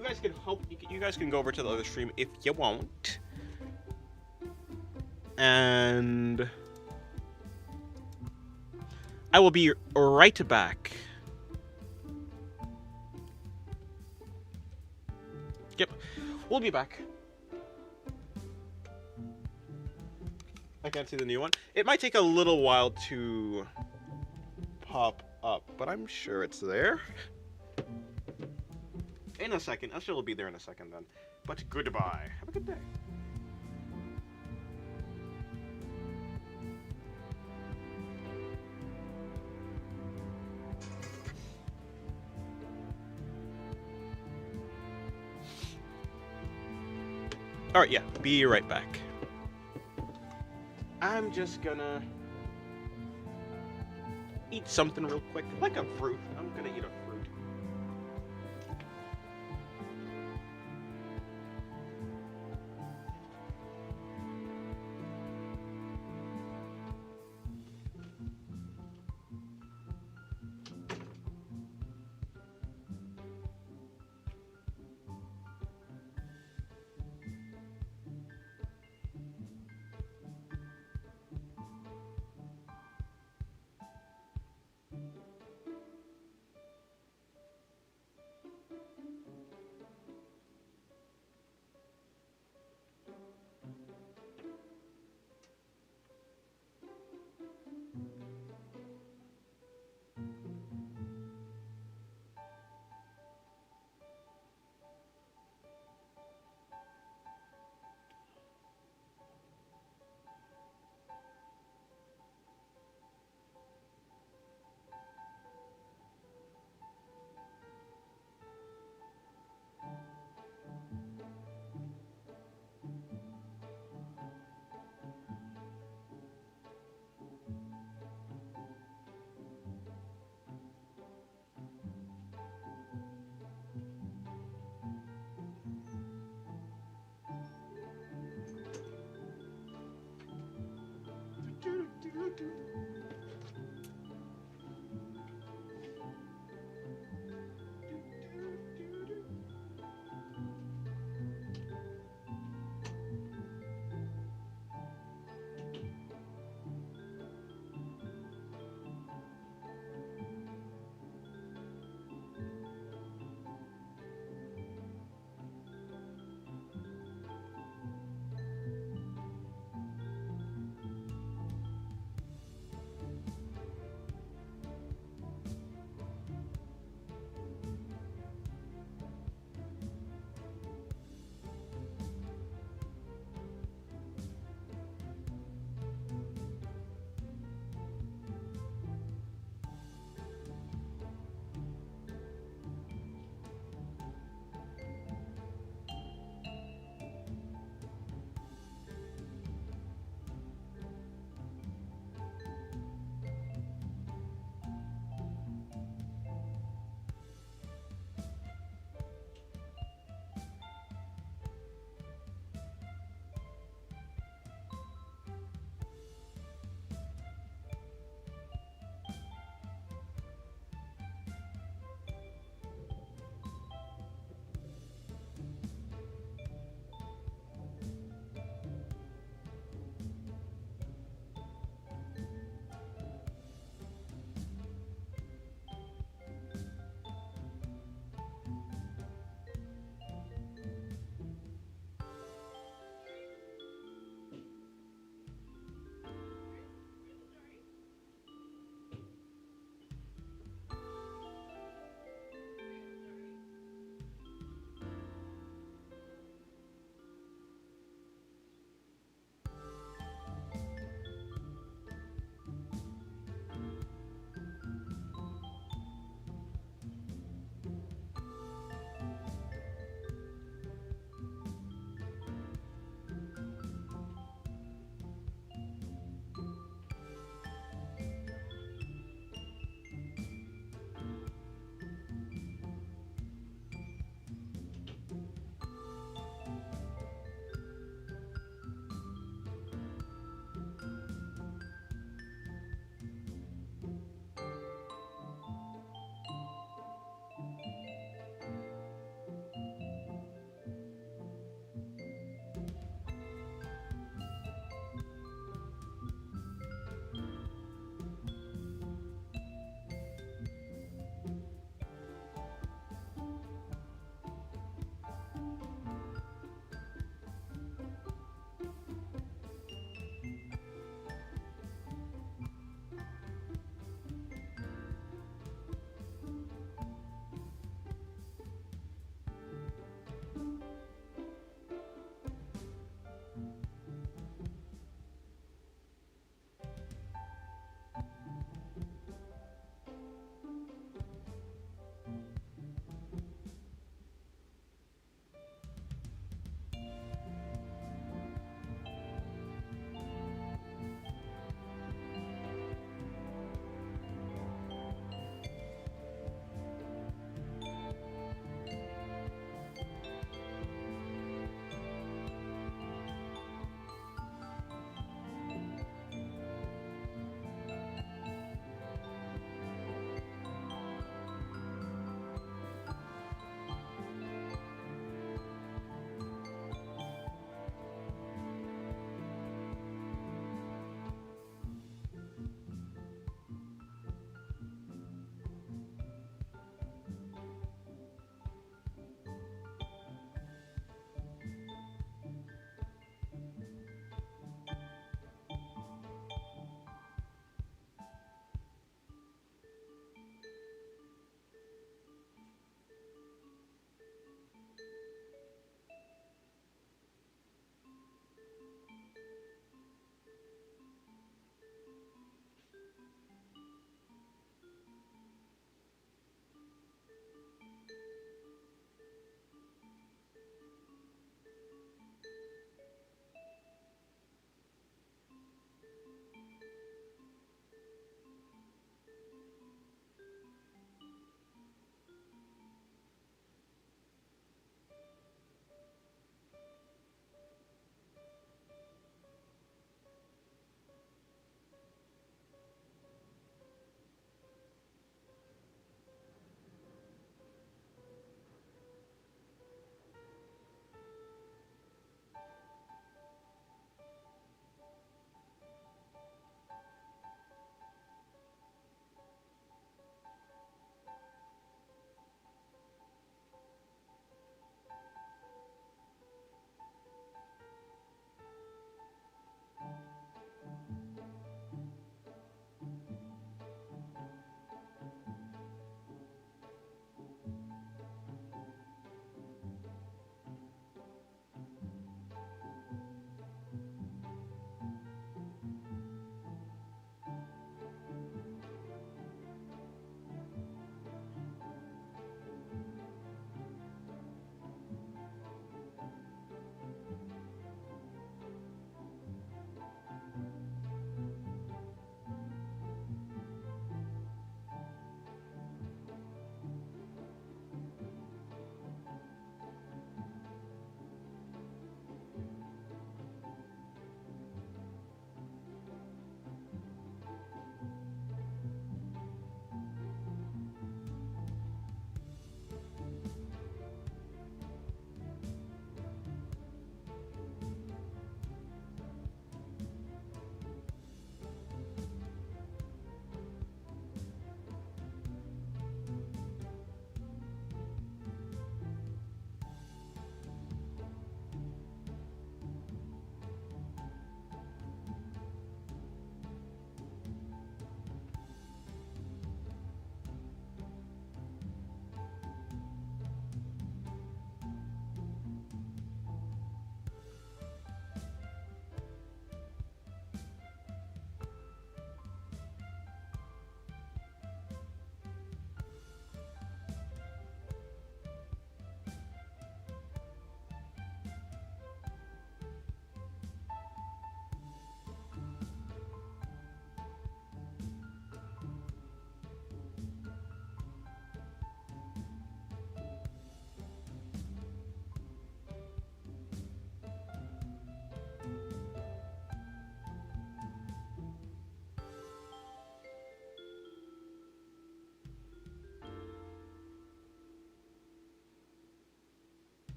You guys can help. You guys can go over to the other stream if you want. And I will be right back. Yep, we'll be back. I can't see the new one. It might take a little while to pop up, but I'm sure it's there. In a second. I'm sure it'll be there in a second then. But goodbye. Have a good day. Alright, yeah. Be right back. I'm just gonna eat something real quick. Like a fruit. I'm gonna eat a fruit.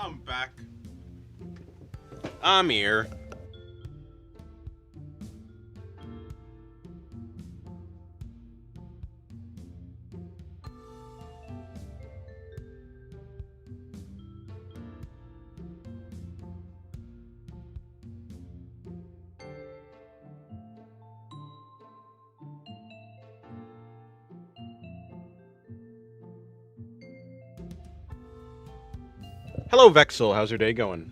I'm back. I'm here. Hello, Vexel. How's your day going?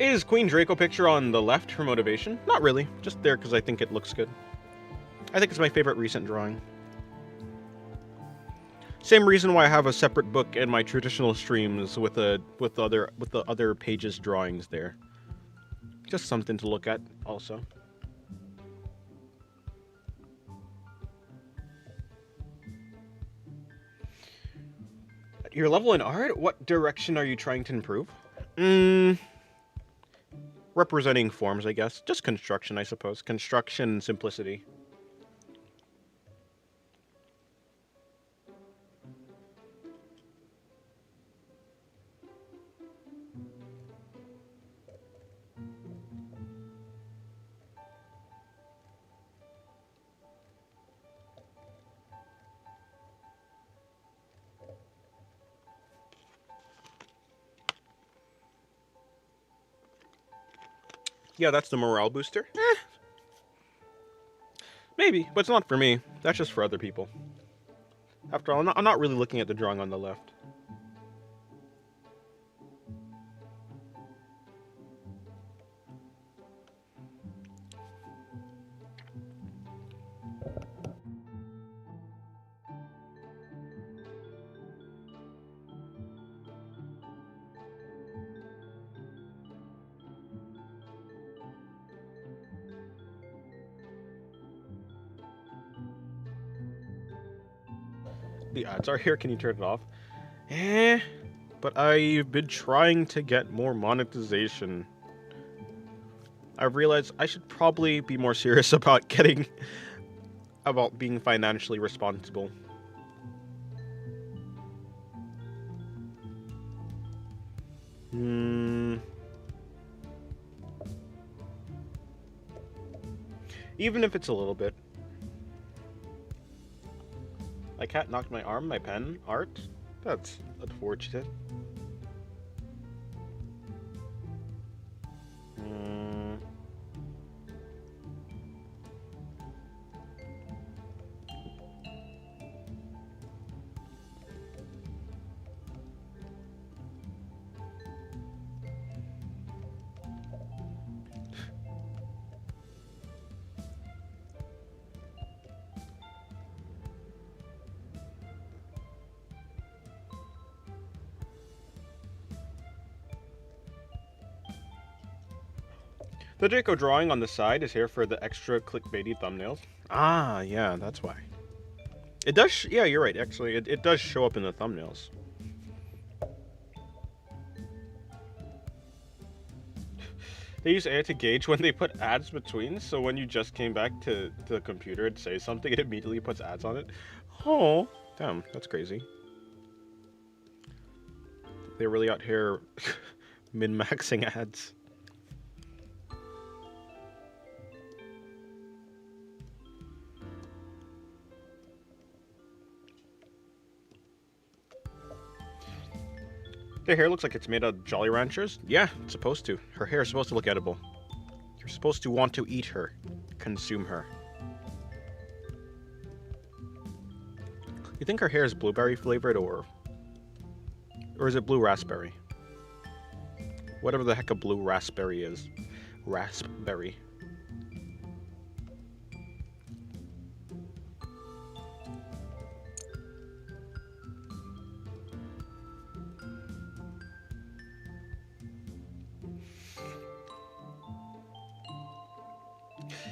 Is Queen Draco picture on the left for motivation? Not really. Just there because I think it looks good. I think it's my favorite recent drawing. Same reason why I have a separate book in my traditional streams with the other pages drawings there. Just something to look at also. Your level in art? What direction are you trying to improve? Representing forms, I guess. Just construction, I suppose. Construction simplicity. Yeah, that's the morale booster. Maybe, but it's not for me. That's just for other people. After all, I'm not really looking at the drawing on the left. The ads are here. Can you turn it off? But I've been trying to get more monetization. I've realized I should probably be more serious about being financially responsible. Even if it's a little bit. My cat knocked my arm, my pen, art? That's unfortunate. The Draco drawing on the side is here for the extra clickbaity thumbnails. Ah, yeah, that's why. It does, yeah, you're right, actually. It does show up in the thumbnails. They use AI to gauge when they put ads between, so when you just came back to the computer and say something, it immediately puts ads on it. Oh, damn, that's crazy. They're really out here min-maxing ads. Their hair looks like it's made of Jolly Ranchers. Yeah, it's supposed to. Her hair is supposed to look edible. You're supposed to want to eat her. Consume her. You think her hair is blueberry flavored or is it blue raspberry? Whatever the heck a blue raspberry is. Raspberry.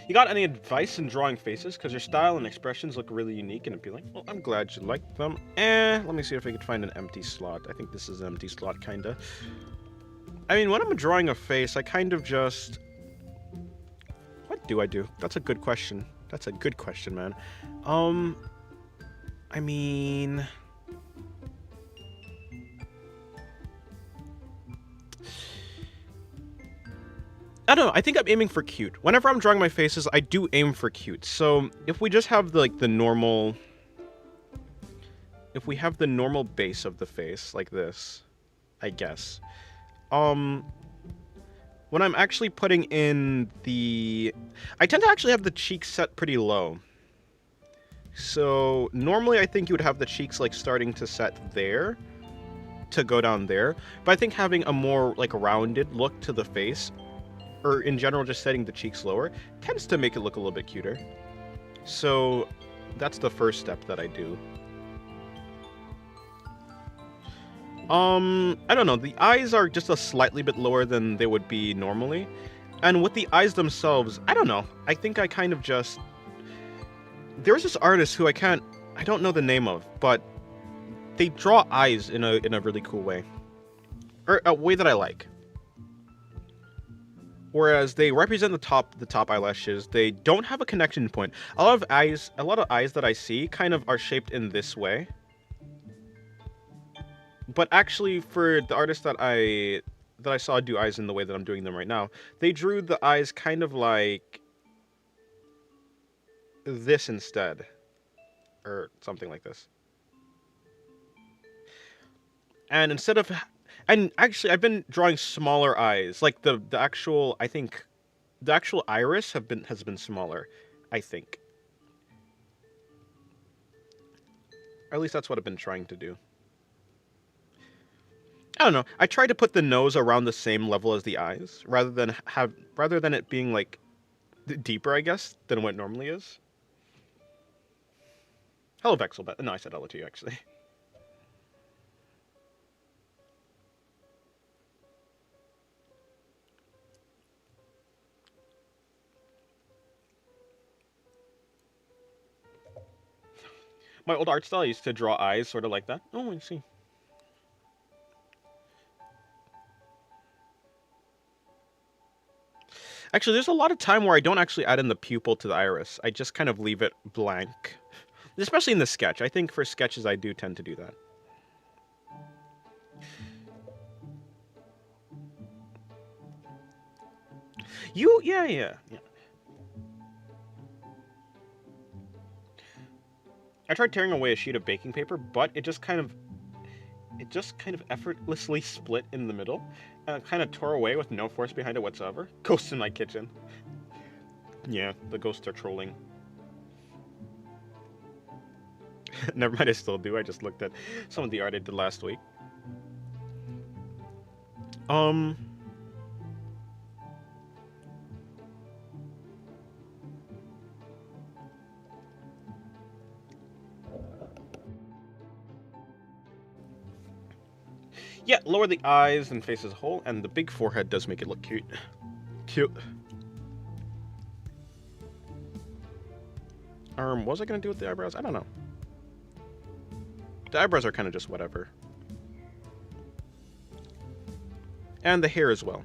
You got any advice in drawing faces? Because your style and expressions look really unique and appealing. Well, I'm glad you like them. Let me see if I could find an empty slot. I think this is an empty slot, kinda. I mean, when I'm drawing a face, I kind of just... What do I do? That's a good question. That's a good question, man. I mean... I don't know, I think I'm aiming for cute. Whenever I'm drawing my faces, I do aim for cute. So, if we just have, like, the normal... If we have the normal base of the face, like this, I guess. When I'm actually putting in the... I tend to actually have the cheeks set pretty low. So, normally I think you would have the cheeks, like, starting to set there, to go down there. But I think having a more, like, rounded look to the face, or in general just setting the cheeks lower, tends to make it look a little bit cuter. So, that's the first step that I do. I don't know, the eyes are just a slightly bit lower than they would be normally. And with the eyes themselves, I don't know, I think I kind of just... There's this artist who I don't know the name of, but they draw eyes in a really cool way. Or a way that I like. Whereas they represent the top eyelashes, they don't have a connection point. A lot of eyes that I see kind of are shaped in this way. But actually, for the artist that I saw do eyes in the way that I'm doing them right now, they drew the eyes kind of like this instead. Or something like this. And instead of... And actually, I've been drawing smaller eyes. Like, the actual... I think... The actual iris has been smaller, I think. Or at least that's what I've been trying to do. I don't know. I tried to put the nose around the same level as the eyes, rather than it being, like, deeper, I guess, than what it normally is. Hello, Vexelbet. No, I said hello to you, actually. My old art style, I used to draw eyes sort of like that. Oh, I see. Actually, there's a lot of time where I don't actually add in the pupil to the iris. I just kind of leave it blank. Especially in the sketch. I think for sketches, I do tend to do that. Yeah. I tried tearing away a sheet of baking paper, but it just kind of effortlessly split in the middle, and it kind of tore away with no force behind it whatsoever. Ghosts in my kitchen. Yeah, the ghosts are trolling. Never mind, I still do. I just looked at some of the art I did last week. Yeah, lower the eyes and face as a whole, and the big forehead does make it look cute. Cute. What was I gonna do with the eyebrows? I don't know. The eyebrows are kind of just whatever. And the hair as well.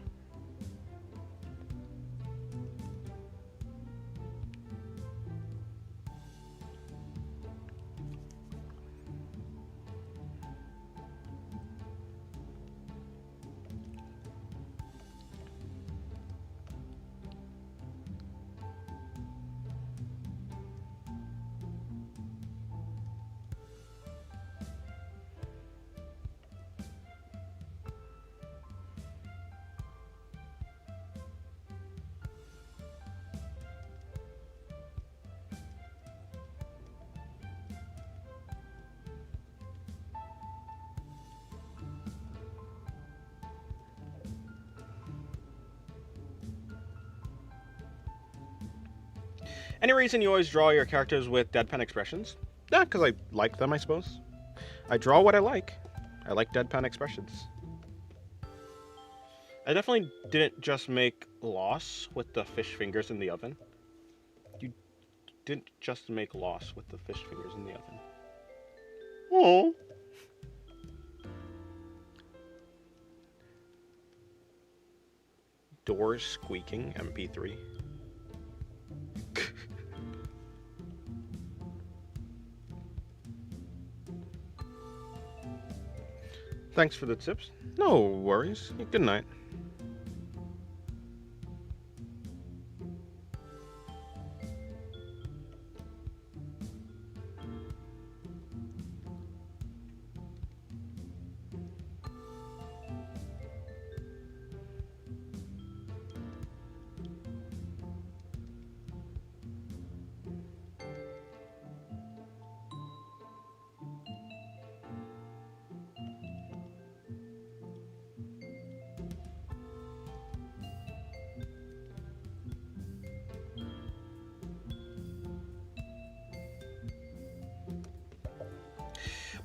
Any reason you always draw your characters with deadpan expressions? Yeah, because I like them, I suppose. I draw what I like. I like deadpan expressions. I definitely didn't just make loss with the fish fingers in the oven. You didn't just make loss with the fish fingers in the oven. Oh. Doors squeaking, MP3. Thanks for the tips. No worries. Good night.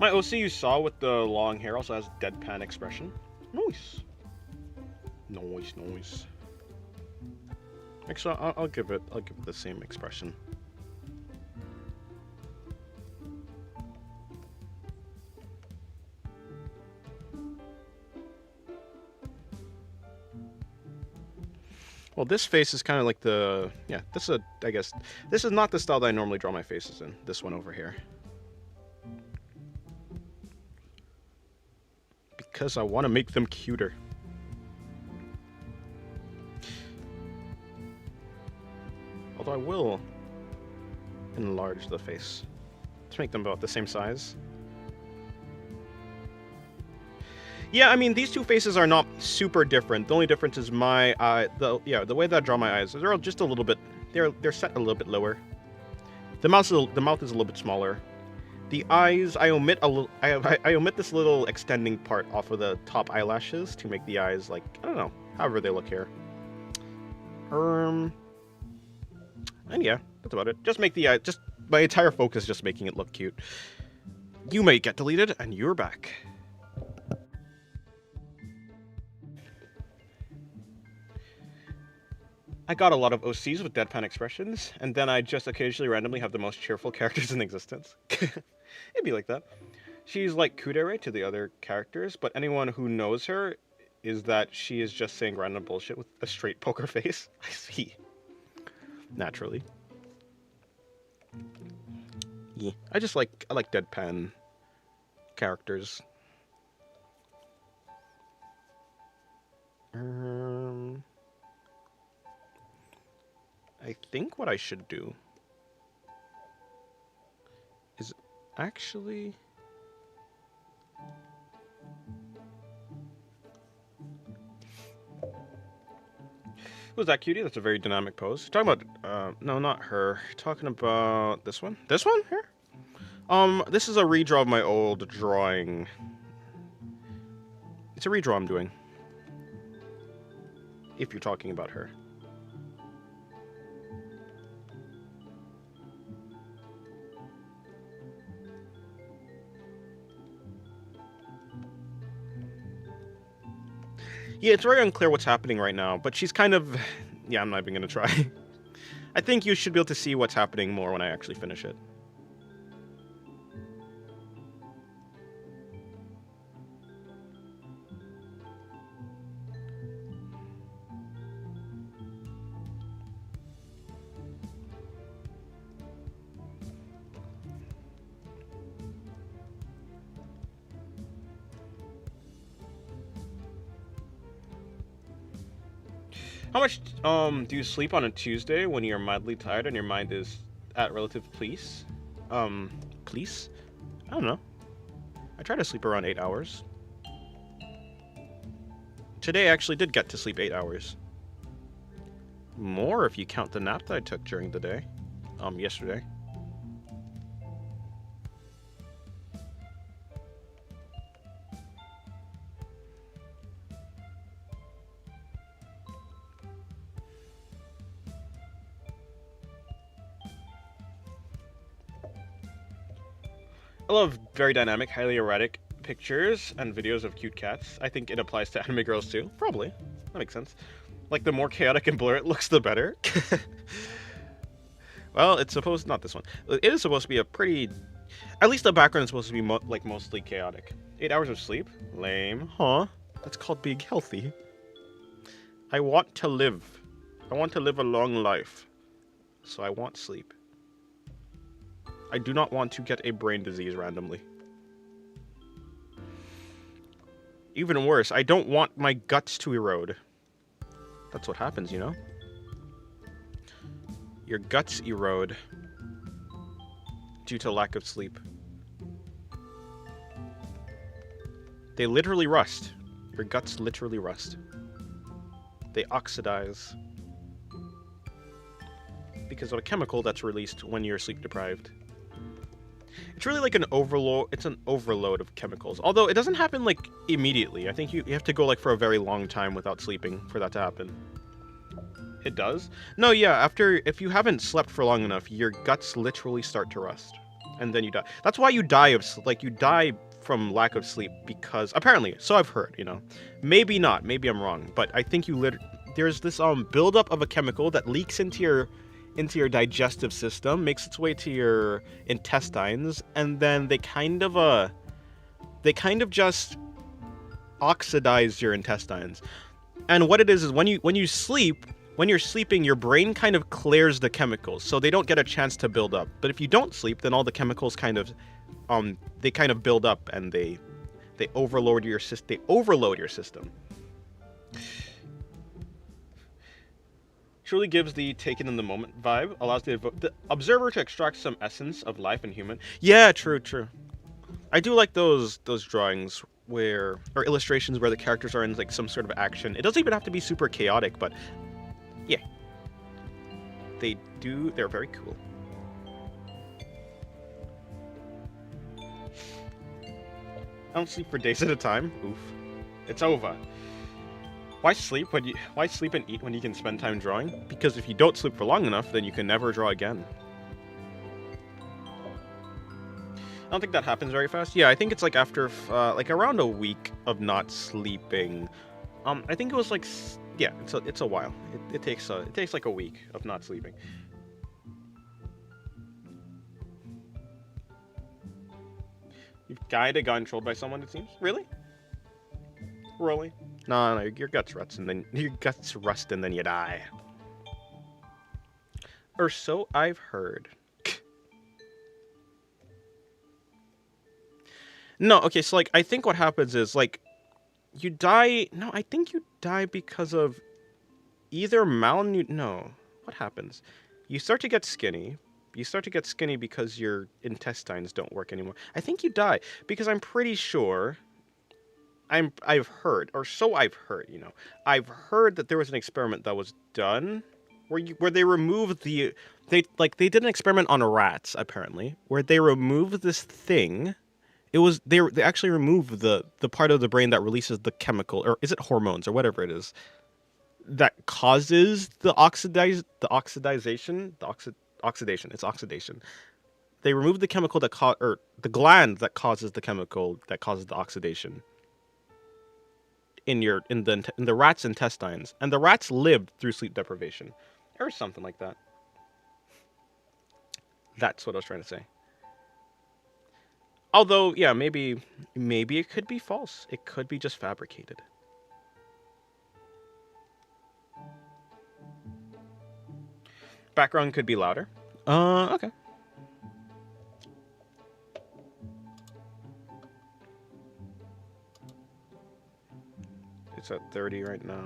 My OC you saw with the long hair also has deadpan expression. Nice. Nice. Actually, I'll give it the same expression. Well, this face is kind of like the this is I guess this is not the style that I normally draw my faces in. This one over here. Because I want to make them cuter. Although I will enlarge the face to make them about the same size. Yeah, I mean, these two faces are not super different. The only difference is my the way that I draw my eyes. They're just a little bit they're set a little bit lower. The mouth is a little bit smaller. The eyes, I omit I omit this little extending part off of the top eyelashes to make the eyes like, I don't know, however they look here. And yeah, that's about it. Just make the eye, just my entire focus just making it look cute. You may get deleted, and you're back. I got a lot of OCs with deadpan expressions, and then I just occasionally randomly have the most cheerful characters in existence. It'd be like that. She's like Cuteness to the other characters, but anyone who knows her is that she is just saying random bullshit with a straight poker face. I see. Naturally. Yeah. I like deadpan characters. I think what I should do is actually was that cutie? That's a very dynamic pose. You're talking about no, not her. You're talking about this one? This one here? This is a redraw of my old drawing. It's a redraw I'm doing. If you're talking about her. Yeah, it's very unclear what's happening right now, but she's kind of... Yeah, I'm not even going to try. I think you should be able to see what's happening more when I actually finish it. How much do you sleep on a Tuesday when you're mildly tired and your mind is at relative peace? Peace? I don't know. I try to sleep around 8 hours. Today I actually did get to sleep 8 hours. More if you count the nap that I took during the day. Yesterday. I love very dynamic, highly erotic pictures and videos of cute cats. I think it applies to anime girls too. Probably. That makes sense. Like, the more chaotic and blurry it looks, the better. Well, it's supposed... Not this one. It is supposed to be a pretty... At least the background is supposed to be, mostly chaotic. 8 hours of sleep? Lame. Huh? That's called being healthy. I want to live. I want to live a long life. So I want sleep. I do not want to get a brain disease randomly. Even worse, I don't want my guts to erode. That's what happens, you know? Your guts erode due to lack of sleep. They literally rust. Your guts literally rust. They oxidize because of a chemical that's released when you're sleep deprived. It's really like an overload. It's an overload of chemicals. Although it doesn't happen like immediately. I think you have to go like for a very long time without sleeping for that to happen. It does? No, yeah. If you haven't slept for long enough, your guts literally start to rust, and then you die. That's why you die you die from lack of sleep, because apparently. So I've heard. You know, maybe not. Maybe I'm wrong. But I think there's this buildup of a chemical that leaks into your digestive system, makes its way to your intestines, and then they kind of just oxidize your intestines. And what it is when you're sleeping, your brain kind of clears the chemicals, so they don't get a chance to build up. But if you don't sleep, then all the chemicals kind of build up, and they overload your system. Truly gives the taken in the moment vibe, allows the observer to extract some essence of life and human. Yeah, true. I do like those drawings or illustrations where the characters are in like some sort of action. It doesn't even have to be super chaotic, but yeah. They're very cool. I don't sleep for days at a time. Oof. It's over. Why sleep and eat when you can spend time drawing? Because if you don't sleep for long enough, then you can never draw again. I don't think that happens very fast. Yeah, I think it's like after like around a week of not sleeping. I think it was like, yeah, it's a while. It takes like a week of not sleeping. You've kinda gotten trolled by someone, it seems. Really? Really? No, your guts rust and then you die. Or so I've heard. No, okay, so like I think what happens is like you die. No, I think you die because of either No, what happens? You start to get skinny. You start to get skinny because your intestines don't work anymore. I think you die because I'm pretty sure. I've heard, you know. I've heard that there was an experiment that was done where they removed they did an experiment on rats, apparently, where they removed this thing. It was they actually removed the part of the brain that releases the chemical, or is it hormones or whatever it is, that causes the oxidation. It's oxidation. They removed the chemical or the gland that causes the chemical that causes the oxidation in the rat's intestines, and the rats lived through sleep deprivation, or something like that. That's what I was trying to say. Although, yeah, maybe it could be false. It could be just fabricated. Background could be louder. Okay. It's at 30 right now.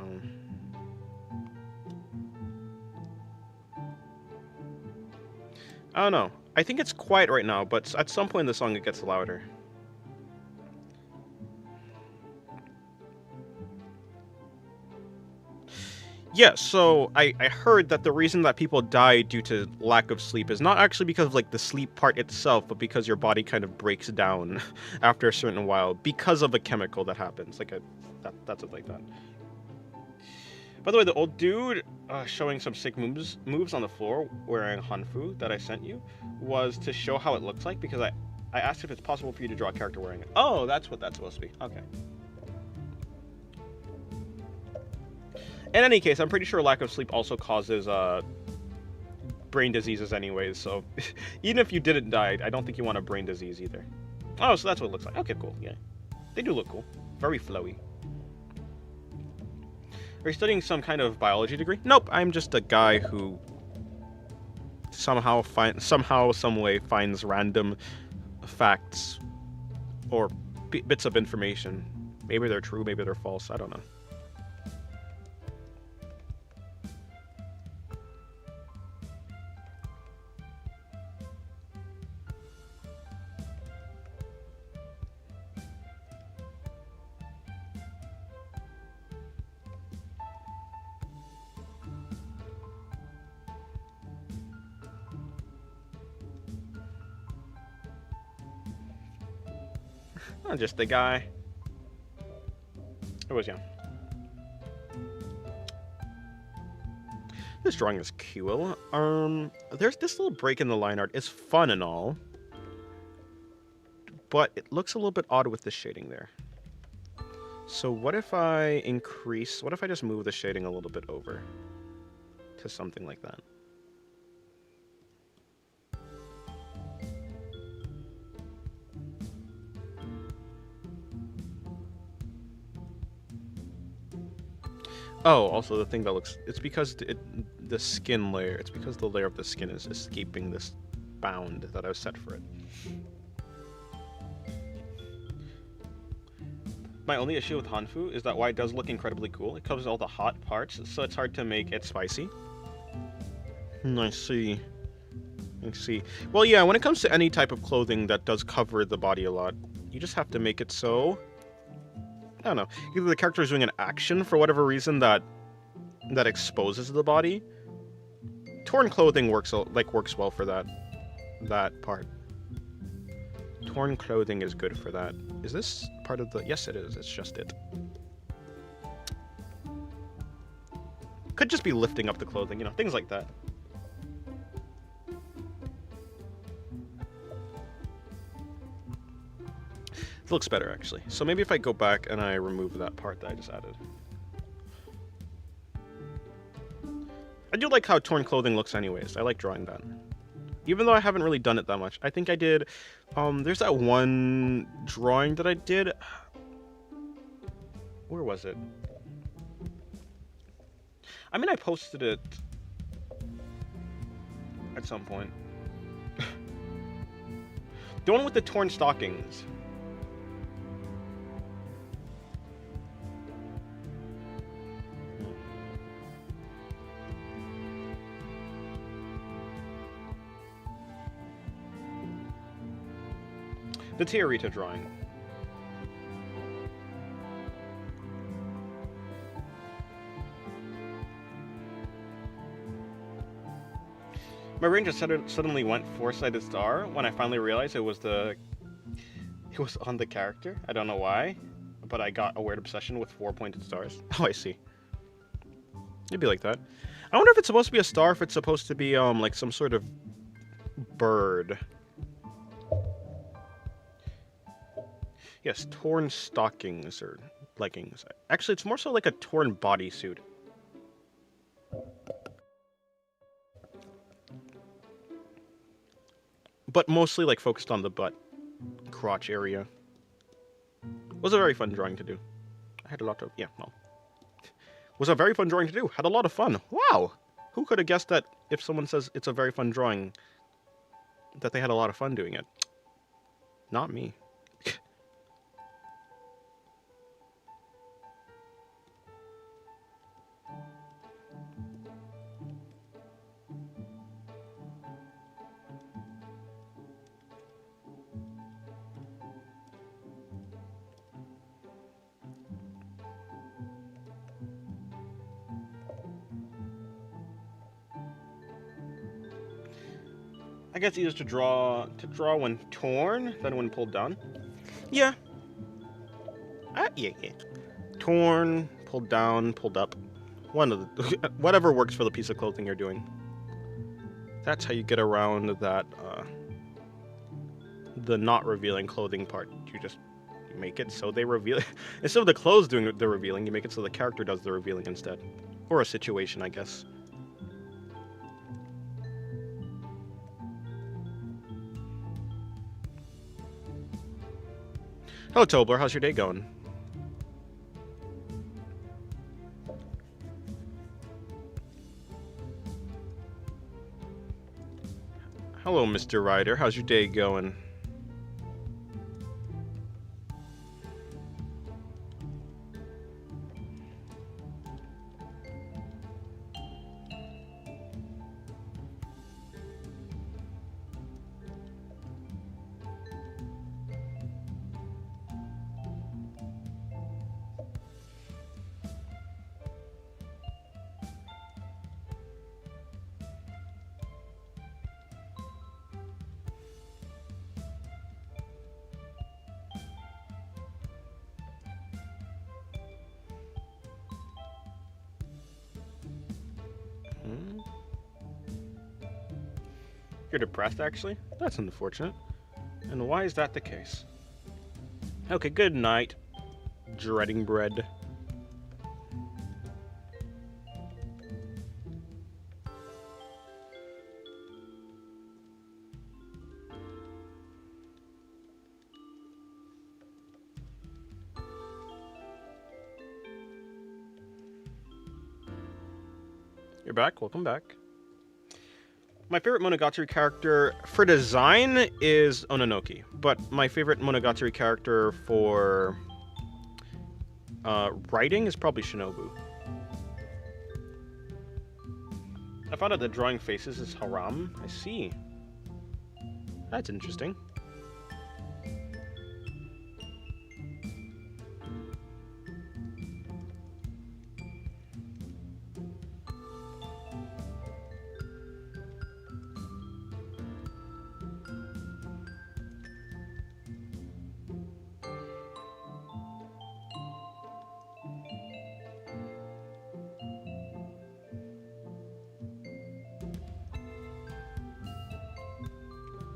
I don't know. I think it's quiet right now, but at some point in the song it gets louder. Yeah, so I heard that the reason that people die due to lack of sleep is not actually because of like the sleep part itself, but because your body kind of breaks down after a certain while because of a chemical that happens. That's it, like that. By the way, the old dude showing some sick moves on the floor wearing hanfu that I sent you was to show how it looks like, because I asked if it's possible for you to draw a character wearing it. Oh, that's what that's supposed to be. Okay. In any case, I'm pretty sure lack of sleep also causes brain diseases anyways, so even if you didn't die, I don't think you want a brain disease either. Oh, so that's what it looks like. Okay, cool. Yeah. They do look cool. Very flowy. Are you studying some kind of biology degree? Nope, I'm just a guy who somehow, some way finds random facts or bits of information. Maybe they're true, maybe they're false, I don't know. I'm just a guy. It was, yeah. This drawing is cool. There's this little break in the line art. It's fun and all, but it looks a little bit odd with the shading there. So what if I just move the shading a little bit over to something like that? Oh, also the thing that looks, it's because the skin layer, it's because the layer of the skin is escaping this bound that I've set for it. My only issue with Hanfu is that while it does look incredibly cool, it covers all the hot parts, so it's hard to make it spicy. I see. I see. Well, yeah, when it comes to any type of clothing that does cover the body a lot, you just have to make it so, I don't know, either the character is doing an action for whatever reason that exposes the body. Torn clothing works well for that part. Torn clothing is good for that. Is this part of the... Yes, it is. It's just it. Could just be lifting up the clothing, you know, things like that. It looks better, actually. So maybe if I go back and I remove that part that I just added. I do like how torn clothing looks anyways. I like drawing that. Even though I haven't really done it that much. I think I did... there's that one drawing that I did. Where was it? I mean, I posted it at some point. The one with the torn stockings. The Tiarita drawing. My brain just suddenly went four-sided star when I finally realized it was on the character. I don't know why, but I got a weird obsession with four-pointed stars. Oh, I see. It'd be like that. I wonder if it's supposed to be a star, if it's supposed to be like some sort of bird. Yes, torn stockings or leggings. Actually, it's more so like a torn bodysuit. But mostly like focused on the butt, crotch area. Was a very fun drawing to do. I had a lot of, was a very fun drawing to do. Had a lot of fun. Wow! Who could have guessed that if someone says it's a very fun drawing, that they had a lot of fun doing it? Not me. I guess easier to draw when torn than when pulled down. Yeah. Yeah. Torn, pulled down, pulled up. One of the whatever works for the piece of clothing you're doing. That's how you get around the not revealing clothing part. You just make it so they reveal. Instead of the clothes doing the revealing, you make it so the character does the revealing instead, or a situation, I guess. Hello, Tobler. How's your day going? Hello, Mr. Ryder. How's your day going? You're depressed, actually? That's unfortunate. And why is that the case? Okay, good night, dreading bread. You're back. Welcome back. My favorite Monogatari character for design is Ononoki, but my favorite Monogatari character for writing is probably Shinobu. I found out that drawing faces is haram. I see. That's interesting.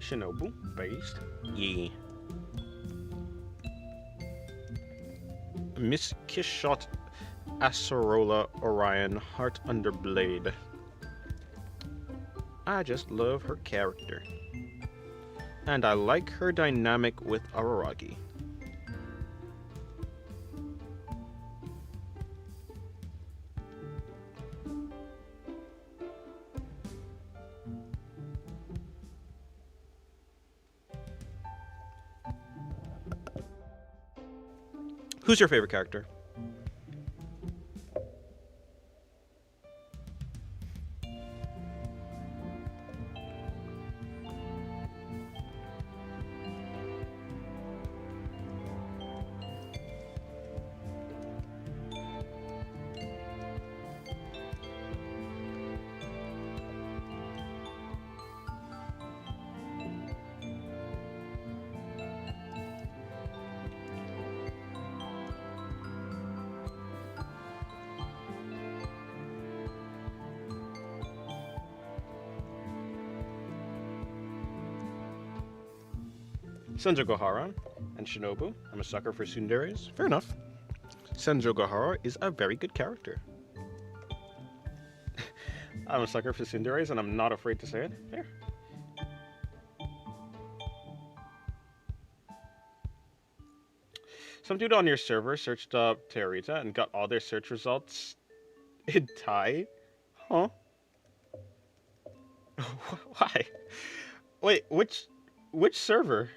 Shinobu based. Yeah. Miss Kishot Acerola Orion Heart Under Blade. I just love her character. And I like her dynamic with Araragi. Who's your favorite character? Senjo Gohara and Shinobu. I'm a sucker for tsunderes. Fair enough. Senjo Gohara is a very good character. I'm a sucker for tsunderes, and I'm not afraid to say it. Fair. Some dude on your server searched up Terita and got all their search results in Thai. Huh? Why? Wait, which server?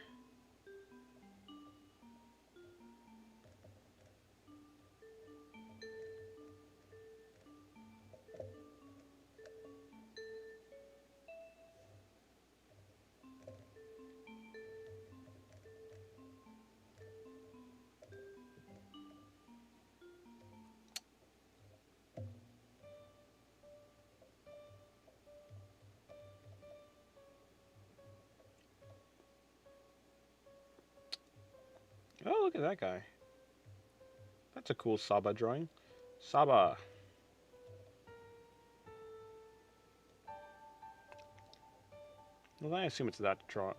Oh, look at that guy. That's a cool Saba drawing. Saba. Well, I assume it's that draw.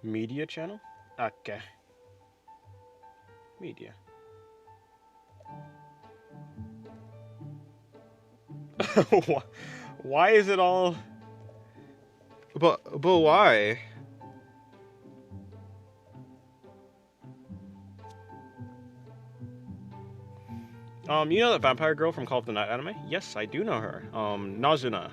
Media channel? Okay. Media. Why is it all... But why? You know that vampire girl from Call of the Night anime? Yes, I do know her. Nazuna.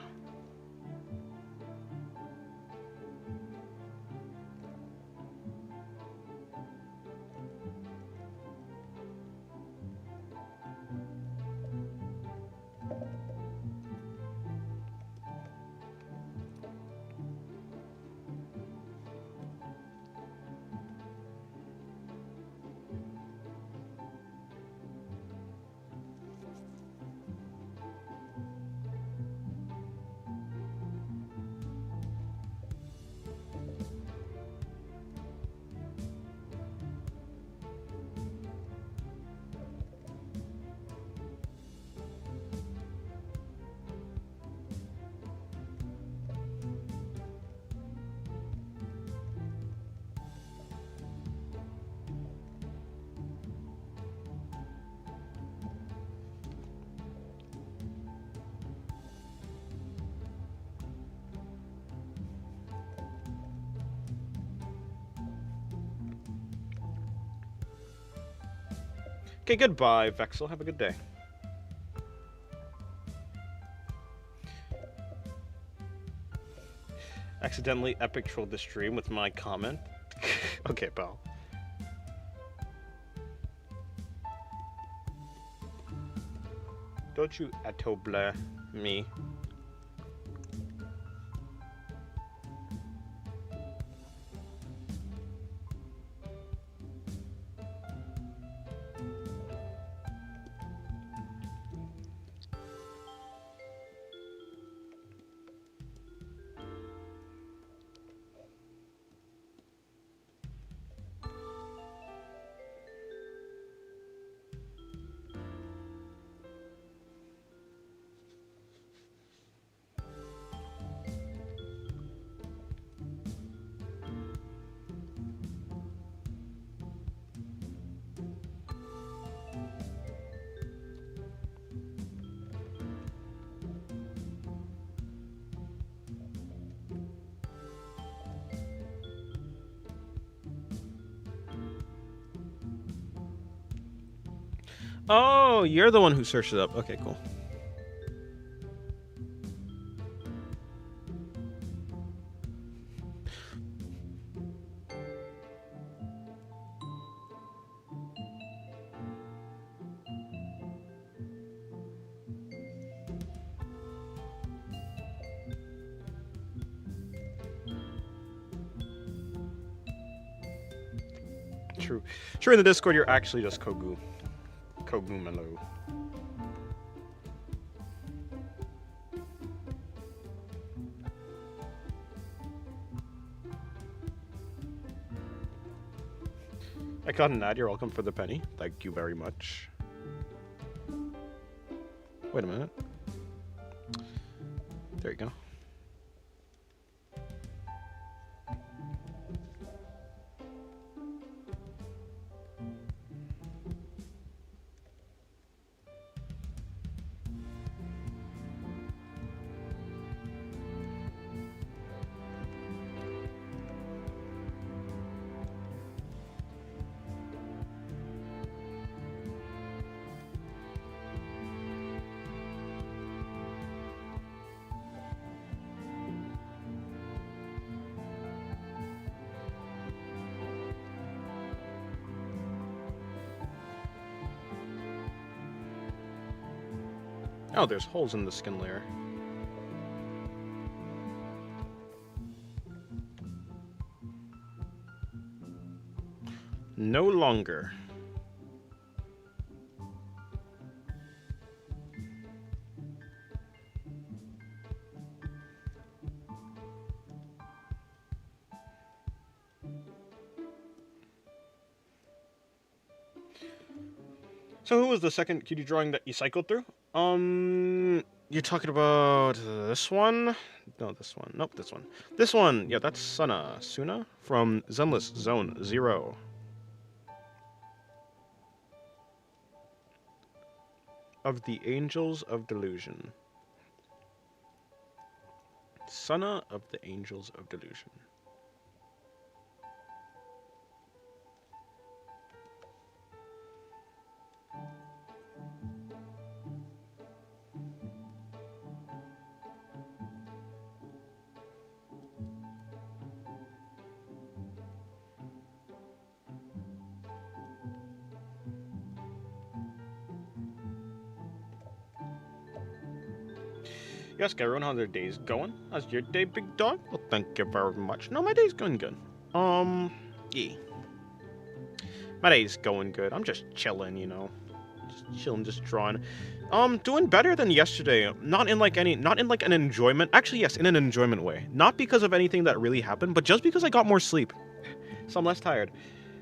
Okay, goodbye, Vexel. Have a good day. Accidentally epic trolled the stream with my comment. Okay, pal. Don't you atoble me. Oh, you're the one who searched it up. Okay, cool. True. Sure, in the Discord, you're actually just Kogu. Kogumelo. I got an ad. You're welcome for the penny. Thank you very much. Wait a minute. There you go. Oh, there's holes in the skin layer. No longer. So who was the second cutie drawing that you cycled through? You're talking about this one? No, this one. Nope, this one. This one. Yeah, that's Suna from Zenless Zone Zero. Of the Angels of Delusion. Suna of the Angels of Delusion. Yes, everyone, how's their days going? How's your day, big dog? Well, thank you very much. No, my day's going good. Yeah. My day's going good. I'm just chilling, you know. Just chilling, just drawing. Doing better than yesterday. Not in like an enjoyment. Actually, yes, in an enjoyment way. Not because of anything that really happened, but just because I got more sleep. So I'm less tired.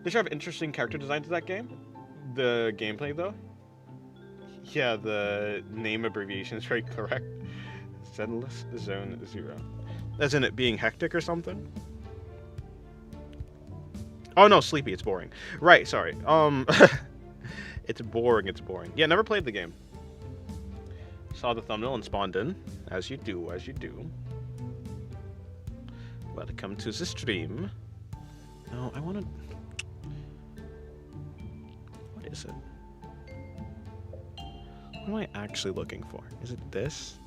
They should have interesting character designs in that game. The gameplay, though. Yeah, the name abbreviation is very correct. Zenless Zone Zero. As in it being hectic or something? Oh no, sleepy, it's boring. Right, sorry. It's boring, it's boring. Yeah, never played the game. Saw the thumbnail and spawned in. As you do, as you do. Welcome to the stream. No, I wanna... What is it? What am I actually looking for? Is it this?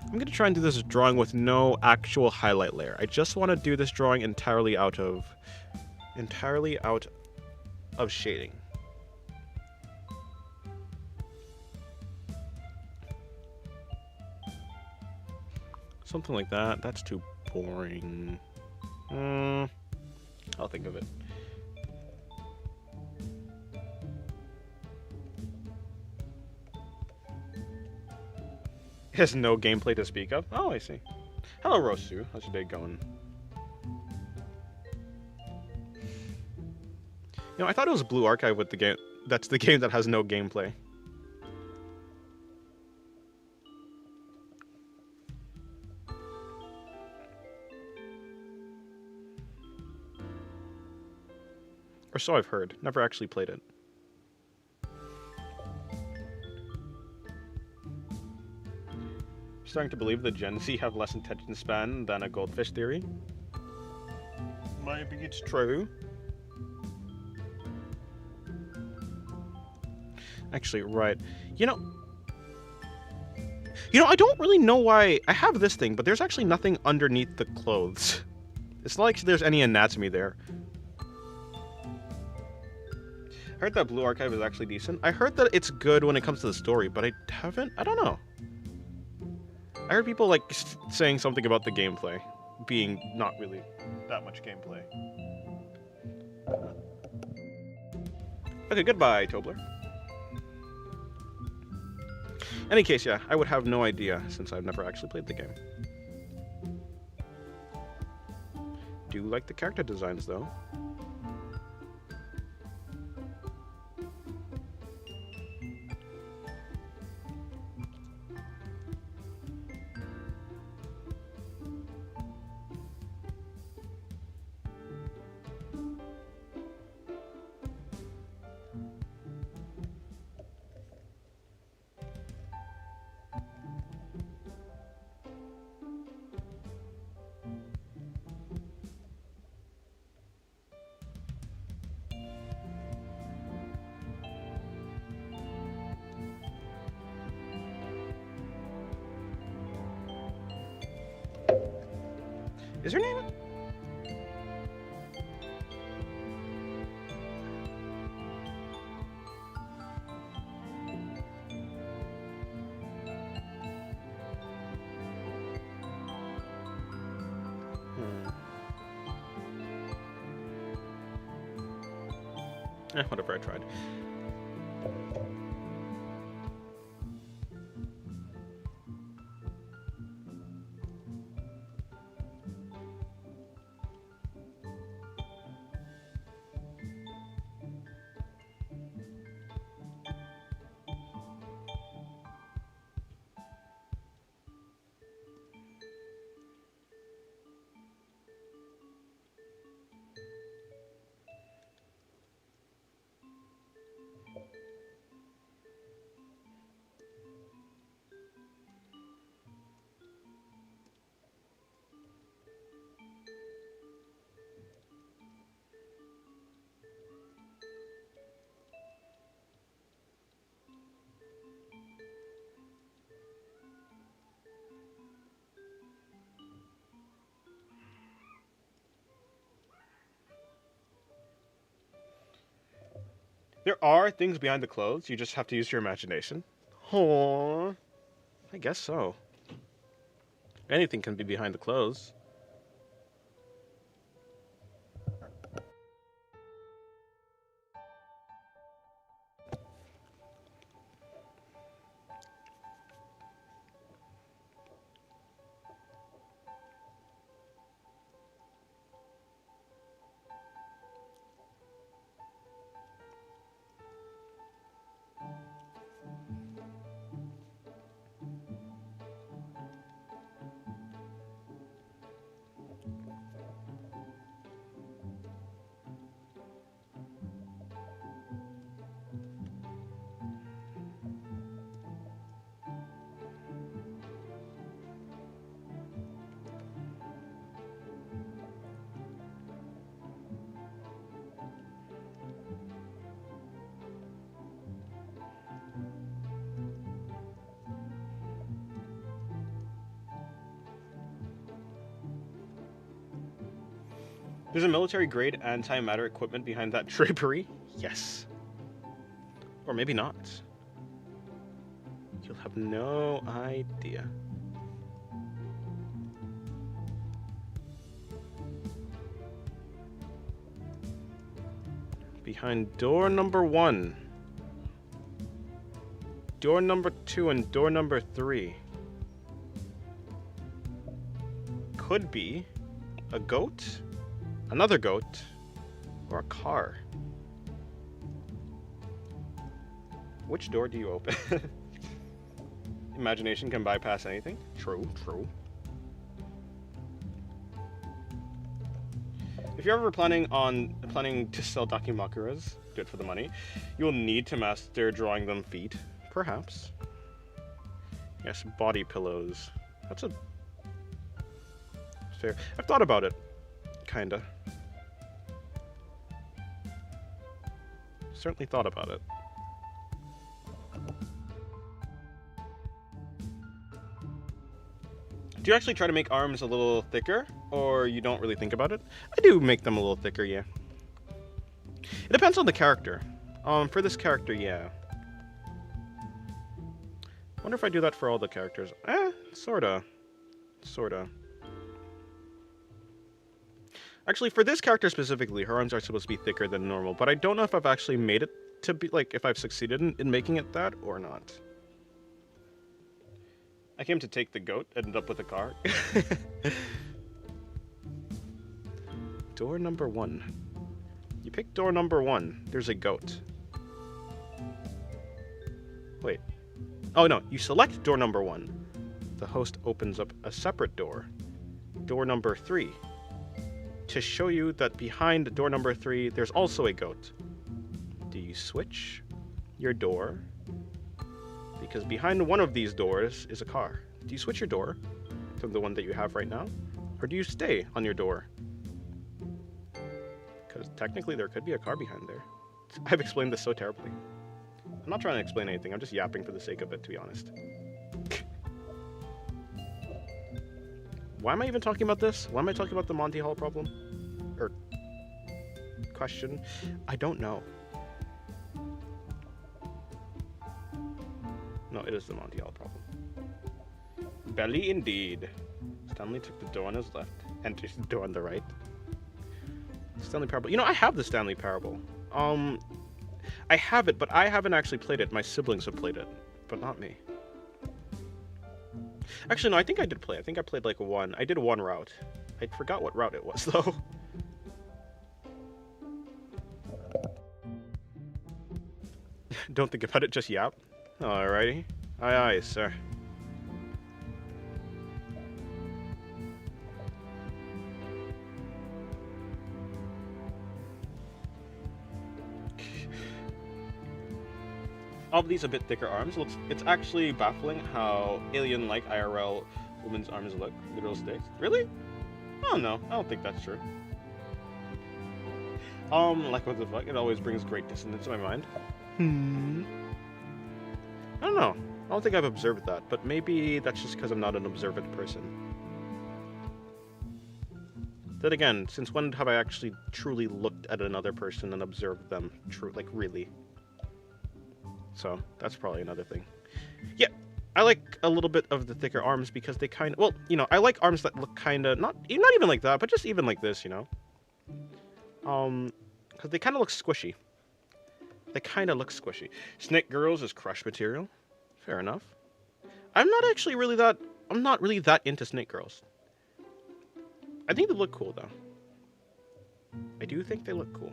I'm gonna try and do this drawing with no actual highlight layer. I just want to do this drawing entirely out of shading. Something like that. That's too boring. I'll think of it. Has no gameplay to speak of. Oh, I see. Hello, Rosu. How's your day going? You know, I thought it was Blue Archive with the game. That's the game that has no gameplay. Or so I've heard. Never actually played it. Starting to believe the Gen Z have less attention span than a goldfish theory. Maybe it's true. Actually, right. You know, I don't really know why I have this thing, but there's actually nothing underneath the clothes. It's not like there's any anatomy there. I heard that Blue Archive is actually decent. I heard that it's good when it comes to the story, but I don't know. I heard people like saying something about the gameplay being not really that much gameplay. Okay, goodbye, Tobler. Any case, yeah, I would have no idea since I've never actually played the game. Do like the character designs though. Is her name? Whatever, I tried. There are things behind the clothes. You just have to use your imagination. Aww. I guess so. Anything can be behind the clothes. There's a military-grade antimatter equipment behind that drapery? Yes. Or maybe not. You'll have no idea. Behind door number 1. Door number 2 and door number 3. Could be a goat, another goat, or a car. Which door do you open? Imagination can bypass anything. True, true. If you're ever planning to sell dakimakuras, do it for the money, you will need to master drawing them feet, perhaps. Yes, body pillows. That's a fair. I've thought about it, kinda. Certainly thought about it. Do you actually try to make arms a little thicker, or you don't really think about it? I do make them a little thicker, yeah. It depends on the character. For this character, yeah. Wonder if I do that for all the characters. Sorta. Sorta. Actually, for this character specifically, her arms are supposed to be thicker than normal, but I don't know if I've actually made it to be, like, if I've succeeded in making it that or not. I came to take the goat, ended up with a car. Door number 1. You pick door number 1. There's a goat. Wait. Oh no, you select door number 1. The host opens up a separate door. Door number 3. To show you that behind door number 3, there's also a goat. Do you switch your door? Because behind one of these doors is a car. Do you switch your door to the one that you have right now? Or do you stay on your door? Because technically there could be a car behind there. I've explained this so terribly. I'm not trying to explain anything, I'm just yapping for the sake of it, to be honest. Why am I even talking about this? Why am I talking about the Monty Hall problem? Or question? I don't know. No, it is the Monty Hall problem. Belly indeed. Stanley took the door on his left, enters the door on the right. Stanley Parable. You know, I have the Stanley Parable. I have it, but I haven't actually played it. My siblings have played it, but not me. Actually, no, I think I did play. I think I played like one. I did one route. I forgot what route it was, though. Don't think about it, just yap. Alrighty. Aye, aye, sir. All of these a bit thicker arms. It's actually baffling how alien-like IRL women's arms look. Literal sticks. Really? Oh no, I don't think that's true. Like what the fuck? It always brings great dissonance to my mind. I don't know. I don't think I've observed that, but maybe that's just because I'm not an observant person. Then again, since when have I actually truly looked at another person and observed them? Like, really? So that's probably another thing. Yeah, I like a little bit of the thicker arms because they kind of, well, you know, I like arms that look kind of, not even like that, but just even like this, you know? Because they kind of look squishy. They kind of look squishy. Snake Girls is crush material. Fair enough. I'm not really that into Snake Girls. I think they look cool, though. I do think they look cool.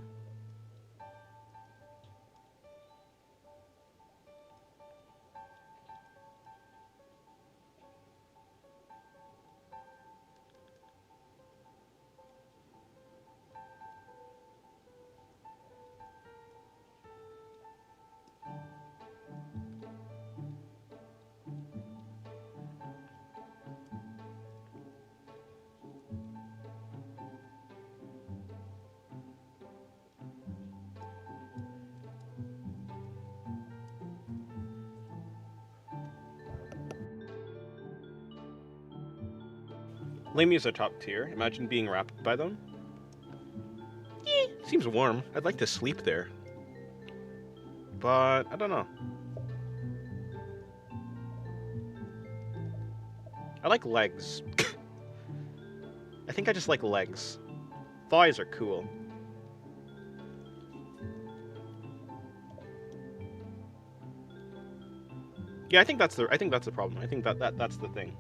Lamias are top tier. Imagine being wrapped by them. Seems warm. I'd like to sleep there. But, I don't know. I like legs. I think I just like legs. Thighs are cool. Yeah, I think that's the problem. I think that's the thing.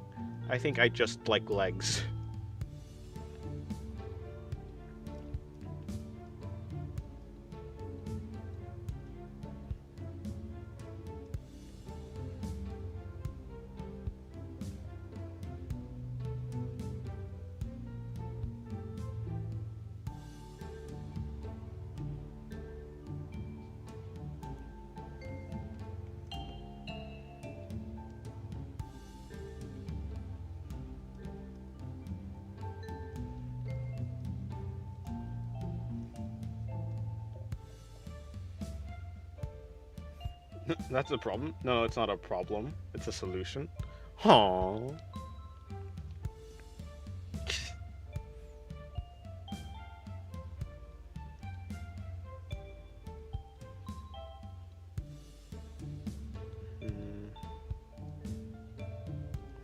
I think I just like legs. That's a problem? No, it's not a problem. It's a solution. Aww.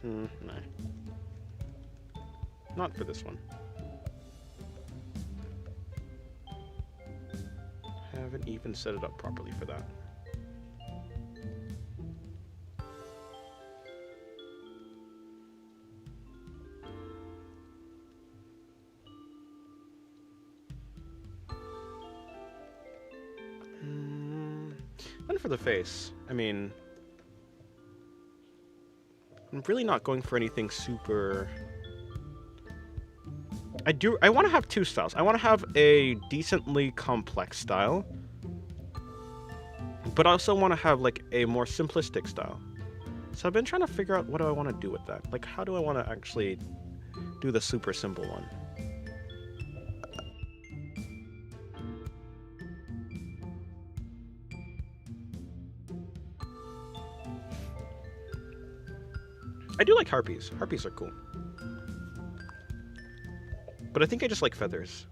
Nah. Not for this one. Haven't even set it up properly for that. And for the face, I mean, I'm really not going for anything super. I want to have two styles. I want to have a decently complex style, but I also want to have like a more simplistic style. So I've been trying to figure out what do I want to do with that. Like, how do I want to actually do the super simple one? I do like harpies. Harpies are cool. But I think I just like feathers.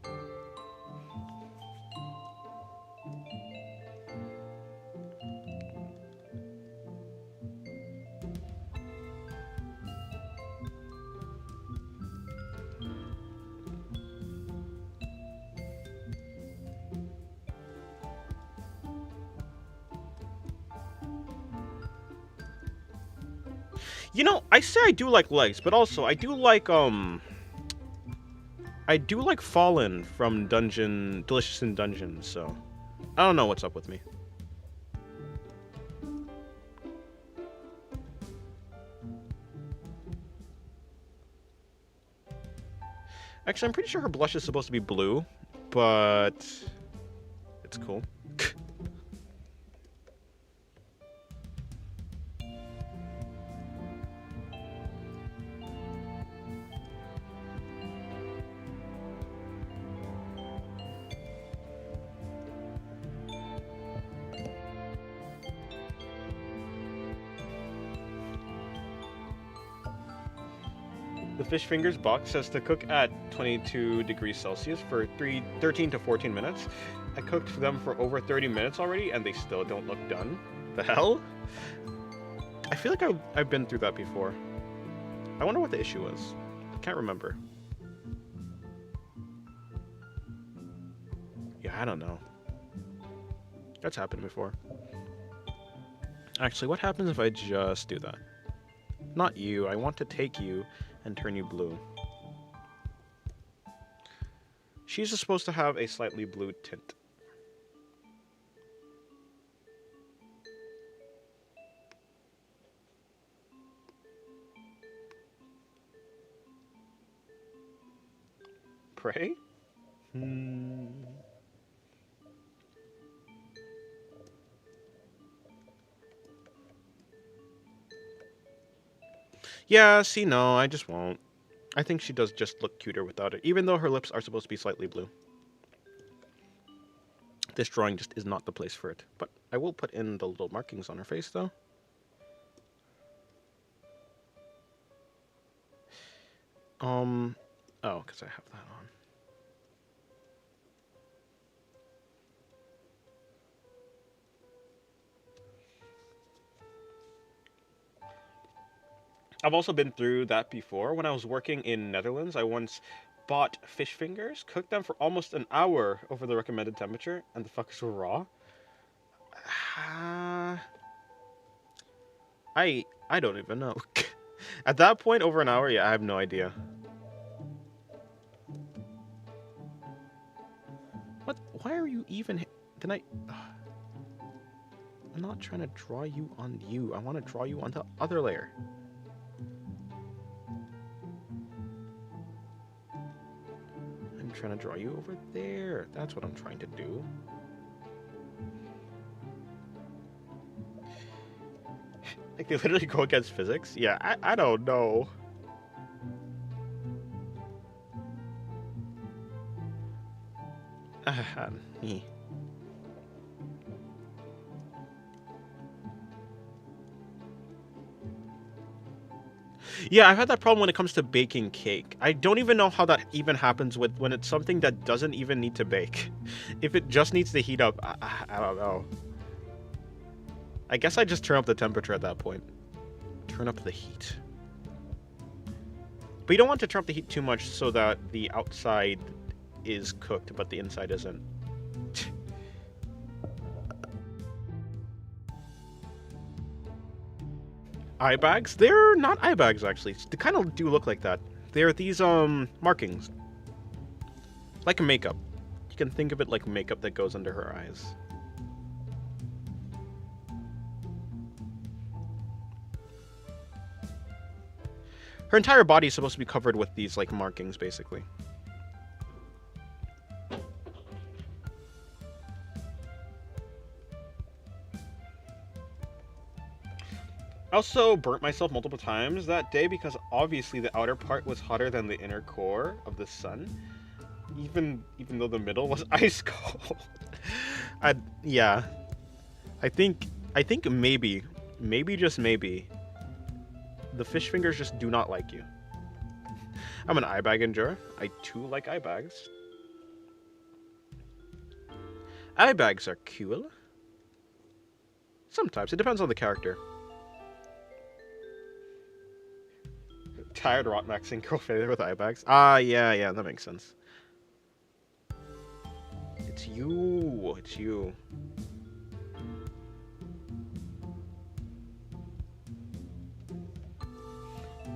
You know, I say I do like legs, but also I do like Fallen from Delicious in Dungeon, so I don't know what's up with me. Actually, I'm pretty sure her blush is supposed to be blue, but it's cool. The fish fingers box says to cook at 22 degrees Celsius for 13 to 14 minutes. I cooked them for over 30 minutes already, and they still don't look done. The hell? I feel like I've been through that before. I wonder what the issue was. I can't remember. Yeah, I don't know. That's happened before. Actually, what happens if I just do that? Not you. I want to take you and turn you blue. She's supposed to have a slightly blue tint. Pray? Yeah, see, no, I just won't. I think she does just look cuter without it, even though her lips are supposed to be slightly blue. This drawing just is not the place for it. But I will put in the little markings on her face, though. Oh, because I have that on. I've also been through that before. When I was working in Netherlands, I once bought fish fingers, cooked them for almost an hour over the recommended temperature, and the fuckers were raw. I don't even know. At that point, over an hour, yeah, I have no idea. What? Why are you even... Then I'm not trying to draw you on you. I want to draw you on the other layer. I'm trying to draw you over there. That's what I'm trying to do. Like, they literally go against physics? Yeah, I don't know. Yeah, I've had that problem when it comes to baking cake. I don't even know how that even happens when it's something that doesn't even need to bake. If it just needs to heat up, I don't know. I guess I just turn up the temperature at that point. Turn up the heat. But you don't want to turn up the heat too much so that the outside is cooked, but the inside isn't. Eye bags? They're not eye bags, actually. They kind of do look like that. They're these, markings. Like makeup. You can think of it like makeup that goes under her eyes. Her entire body is supposed to be covered with these, like, markings, basically. I also burnt myself multiple times that day because obviously the outer part was hotter than the inner core of the sun, even though the middle was ice cold. Yeah, I think maybe just maybe the fish fingers just do not like you. I'm an eye bag enjoyer. I too like eye bags. Eye bags are cool. Sometimes it depends on the character. Tired rot maxing girl failure with eye bags. Yeah, that makes sense. It's you. It's you.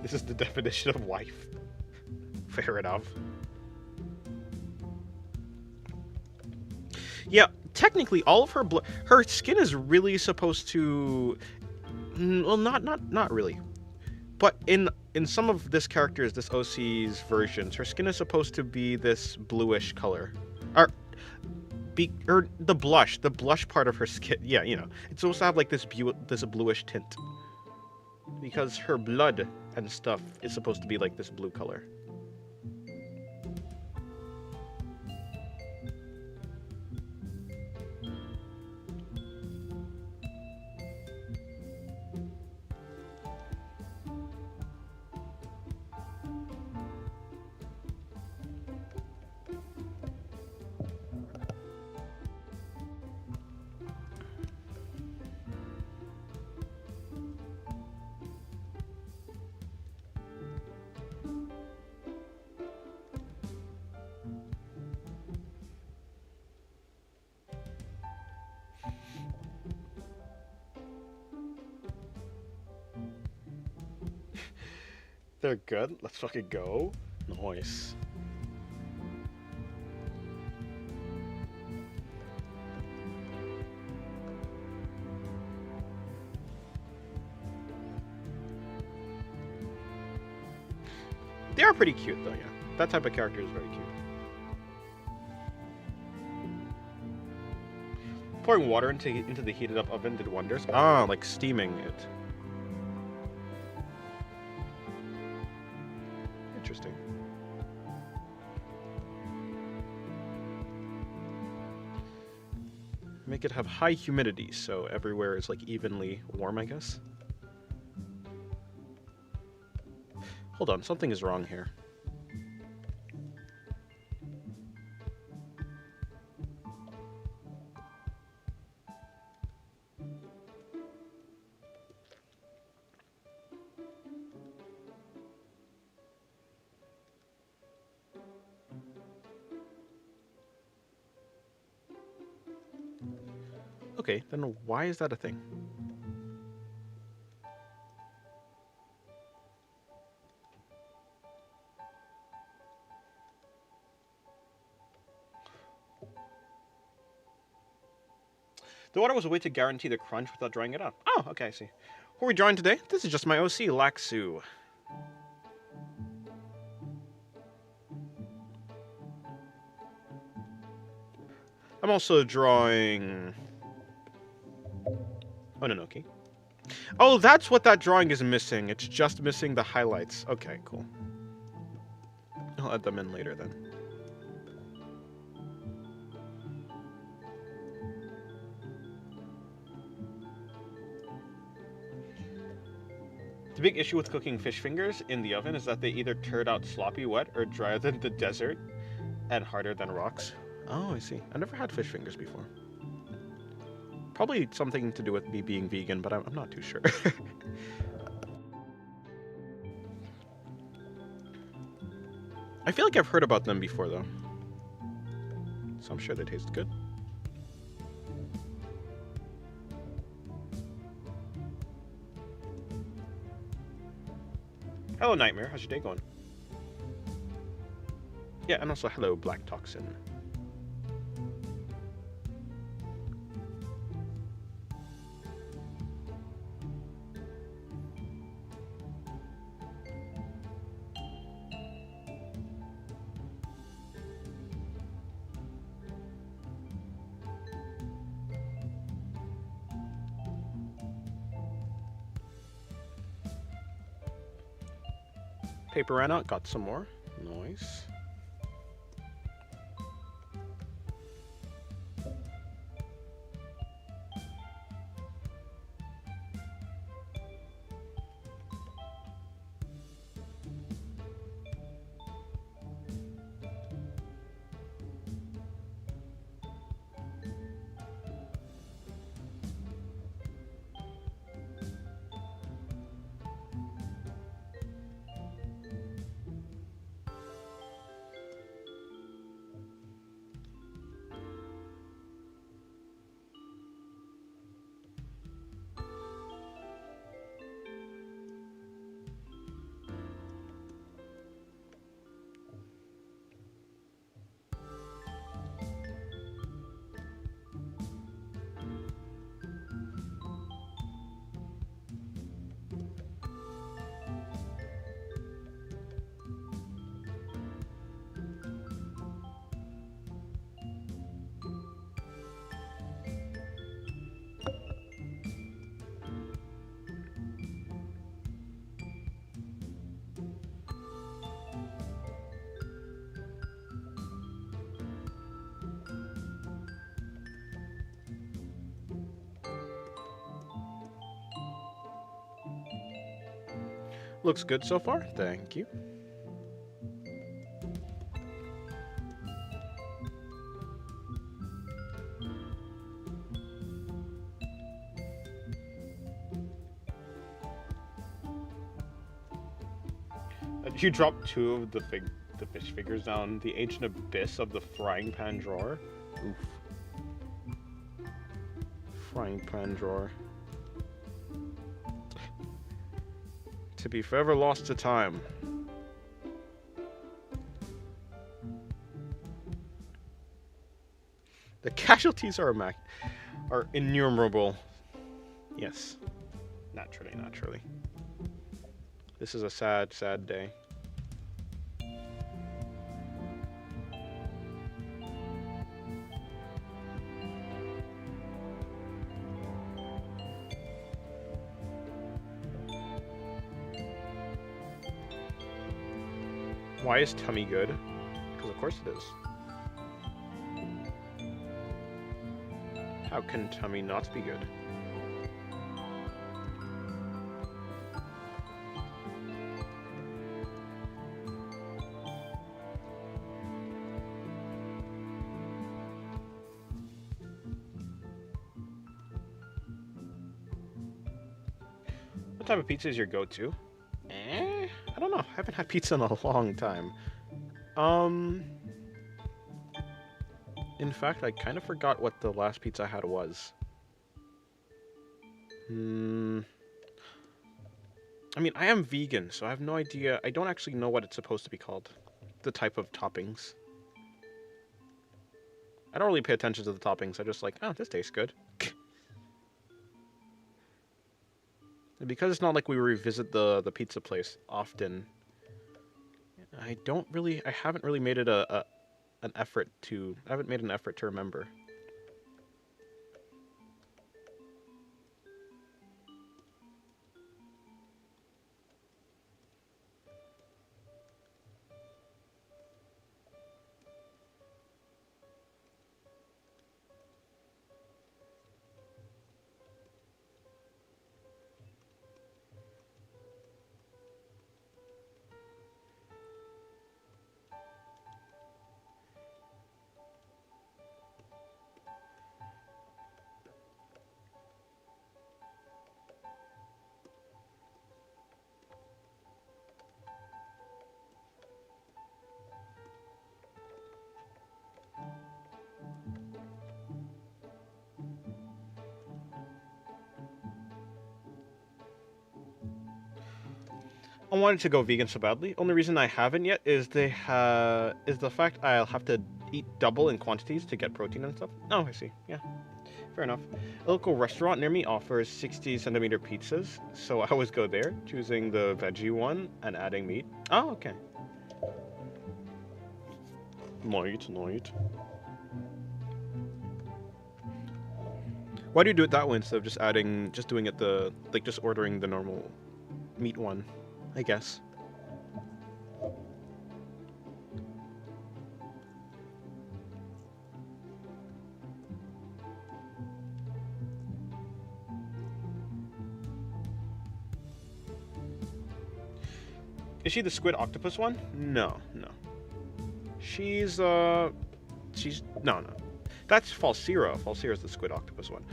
This is the definition of wife. Fair enough. Yeah, technically, all of her skin is really supposed to. Well, not really. But in some of this character's, this OC's versions, her skin is supposed to be this bluish color, or the blush part of her skin. Yeah, you know, it's supposed to have like this bluish tint because her blood and stuff is supposed to be like this blue color. They're good. Let's fucking go. Nice. They are pretty cute, though, yeah. That type of character is very cute. Pouring water into the heated up oven did wonders. Ah, like steaming it. Interesting. Make it have high humidity, so everywhere is like evenly warm, I guess. Hold on, something is wrong here. Okay, then why is that a thing? The water was a way to guarantee the crunch without drying it out. Oh, okay, I see. Who are we drawing today? This is just my OC, Laxu. I'm also drawing... Ononoki. Oh, that's what that drawing is missing. It's just missing the highlights. Okay, cool. I'll add them in later then. The big issue with cooking fish fingers in the oven is that they either turn out sloppy wet or drier than the desert and harder than rocks. Oh, I see. I've never had fish fingers before. Probably something to do with me being vegan, but I'm not too sure. I feel like I've heard about them before, though. So I'm sure they taste good. Hello, Nightmare. How's your day going? Yeah, and also hello, Black Toxin. Paper ran out, got some more. Nice. Looks good so far. Thank you. You dropped two of the fish figures down the ancient abyss of the frying pan drawer. Oof. Frying pan drawer. To be forever lost to time. The casualties are innumerable. Yes. Naturally, naturally. This is a sad, sad day. Why is tummy good? Because of course it is. How can tummy not be good? What type of pizza is your go-to? I don't know. I haven't had pizza in a long time. In fact, I kind of forgot what the last pizza I had was. I mean, I am vegan, so I have no idea. I don't actually know what it's supposed to be called. The type of toppings. I don't really pay attention to the toppings. I just like, oh, this tastes good. Because it's not like we revisit the pizza place often, I haven't really made it I haven't made an effort to remember. I wanted to go vegan so badly. Only reason I haven't yet is the fact I'll have to eat double in quantities to get protein and stuff. Oh, I see. Yeah, fair enough. A local restaurant near me offers 60-centimeter pizzas, so I always go there, choosing the veggie one and adding meat. Oh, okay. Night. Why do you do it that way instead of just doing it just ordering the normal meat one? I guess. Is she the squid octopus one? No. She's no. That's Falsira. Falsira's the squid octopus one.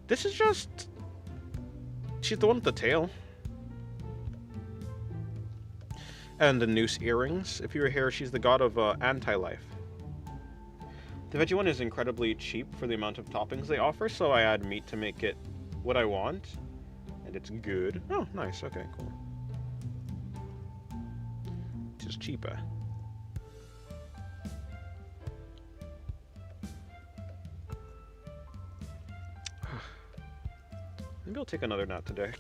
This is just... She's the one with the tail. And the noose earrings. If you were here, she's the god of anti-life. The veggie one is incredibly cheap for the amount of toppings they offer, so I add meat to make it what I want. And it's good. Oh, nice. Okay, cool. It's just cheaper. Maybe I'll take another nap today.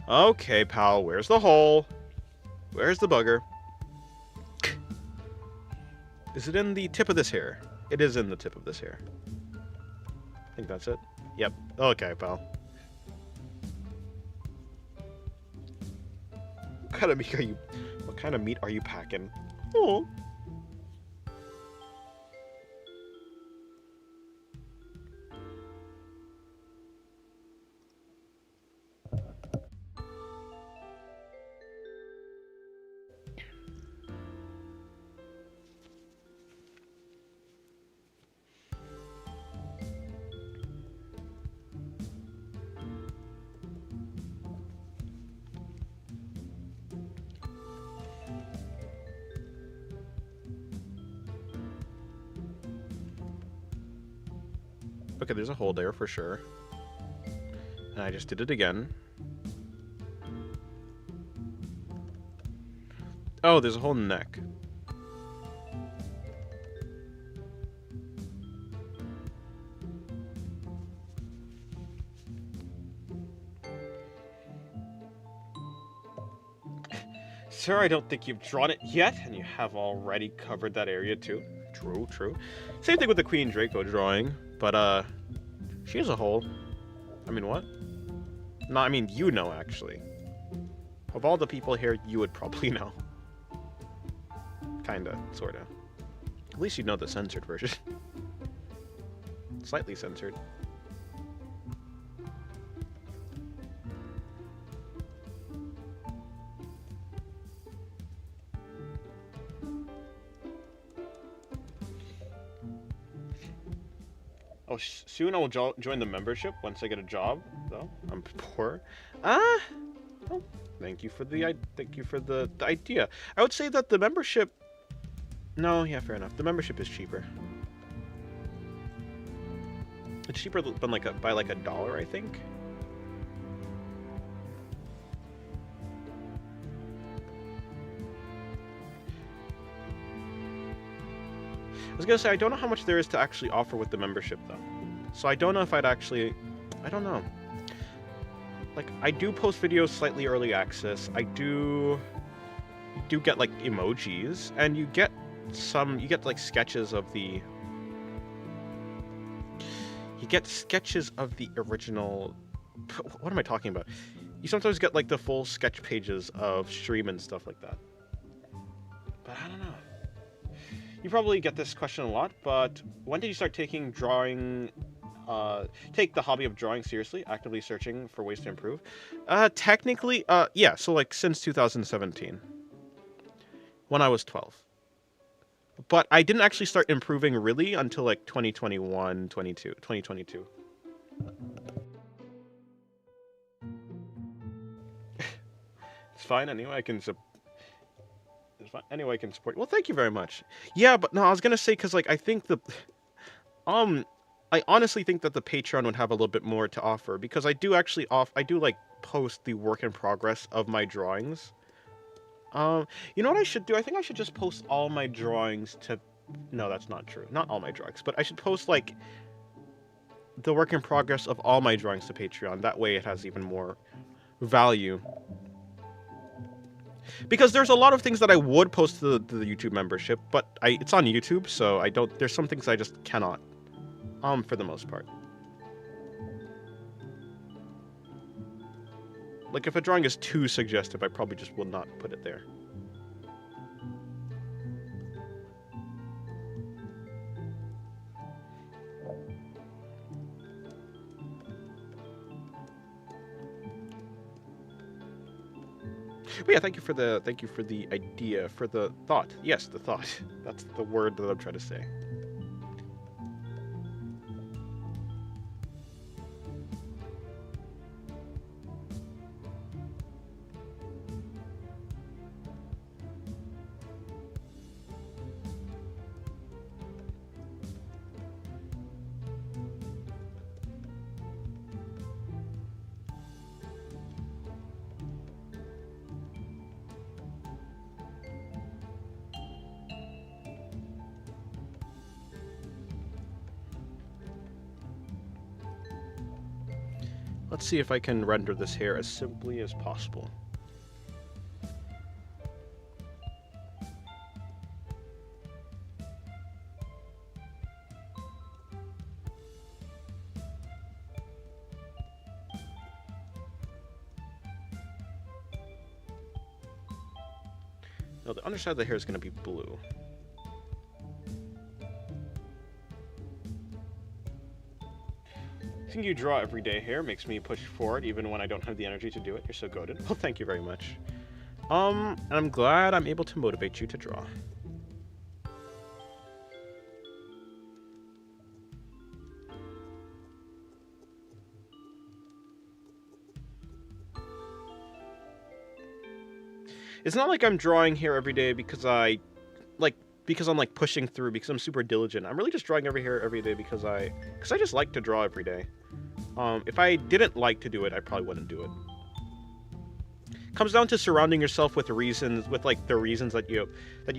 Okay, pal, where's the hole? Where's the bugger? Is it in the tip of this hair? It is in the tip of this hair. I think that's it. Yep. Okay, pal. What kind of meat are you packing? Oh. Okay, there's a hole there for sure. And I just did it again. Oh, there's a whole neck. Sir, I don't think you've drawn it yet, and you have already covered that area too. True, true. Same thing with the Queen Draco drawing, but she has a hole. I mean, what? No, I mean, you know, actually. Of all the people here, you would probably know. Kinda, sorta. At least you know the censored version. Slightly censored. Oh, soon I will join the membership once I get a job, though. I'm poor. Oh, thank you for the idea. I would say that the membership... No, yeah, fair enough. The membership is cheaper. It's cheaper than by like $1, I think. I was gonna say, I don't know how much there is to actually offer with the membership, though. So I don't know if I'd actually... I don't know. Like, I do post videos slightly early access. I do get, like, emojis. And you get like, sketches of the... You get sketches of the original... What am I talking about? You sometimes get, like, the full sketch pages of stream and stuff like that. But I don't know. You probably get this question a lot, but when did you start take the hobby of drawing seriously, actively searching for ways to improve? Technically, yeah, so like since 2017, when I was 12. But I didn't actually start improving really until like 2022. It's fine, anyway, I can support. Well, thank you very much. Yeah, but no, I was gonna say, because like I think I honestly think that the Patreon would have a little bit more to offer, because I do actually like post the work in progress of my drawings. You know what I should do? I think I should just post all my drawings to... No, that's not true. Not all my drawings, but I should post like the work in progress of all my drawings to Patreon. That way it has even more value. Because there's a lot of things that I would post to the YouTube membership, but it's on YouTube, so there's some things I just cannot, for the most part. Like, if a drawing is too suggestive, I probably just will not put it there. But yeah, thank you for the idea, for the thought. Yes, the thought. That's the word that I'm trying to say. Let's see if I can render this hair as simply as possible. No, the underside of the hair is going to be blue. Seeing you draw every day here makes me push forward even when I don't have the energy to do it. You're so goated. Well, thank you very much. And I'm glad I'm able to motivate you to draw. It's not like I'm drawing here every day because I'm like pushing through, because I'm super diligent. I'm really just drawing every day because I just like to draw every day. If I didn't like to do it, I probably wouldn't do it. Comes down to surrounding yourself with reasons, with like the reasons that you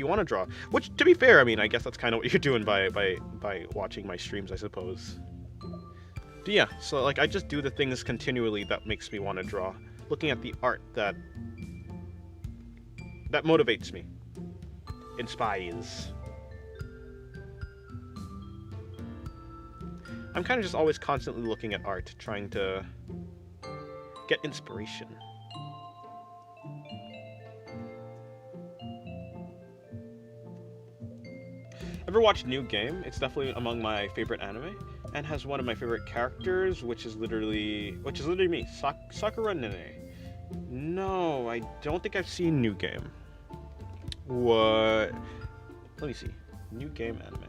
want to draw. Which, to be fair, I mean, I guess that's kind of what you're doing by watching my streams, I suppose. But yeah, so like I just do the things continually that makes me want to draw. Looking at the art that That motivates me. Inspires. I'm kind of just always constantly looking at art, trying to get inspiration. Ever watched New Game? It's definitely among my favorite anime, and has one of my favorite characters, which is literally me, Sakura Nene. No, I don't think I've seen New Game. What? Let me see. New Game anime.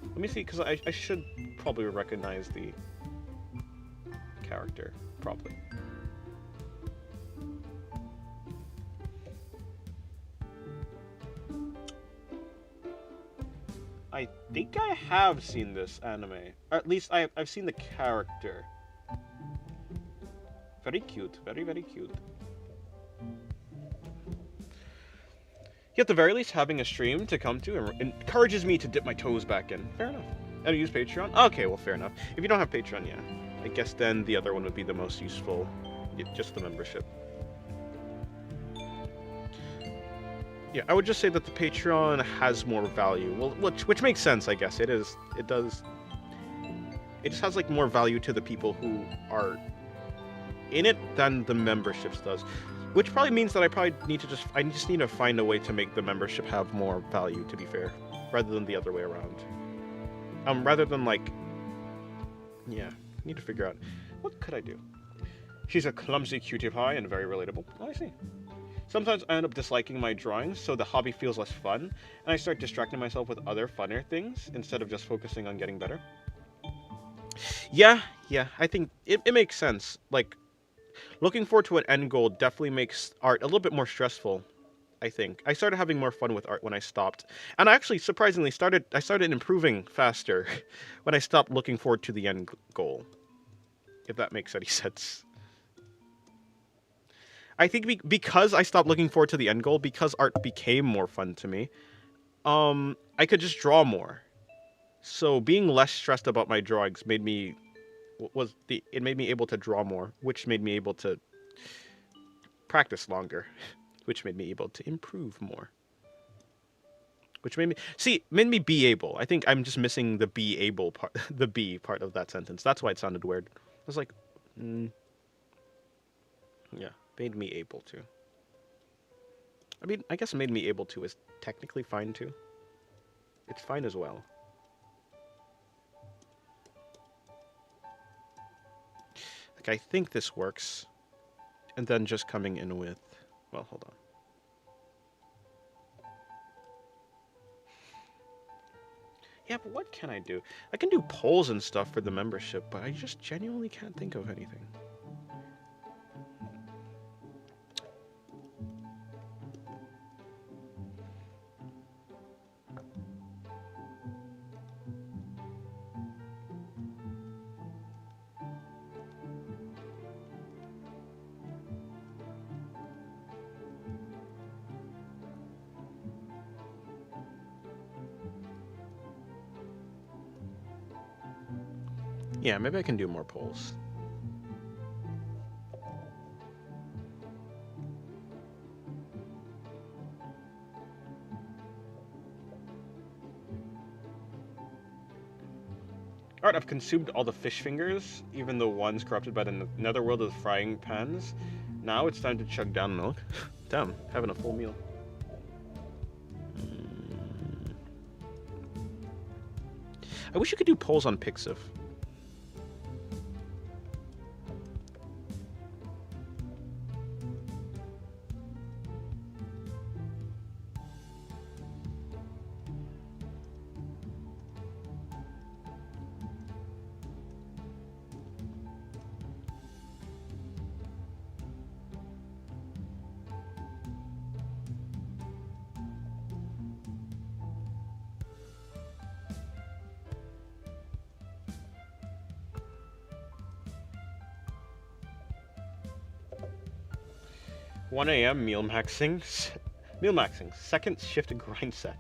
Let me see, because I should probably recognize the character, probably. I think I have seen this anime. Or at least I've seen the character. Very cute. Very, very cute. At the very least, having a stream to come to encourages me to dip my toes back in. Fair enough. And to use Patreon? Okay, well, fair enough. If you don't have Patreon, yeah. I guess then the other one would be the most useful. Just the membership. Yeah, I would just say that the Patreon has more value. Well, which makes sense, I guess. It does. It just has, like, more value to the people who are in it than the memberships does. Which probably means that I just need to find a way to make the membership have more value, to be fair, rather than the other way around. Rather than, like, yeah, I need to figure out, what could I do? She's a clumsy cutie pie and very relatable. Oh, I see. Sometimes I end up disliking my drawings, so the hobby feels less fun, and I start distracting myself with other funner things instead of just focusing on getting better. Yeah, I think it makes sense. Like, looking forward to an end goal definitely makes art a little bit more stressful, I think. I started having more fun with art when I stopped. And I actually, surprisingly, I started improving faster when I stopped looking forward to the end goal. If that makes any sense. I think because I stopped looking forward to the end goal, because art became more fun to me, I could just draw more. So being less stressed about my drawings made me able to draw more, which made me able to practice longer, which made me able to improve more. Which made me be able. I think I'm just missing the be able part, the be part of that sentence. That's why it sounded weird. I was like, yeah, made me able to. I mean, I guess made me able to is technically fine too. It's fine as well. Like, I think this works. And then just coming in with, well, hold on. Yeah, but what can I do? I can do polls and stuff for the membership, but I just genuinely can't think of anything. Yeah, maybe I can do more polls. Alright, I've consumed all the fish fingers, even the ones corrupted by the netherworld of the frying pans. Now it's time to chug down milk. Damn, having a full meal. I wish you could do polls on Pixiv. One AM meal maxing. Meal maxing. Second shift grind set.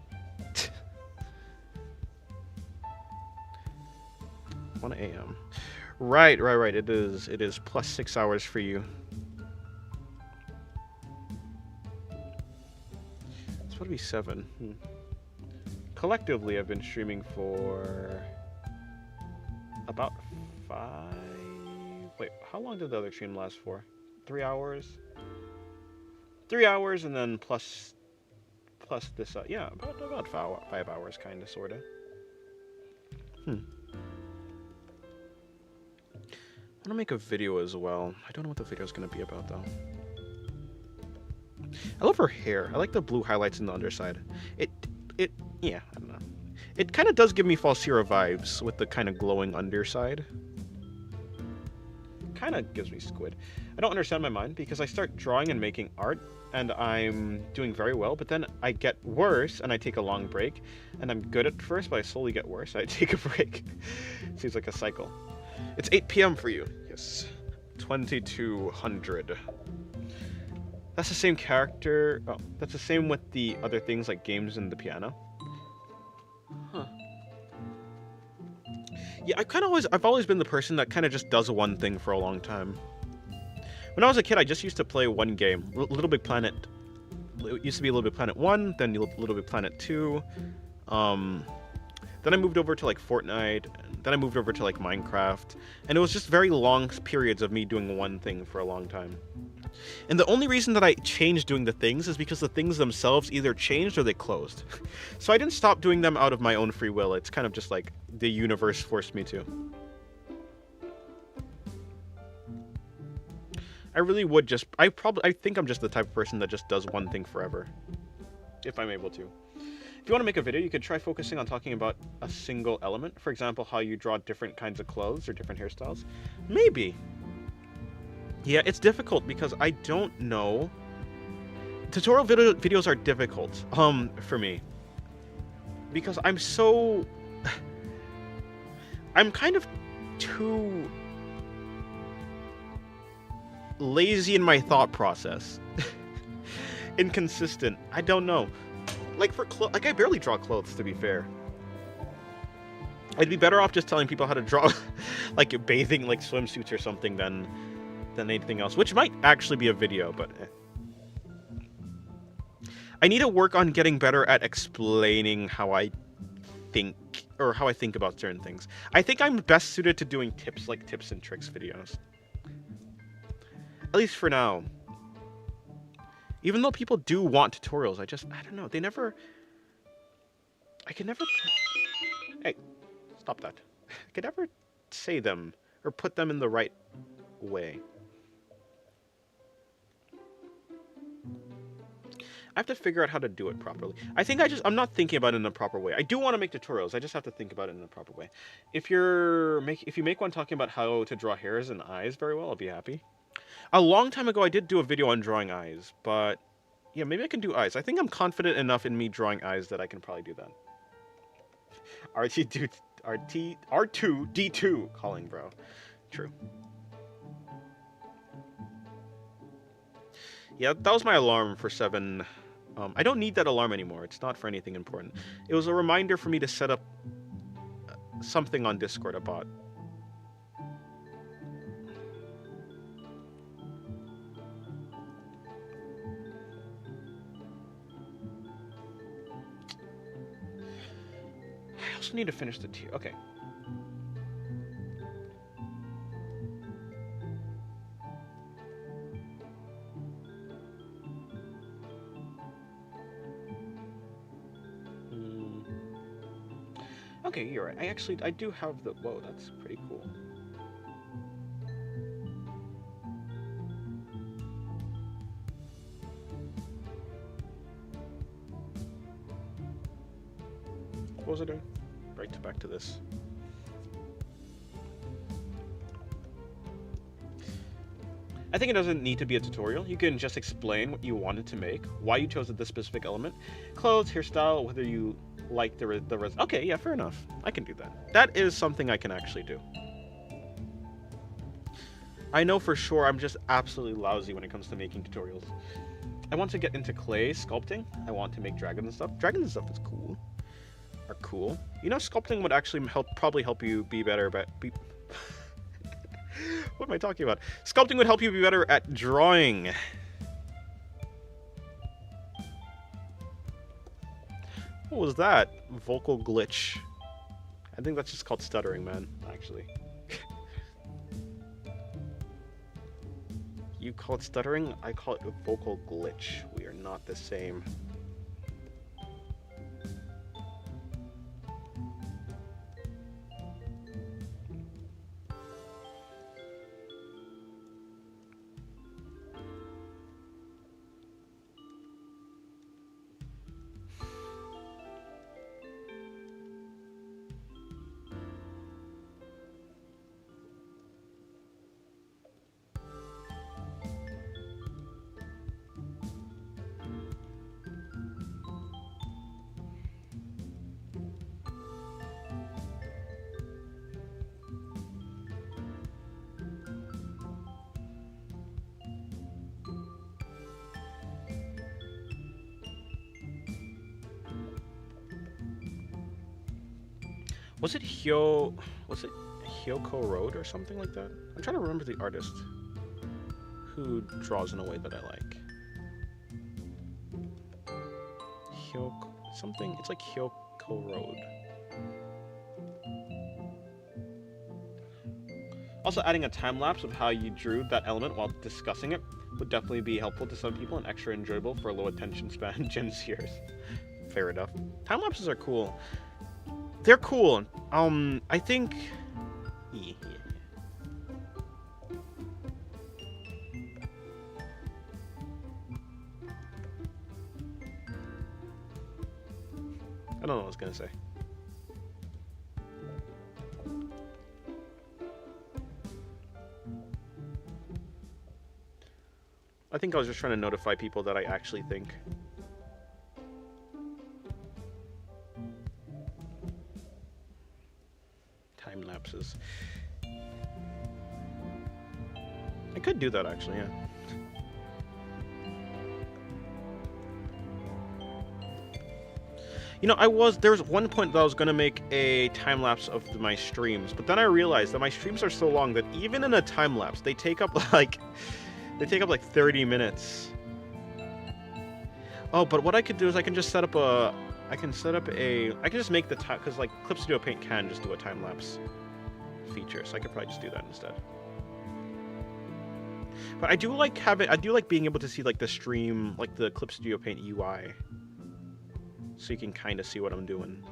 1 AM. Right. It is plus 6 hours for you. about to be 7. Collectively, I've been streaming for about 5. Wait, how long did the other stream last for? 3 hours? 3 hours, and then plus this. Yeah, about 5 hours, kind of, sort of. I want to make a video as well. I don't know what the video is going to be about, though. I love her hair. I like the blue highlights in the underside. Yeah, I don't know. It kind of does give me Falsira vibes with the kind of glowing underside. Kind of gives me squid. I don't understand my mind because I start drawing and making art and I'm doing very well, but then I get worse and I take a long break, and I'm good at first, but I slowly get worse. I take a break. Seems like a cycle. It's 8 p.m. for you. Yes. 2200. That's the same character. Oh, that's the same with the other things like games and the piano. Huh. Yeah, I've always been the person that kind of just does one thing for a long time. When I was a kid, I just used to play one game. Little Big Planet. It used to be Little Big Planet 1, then Little Big Planet 2. Then I moved over to like Fortnite, and then I moved over to like Minecraft, and it was just very long periods of me doing one thing for a long time. And the only reason that I changed doing the things is because the things themselves either changed or they closed. So I didn't stop doing them out of my own free will. It's kind of just like the universe forced me to. I really would just... I think I'm just the type of person that just does one thing forever. If I'm able to. If you want to make a video, you could try focusing on talking about a single element. For example, how you draw different kinds of clothes or different hairstyles. Maybe. Yeah, it's difficult because I don't know. Tutorial videos are difficult, for me. Because I'm so... I'm kind of too... lazy in my thought process. Inconsistent. I don't know. Like I barely draw clothes, to be fair. I'd be better off just telling people how to draw like bathing, like swimsuits or something than anything else, which might actually be a video, but I need to work on getting better at explaining how I think about certain things. I think I'm best suited to doing tips and tricks videos. At least for now. Even though people do want tutorials, I don't know. I can never... Hey, stop that. I can never say them or put them in the right way. I have to figure out how to do it properly. I think I'm not thinking about it in a proper way. I do want to make tutorials. I just have to think about it in a proper way. If you make one talking about how to draw hairs and eyes very well, I'll be happy. A long time ago, I did do a video on drawing eyes, but yeah, maybe I can do eyes. I think I'm confident enough in me drawing eyes that I can probably do that. R2D2 calling, bro. True. Yeah, that was my alarm for 7. I don't need that alarm anymore. It's not for anything important. It was a reminder for me to set up something on Discord, a bot. I also need to finish the tea. Okay. Okay, you're right. I do have the... Whoa, that's pretty cool. What was I doing? Right, back to this. I think it doesn't need to be a tutorial. You can just explain what you wanted to make, why you chose this specific element, clothes, hairstyle, whether you like the res. Okay, yeah, fair enough. I can do that. That is something I can actually do. I know for sure I'm just absolutely lousy when it comes to making tutorials. I want to get into clay sculpting. I want to make dragons and stuff. Dragons and stuff is cool. Are cool. You know, sculpting would actually probably help you be better, but what am I talking about? Sculpting would help you be better at drawing. What was that? Vocal glitch. I think that's just called stuttering, man, actually. You call it stuttering, I call it a vocal glitch. We are not the same. Was it Hyoko Road or something like that? I'm trying to remember the artist who draws in a way that I like. Hyoko something. It's like Hyoko Road. Also, adding a time lapse of how you drew that element while discussing it would definitely be helpful to some people and extra enjoyable for low attention span Gen Zers. Fair enough. Time lapses are cool. They're cool. I think. Yeah. I don't know what I was gonna say. I think I was just trying to notify people that I actually think. Time lapses. I could do that actually, yeah. You know, there was one point that I was gonna make a time lapse of my streams, but then I realized that my streams are so long that even in a time lapse, they take up like 30 minutes. Oh, but what I could do is I can just set up a, I can just make the time, because like Clip Studio Paint can just do a time lapse feature, so I could probably just do that instead. But I do like being able to see like the stream, like the Clip Studio Paint UI, so you can kind of see what I'm doing.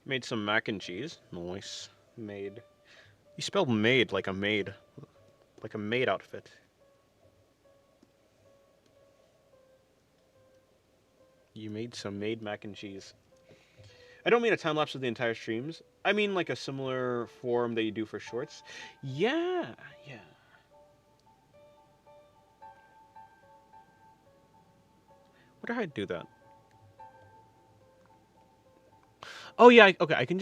Made some mac and cheese. Nice. Made. You spelled made like a maid. Like a maid outfit. You made some made mac and cheese. I don't mean a time lapse of the entire streams. I mean like a similar form that you do for shorts. Yeah. Wonder how I'd do that. Oh yeah, okay, I can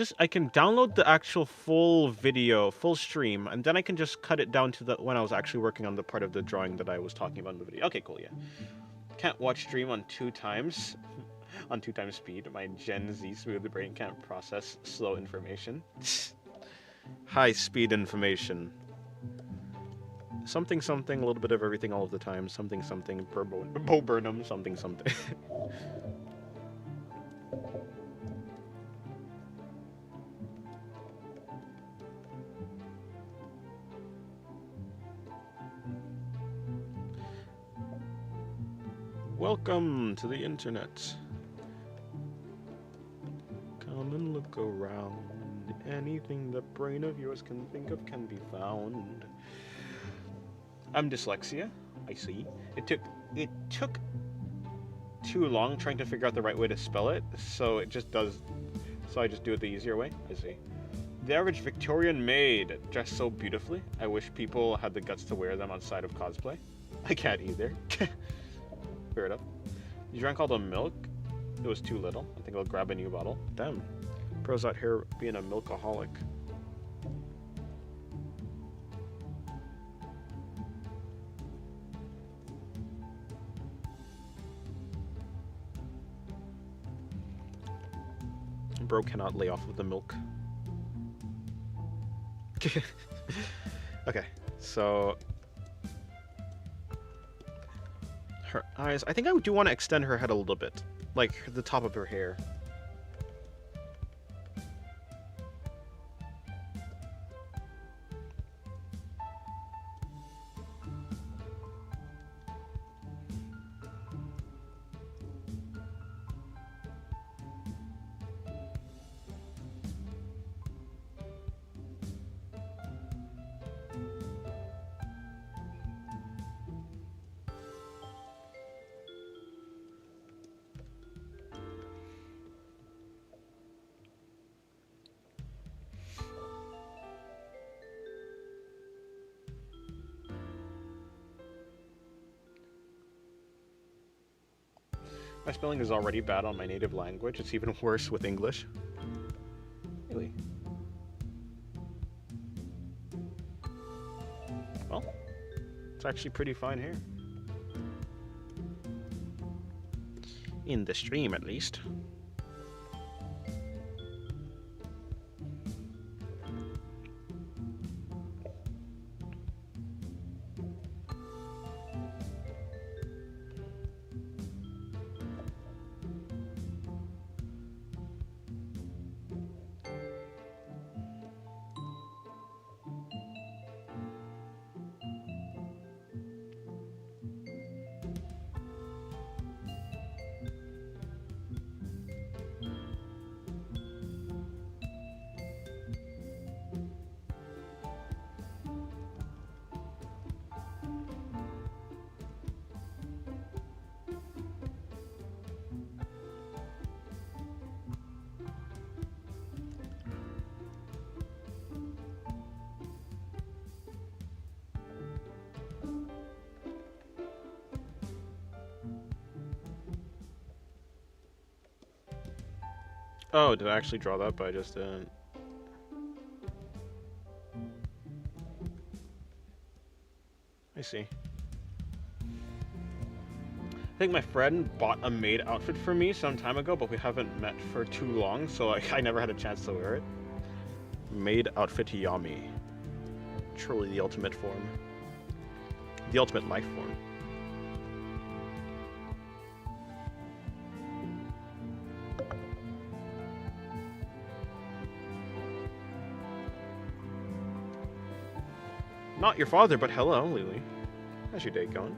download the actual full video, full stream, and then I can just cut it down to the when I was actually working on the part of the drawing that I was talking about in the video. Okay, cool, yeah. Can't watch stream on 2 times. On 2 times speed. My Gen Z smooth brain can't process slow information. High speed information. Something something, a little bit of everything all of the time. Something something, Bo Burnham, something something. Welcome to the internet. Come and look around. Anything the brain of yours can think of can be found. I'm dyslexia. I see. It took too long trying to figure out the right way to spell it, so it just does. So I just do it the easier way. I see. The average Victorian maid, dressed so beautifully. I wish people had the guts to wear them outside of cosplay. I can't either. Fair enough. You drank all the milk? It was too little. I think I'll grab a new bottle. Damn. Bro's out here being a milkaholic. Bro cannot lay off of the milk. Okay, so her eyes. I think I do want to extend her head a little bit, like the top of her hair. My spelling is already bad on my native language. It's even worse with English. Really? Well, it's actually pretty fine here. In the stream, at least. Oh, did I actually draw that? But I just didn't. I see. I think my friend bought a maid outfit for me some time ago, but we haven't met for too long, so I never had a chance to wear it. Maid outfit Yami. Truly the ultimate form. The ultimate life form. Not your father, but hello, Lily. How's your day going?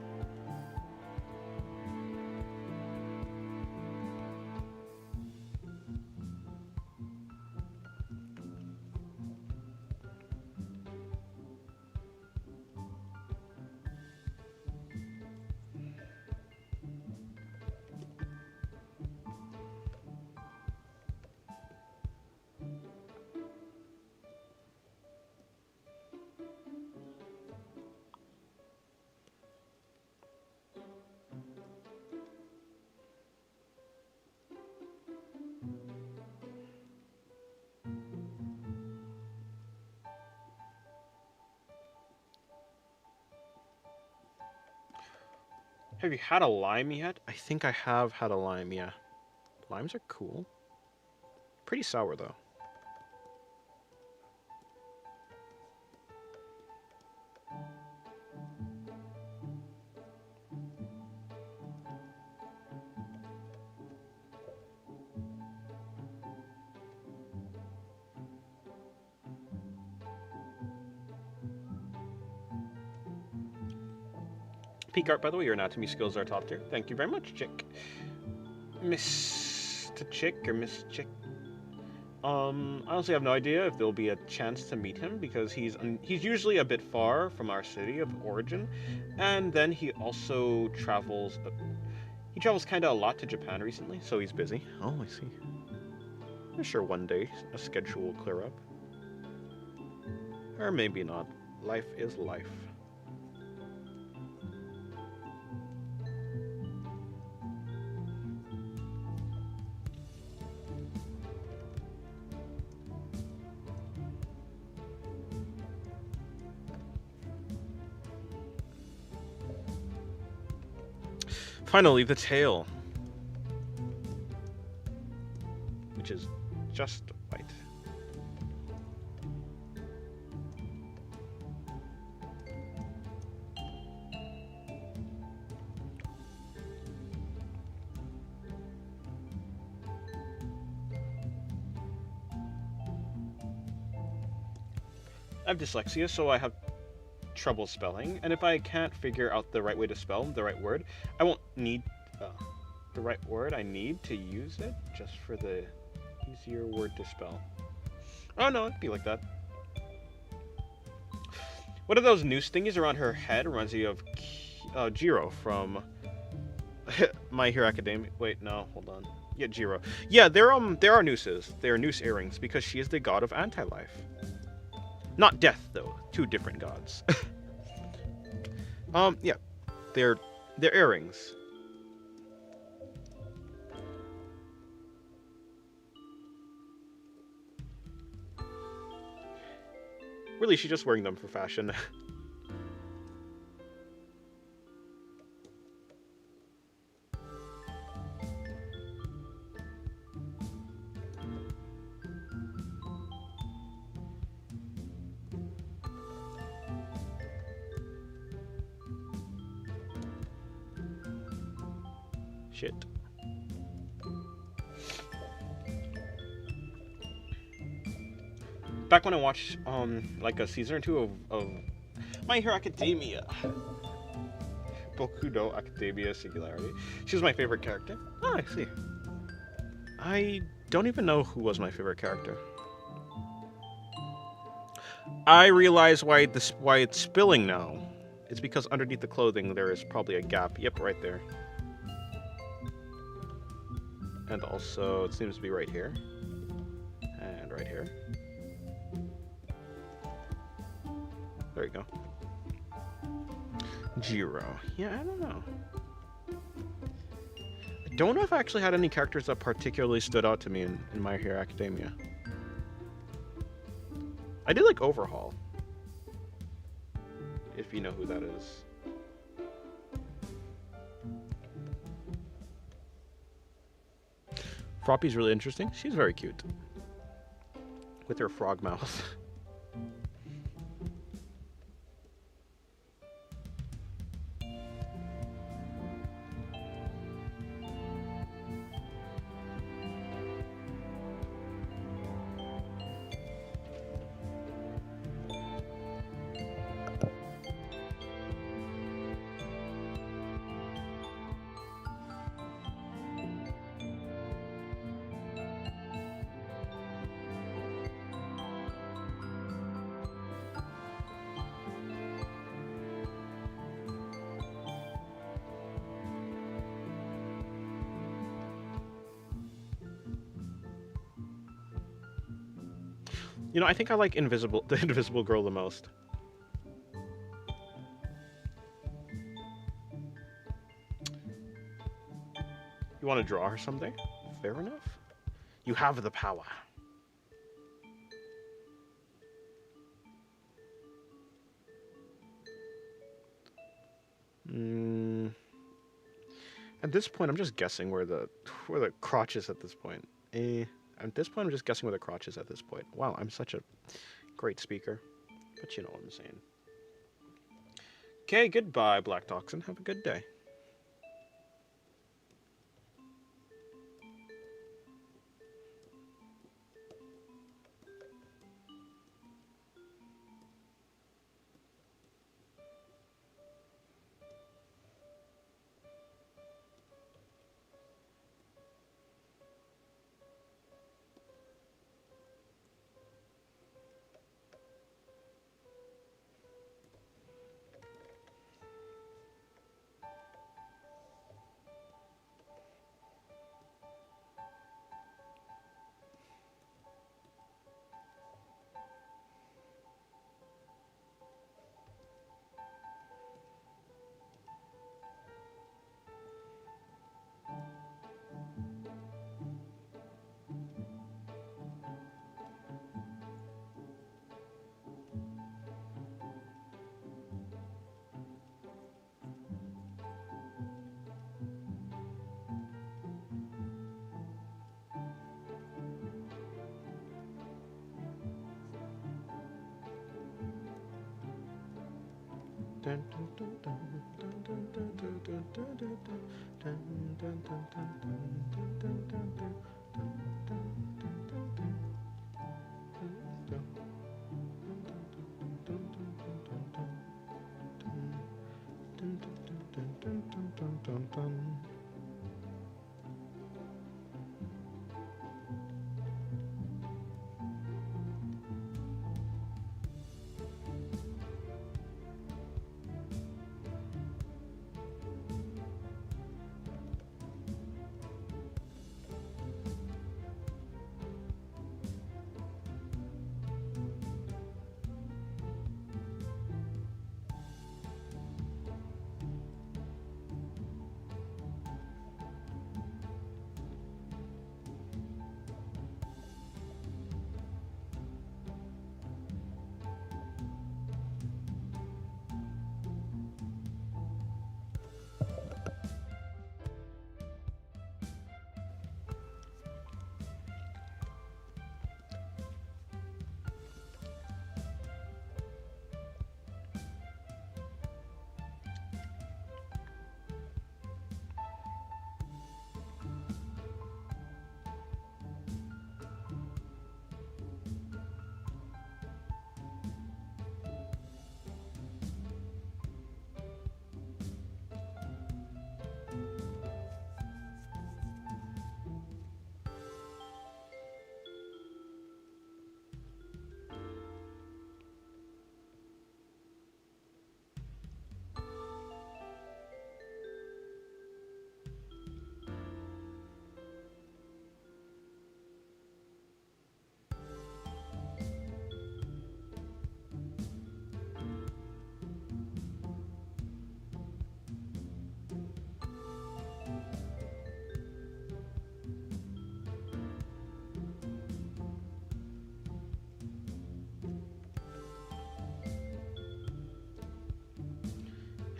Have you had a lime yet? I think I have had a lime, yeah. Limes are cool. Pretty sour, though. Peak art, by the way, your anatomy skills are top tier. Thank you very much, Chick. Mr. Chick or Miss Chick. I honestly have no idea if there'll be a chance to meet him because he's usually a bit far from our city of origin, and then he also travels. He travels kind of a lot to Japan recently, so he's busy. Oh, I see. I'm sure one day a schedule will clear up. Or maybe not. Life is life. Finally, the tail. Which is just white. I have dyslexia, so I have trouble spelling, and if I can't figure out the right way to spell the right word, I won't need the right word. I need to use it just for the easier word to spell. Oh no, it'd be like that. What are those noose thingies around her head? Reminds me of Jiro from My Hero Academia. Wait, no, hold on. Yeah, Jiro. Yeah, there are nooses. They are noose earrings because she is the god of anti-life. Not death, though. Two different gods. Yeah. They're earrings. Really, she's just wearing them for fashion. Shit. Back when I watched like a season or two of My Hero Academia, Boku no Academia Singularity, she was my favorite character. Oh, I see. I don't even know who was my favorite character. I realize why it's spilling now. It's because underneath the clothing there is probably a gap. Yep, right there. And also, it seems to be right here. And right here. There you go. Jiro. Yeah, I don't know. I don't know if I actually had any characters that particularly stood out to me in My Hero Academia. I did like Overhaul. If you know who that is. Froppy's really interesting. She's very cute. With her frog mouth. You know, I think I like the Invisible Girl the most. You want to draw her someday? Fair enough. You have the power. At this point, I'm just guessing where the crotch is at this point. At this point, I'm just guessing where the crotch is at this point. Wow, I'm such a great speaker. But you know what I'm saying. Okay, goodbye, Black Toxin. Have a good day.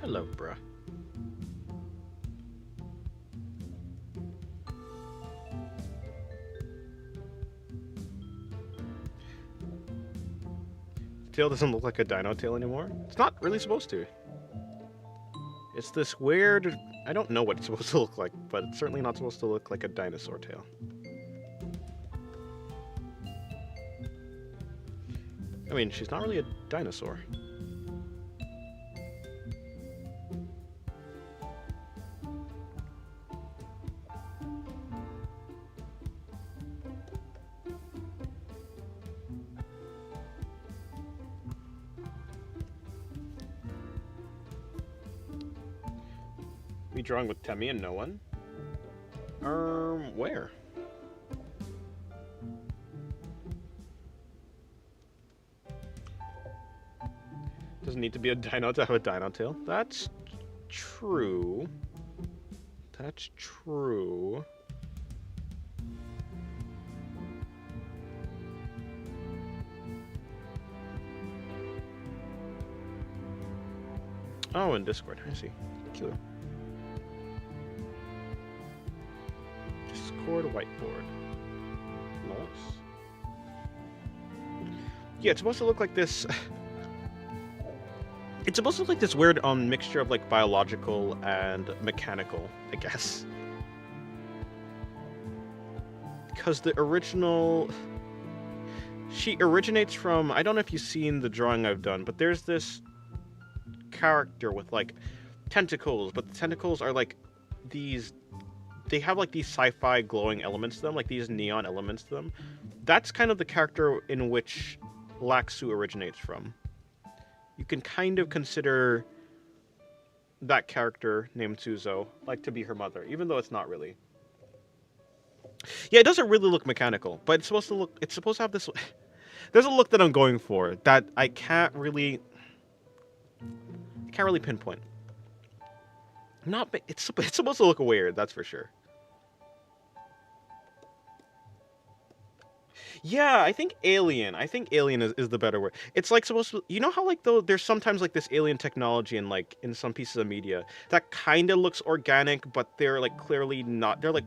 Hello, bruh. Tail doesn't look like a dino tail anymore. It's not really supposed to. It's this weird... I don't know what it's supposed to look like, but it's certainly not supposed to look like a dinosaur tail. I mean, she's not really a dinosaur. Me drawing with Temmie and no one? Where? Doesn't need to be a dino to have a dino tail. That's true. That's true. Oh, in Discord. I see. Cute. Discord whiteboard. Nice. Yeah, it's supposed to look like this. It's supposed to look like this weird mixture of like biological and mechanical, I guess. Because the original... She originates from... I don't know if you've seen the drawing I've done, but there's this character with like tentacles, but the tentacles are like these... They have like these sci-fi glowing elements to them, like these neon elements to them. That's kind of the character in which Laxu originates from. You can kind of consider that character named Suzo like to be her mother, even though it's not really. Yeah, it doesn't really look mechanical, but it's supposed to look. It's supposed to have this. There's a look that I'm going for that I can't really pinpoint. Not. It's supposed to look weird. That's for sure. Yeah, I think alien. I think alien is the better word. It's like supposed to... You know how like though there's sometimes like this alien technology in some pieces of media that kind of looks organic, but they're like clearly not. They're like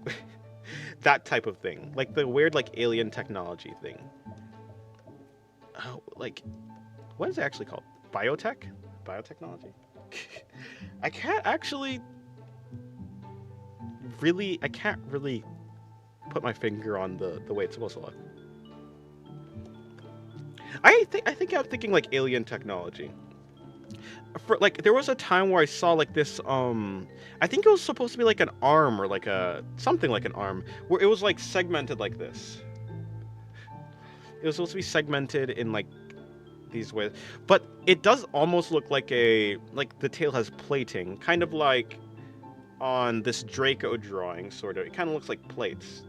that type of thing. Like the weird like alien technology thing. Oh, like what is it actually called? Biotech? Biotechnology? I can't really put my finger on the way it's supposed to look. I think I'm thinking like alien technology. For like there was a time where I saw like this I think it was supposed to be like an arm or like a something like an arm where it was like segmented like this. It was supposed to be segmented in like these ways, but it does almost look like the tail has plating, kind of like on this Draco drawing, sort of. It kind of looks like plates.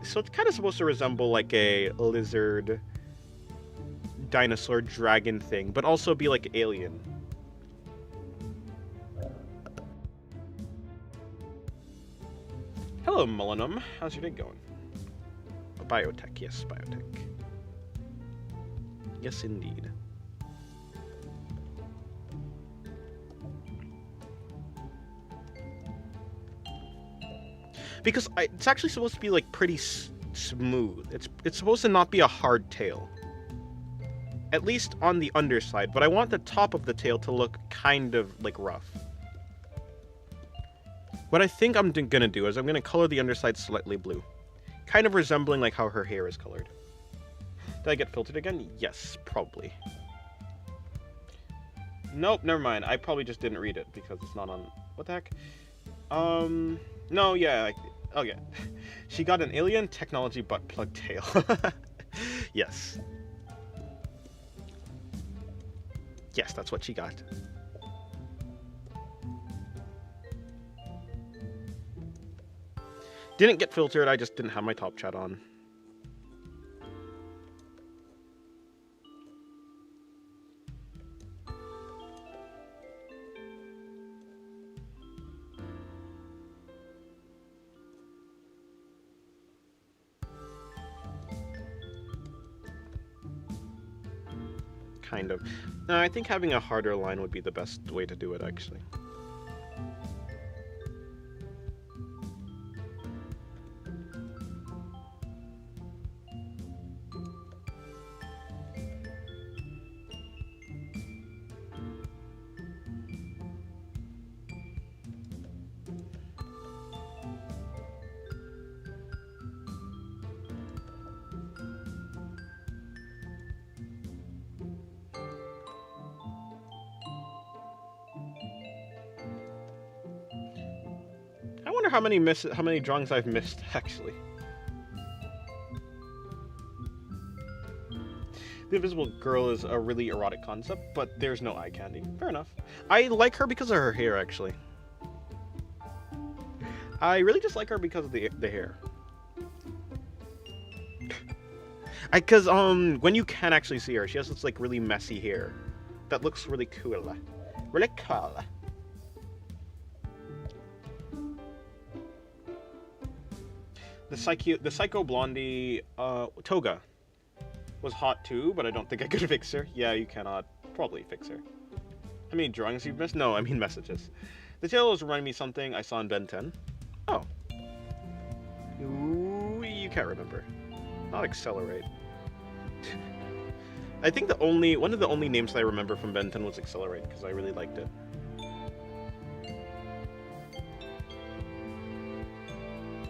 So it's kind of supposed to resemble like a lizard, dinosaur, dragon thing, but also be like alien. Hello, Millennium. How's your day going? Biotech, yes, biotech. Yes, indeed. Because it's actually supposed to be like pretty smooth. It's supposed to not be a hard tail. At least on the underside, but I want the top of the tail to look kind of like rough. What I think I'm gonna do is I'm gonna color the underside slightly blue. Kind of resembling like how her hair is colored. Did I get filtered again? Yes, probably. Nope, never mind. I probably just didn't read it because it's not on... What the heck? No, yeah. Oh, yeah. She got an alien technology butt plug tail. Yes. Yes, that's what she got. Didn't get filtered, I just didn't have my top chat on. Kind of. No, I think having a harder line would be the best way to do it, actually. I wonder how many drawings I've missed, actually. The Invisible Girl is a really erotic concept, but there's no eye candy. Fair enough. I like her because of her hair, actually. I really just like her because of the hair. Because when you can actually see her, she has this like really messy hair that looks really cool. Really cool. The Psycho Blondie Toga was hot too, but I don't think I could fix her. Yeah, you cannot probably fix her. How many drawings you've missed? No, I mean messages. The tails remind me something I saw in Ben 10. Oh. Ooh, you can't remember. Not Accelerate. I think one of the only names that I remember from Ben 10 was Accelerate, because I really liked it.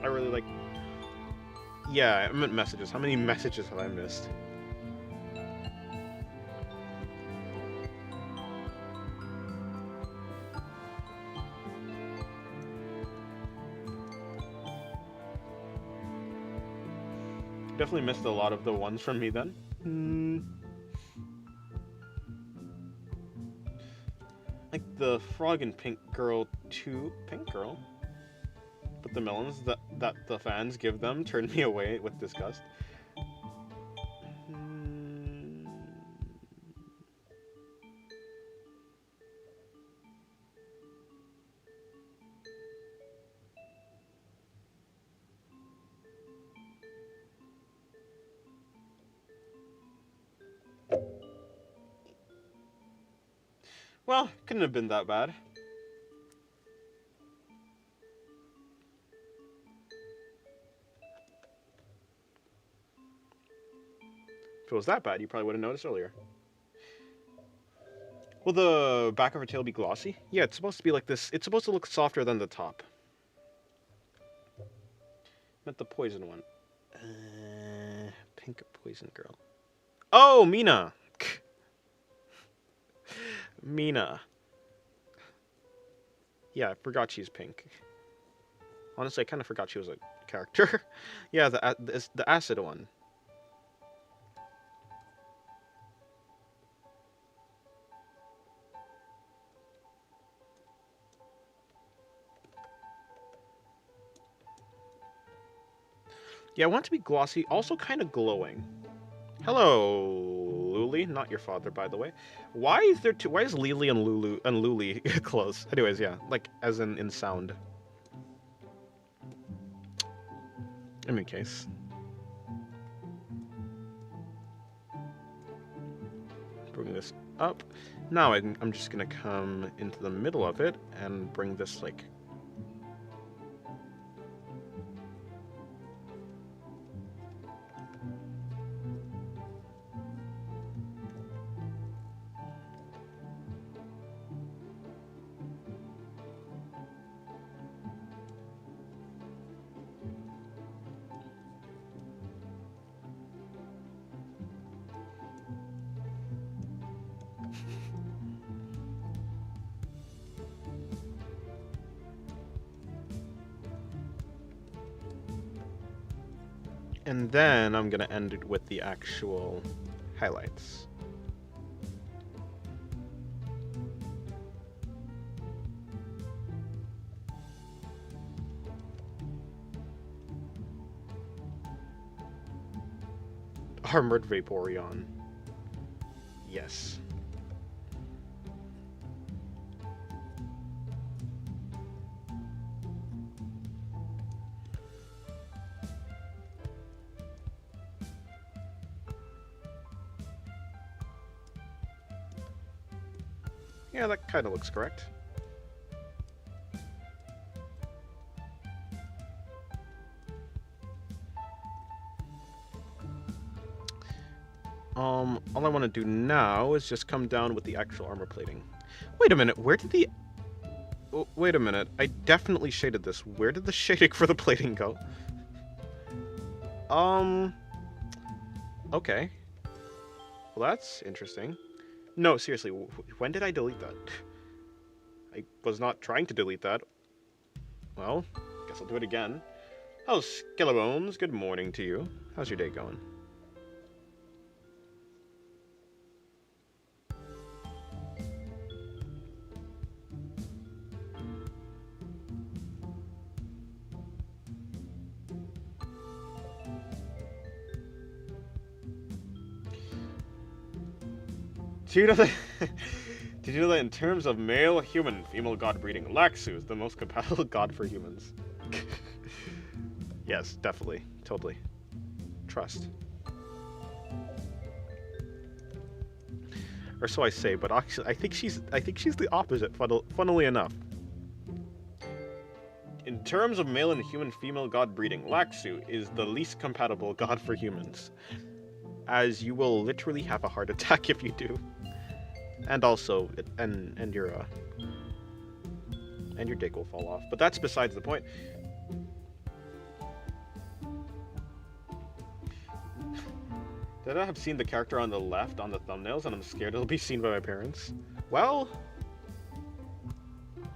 I really like... Yeah, I meant messages. How many messages have I missed? Definitely missed a lot of the ones from me then. Like the Frog and Pink Girl 2. Pink Girl? But the melons that the fans give them turn me away with disgust. Well, couldn't have been that bad. If it was that bad, you probably would have noticed earlier. Will the back of her tail be glossy? Yeah, it's supposed to be like this. It's supposed to look softer than the top. Meant the poison one. Pink poison girl. Oh, Mina! Mina. Yeah, I forgot she's pink. Honestly, I kind of forgot she was a character. Yeah, the acid one. Yeah, I want it to be glossy, also kind of glowing. Hello, Luli. Not your father, by the way. Why is Lily and Luli close? Anyways, yeah, like as in sound. In any case. Bring this up. Now I'm just gonna come into the middle of it and bring this like. And then I'm gonna end it with the actual highlights. Armored Vaporeon. Yes. Yeah, that kind of looks correct. All I want to do now is just come down with the actual armor plating. Wait a minute, where did the... Oh, wait a minute, I definitely shaded this. Where did the shading for the plating go? Okay. Well, that's interesting. No, seriously, when did I delete that? I was not trying to delete that. Well, guess I'll do it again. Oh, Skillebones, good morning to you. How's your day going? Do you know that? Did you know that in terms of male human female god breeding, Laxu is the most compatible god for humans? Yes, definitely, totally. Trust. Or so I say, but actually, I think she's the opposite. Funnily enough. In terms of male and female god breeding, Laxu is the least compatible god for humans, as you will literally have a heart attack if you do. And also, and your dick will fall off. But that's besides the point. Did I have seen the character on the left on the thumbnails, and I'm scared it'll be seen by my parents? Well,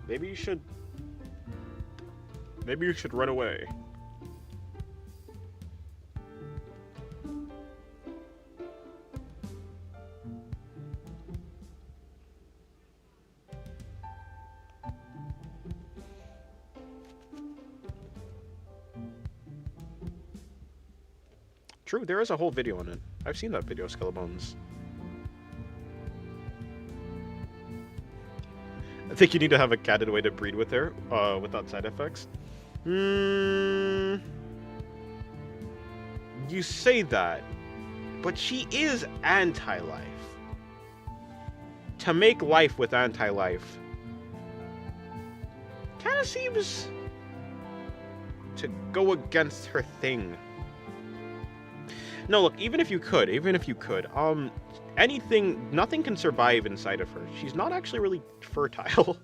maybe you should run away. True, there is a whole video on it. I've seen that video, Skellebones. I think you need to have a catted way to breed with her, without side effects. You say that, but she is anti-life. To make life with anti-life kind of seems to go against her thing. No, look, even if you could, nothing can survive inside of her. She's not actually really fertile.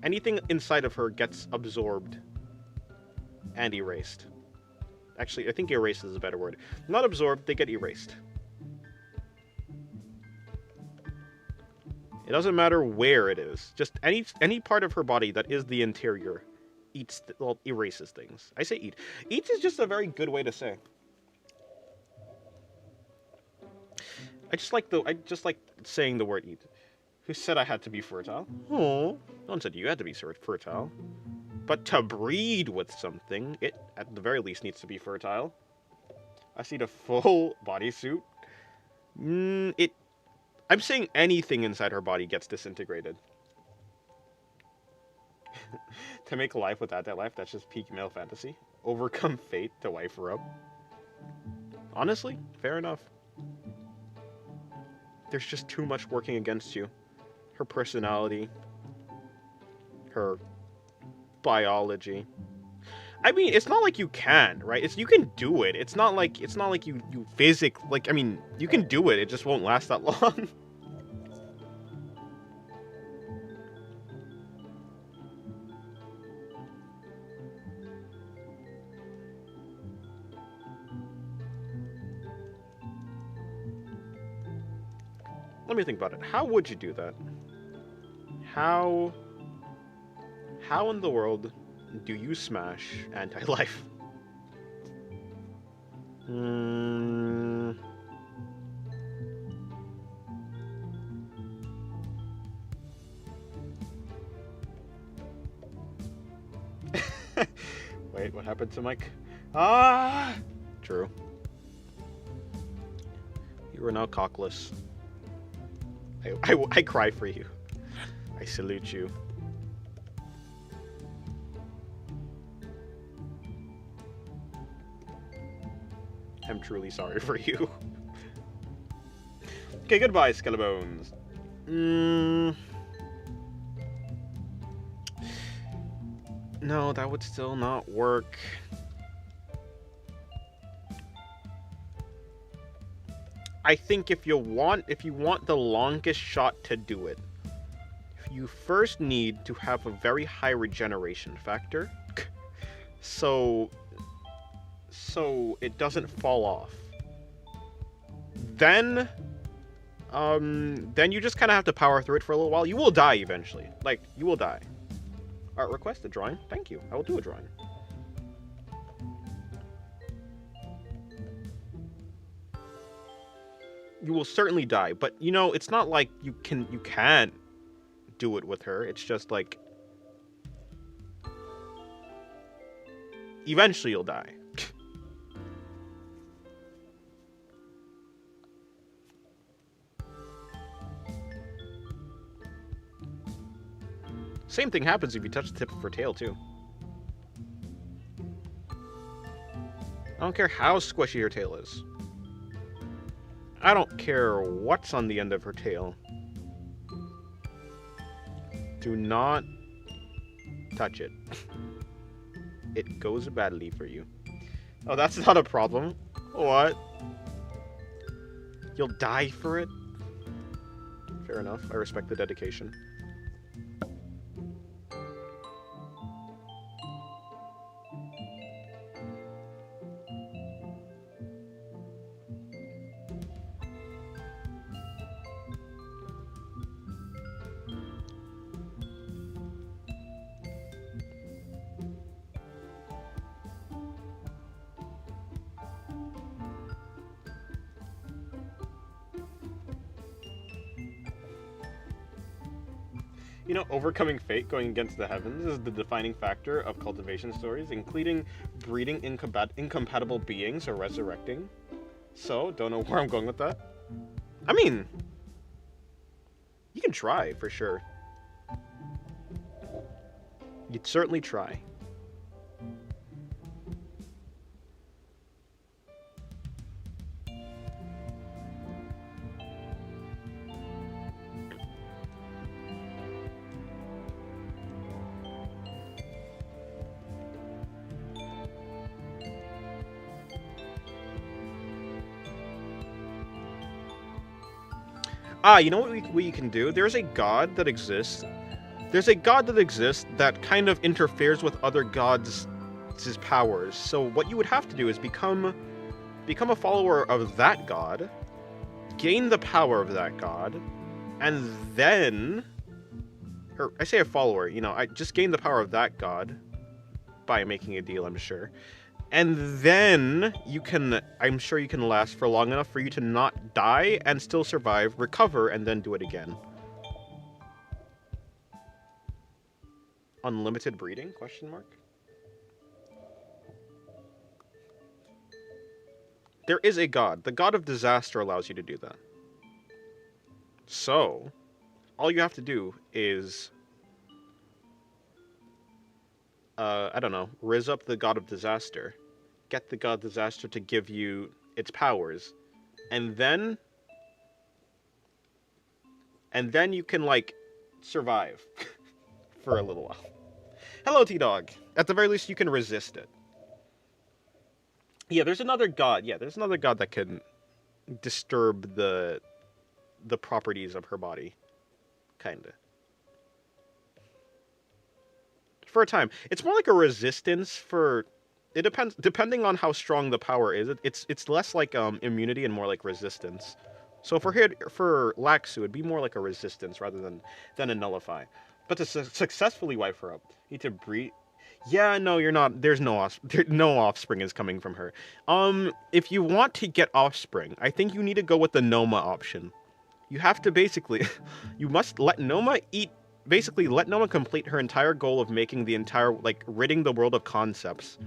Anything inside of her gets absorbed and erased. Actually, I think erased is a better word. Not absorbed, they get erased. It doesn't matter where it is. Just any part of her body that is the interior erases things. I say eat. Eat is just a very good way to say. I just like saying the word eat. Who said I had to be fertile? Oh, no one said you had to be fertile. But to breed with something, it at the very least needs to be fertile. I see the full bodysuit. I'm saying anything inside her body gets disintegrated. To make life without that life, that's just peak male fantasy. Overcome fate to wife her up. Honestly, fair enough. There's just too much working against you. Her personality. Her biology. I mean, it's not like you can, right? You can do it. It's not like you physically, like, I mean, you can do it. It just won't last that long. Let me think about it. How would you do that? How in the world do you smash anti-life? Wait, what happened to Mike? Ah! True. You are now cockless. I cry for you. I salute you. I'm truly sorry for you. Okay, goodbye, Skelebones. No, that would still not work. I think if you want the longest shot to do it, you first need to have a very high regeneration factor, so it doesn't fall off. Then you just kind of have to power through it for a little while. You will die eventually. Like, you will die. Art request, a drawing. Thank you. I will do a drawing. You will certainly die, but you know, it's not like you can't do it with her. It's just like eventually you'll die. Same thing happens if you touch the tip of her tail too. I don't care how squishy her tail is. I don't care what's on the end of her tail. Do not touch it. It goes badly for you. Oh, that's not a problem. What? You'll die for it? Fair enough. I respect the dedication. You know, overcoming fate, going against the heavens, is the defining factor of cultivation stories, including breeding incompatible beings or resurrecting. So, don't know where I'm going with that. I mean, you can try, for sure. You'd certainly try. You know what you can do? There's a god that exists. There's a god that exists that kind of interferes with other gods' powers. So what you would have to do is become a follower of that god, gain the power of that god, and then, or I say a follower, I just gain the power of that god by making a deal, I'm sure. And then I'm sure you can last for long enough for you to not die and still survive, recover, and then do it again. Unlimited breeding? Question mark. There is a god. The god of disaster allows you to do that. So, all you have to do is, I don't know, riz up the god of disaster, get the god of disaster to give you its powers, and then you can, like, survive for a little while. Hello, T-Dog. At the very least, you can resist it. Yeah, there's another god. Yeah, there's another god that can disturb the properties of her body. Kinda. For a time. It's more like a resistance for... It depends... Depending on how strong the power is, it's less like immunity and more like resistance. So for Laxu, it'd be more like a resistance rather than a nullify. But to successfully wipe her up, you need to breed... Yeah, no, you're not... There's no offspring is coming from her. If you want to get offspring, I think you need to go with the Noma option. You have to basically... You must let Noma eat... Basically, let Noma complete her entire goal of making the entire... Like, ridding the world of concepts.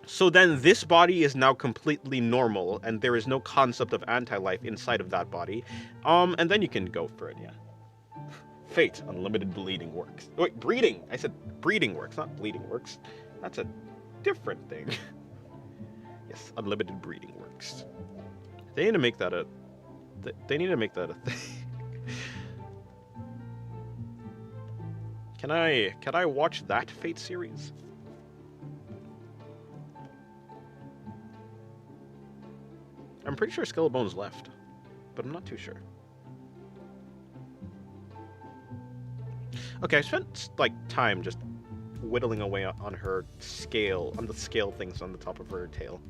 So then this body is now completely normal, and there is no concept of anti-life inside of that body. And then you can go for it, yeah. Fate, unlimited bleeding works. Wait, breeding! I said breeding works, not bleeding works. That's a different thing. Yes, unlimited breeding works. They need to make that a... They need to make that a thing. Can I watch that Fate series? I'm pretty sure Skellbone's left, but I'm not too sure. Okay, I spent, like, time just whittling away on her scale, on the scale things on the top of her tail.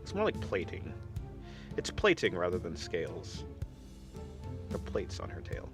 It's more like plating. It's plating rather than scales. There are plates on her tail.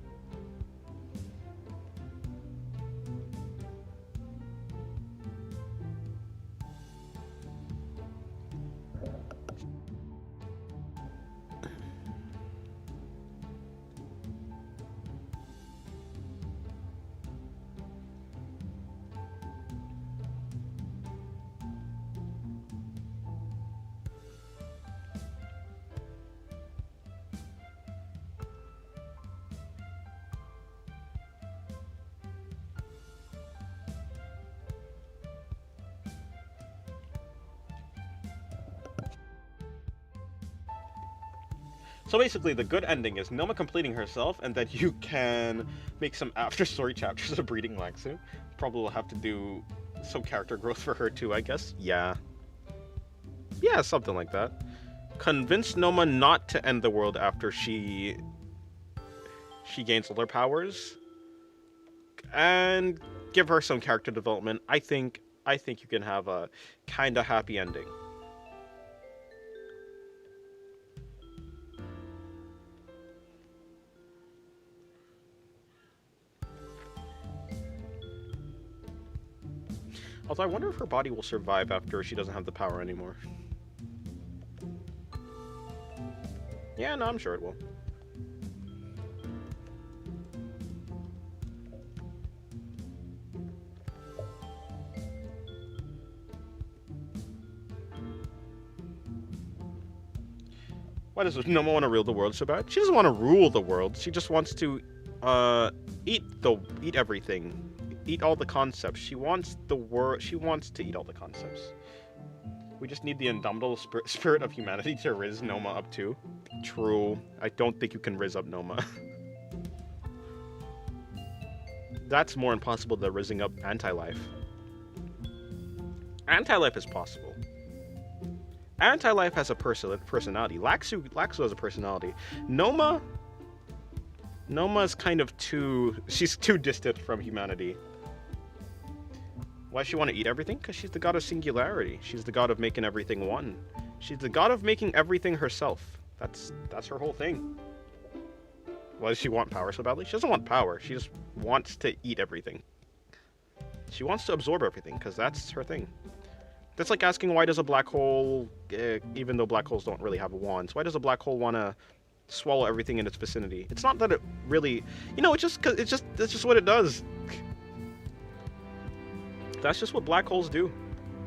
So basically, the good ending is Noma completing herself, and that you can make some after-story chapters of breeding Laxu. Probably will have to do some character growth for her too, I guess. Yeah. Yeah, something like that. Convince Noma not to end the world after she gains all her powers. And give her some character development. I think you can have a kinda happy ending. Although I wonder if her body will survive after she doesn't have the power anymore. Yeah, no, I'm sure it will. Why does Noma want to rule the world so bad? She doesn't want to rule the world. She just wants to eat everything. Eat all the concepts. She wants the world. She wants to eat all the concepts. We just need the indomitable spirit of humanity to riz Noma up too. True. I don't think you can riz up Noma. That's more impossible than rizzing up anti-life. Anti-life is possible. Anti-life has a personality. Laxu has a personality. Noma Noma's kind of she's too distant from humanity. Why does she want to eat everything? Because she's the god of singularity. She's the god of making everything one. She's the god of making everything herself. That's her whole thing. Why does she want power so badly? She doesn't want power. She just wants to eat everything. She wants to absorb everything, because that's her thing. That's like asking, why does a black hole, even though black holes don't really have wands, why does a black hole want to swallow everything in its vicinity? It's not that it really, it's just what it does. That's just what black holes do.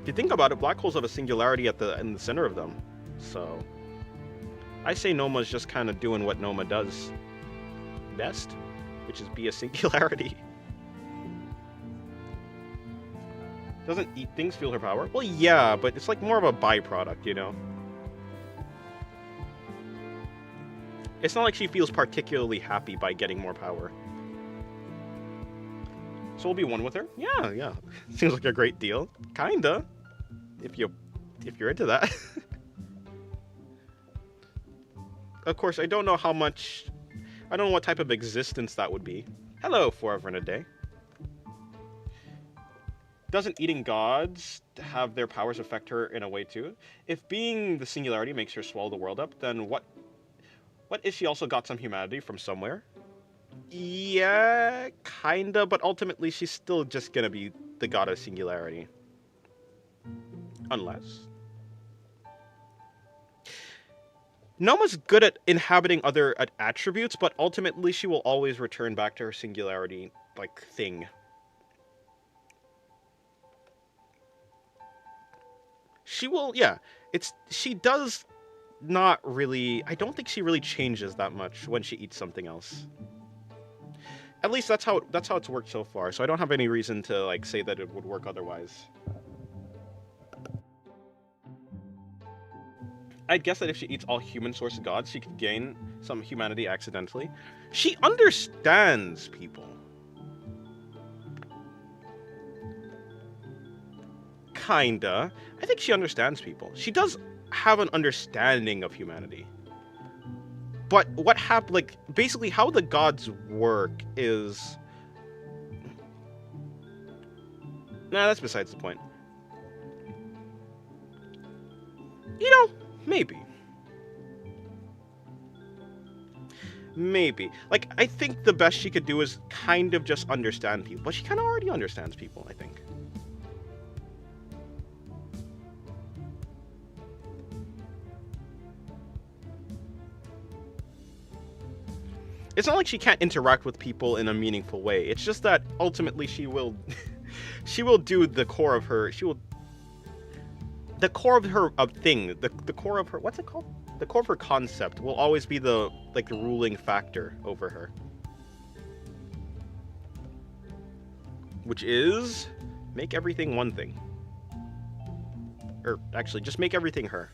If you think about it, black holes have a singularity in the center of them. So I say Noma's just kind of doing what Noma does best, which is be a singularity. Doesn't eat things feel her power? Well, yeah, but it's like more of a byproduct, It's not like she feels particularly happy by getting more power. So we'll be one with her? Yeah. Seems like a great deal. Kinda. If you're into that. Of course, I don't know what type of existence that would be. Hello, forever and a day. Doesn't eating gods have their powers affect her in a way too? If being the singularity makes her swallow the world up, then what if she also got some humanity from somewhere? Yeah, kinda, but ultimately she's still just gonna be the god of singularity. Unless... Noma's good at inhabiting other attributes, but ultimately she will always return back to her singularity, thing. She will, yeah. She does not really... I don't think she really changes that much when she eats something else. At least that's how it's worked so far, so I don't have any reason to, say that it would work otherwise. I'd guess that if she eats all human-sourced gods, she could gain some humanity accidentally. She understands people. Kinda. I think she understands people. She does have an understanding of humanity. But what happened, basically how the gods work is... Nah, that's besides the point. Maybe. Maybe. I think the best she could do is kind of just understand people. But she kind of already understands people, I think. It's not like she can't interact with people in a meaningful way. It's just that ultimately she will do the core of her. The core of her thing. The core of her, what's it called? The core of her concept will always be the ruling factor over her. Which is make everything one thing. Or actually just make everything her.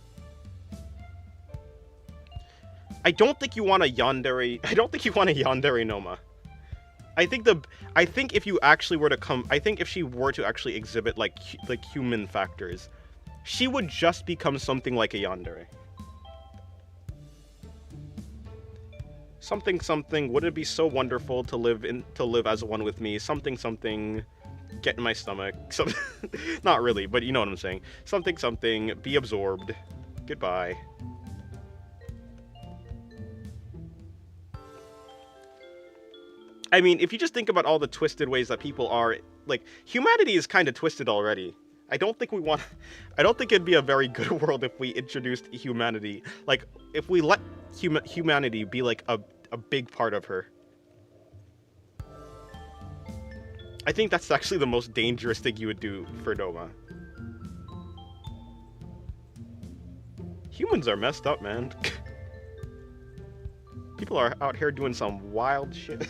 I don't think you want a yandere Noma. I think if you actually were to I think if she were to actually exhibit human factors, she would just become something like a yandere. Something, would it be so wonderful to live as one with me? Something, get in my stomach. Not really, but you know what I'm saying. Something, be absorbed. Goodbye. I mean, if you just think about all the twisted ways that people are, humanity is kind of twisted already. I don't think it'd be a very good world if we introduced humanity. If we let humanity be, a big part of her. I think that's actually the most dangerous thing you would do for Noma. Humans are messed up, man. People are out here doing some wild shit.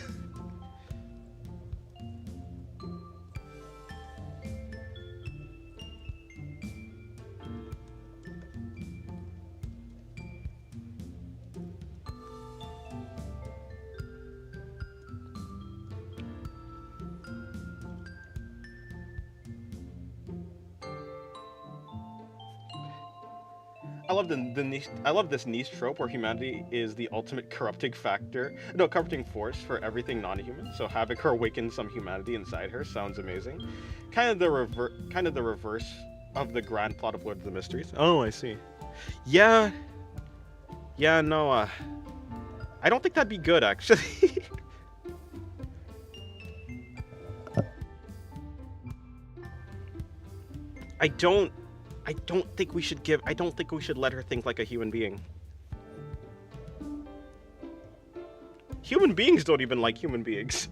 I love this niche trope where humanity is the ultimate corrupting factor, no, corrupting force for everything non-human. So having her awaken some humanity inside her sounds amazing. Kind of the reverse of the grand plot of Lord of the Mysteries. Oh, I see. Yeah, yeah, no, I don't think that'd be good actually. I don't think we should I don't think we should let her think like a human being. Human beings don't even like human beings.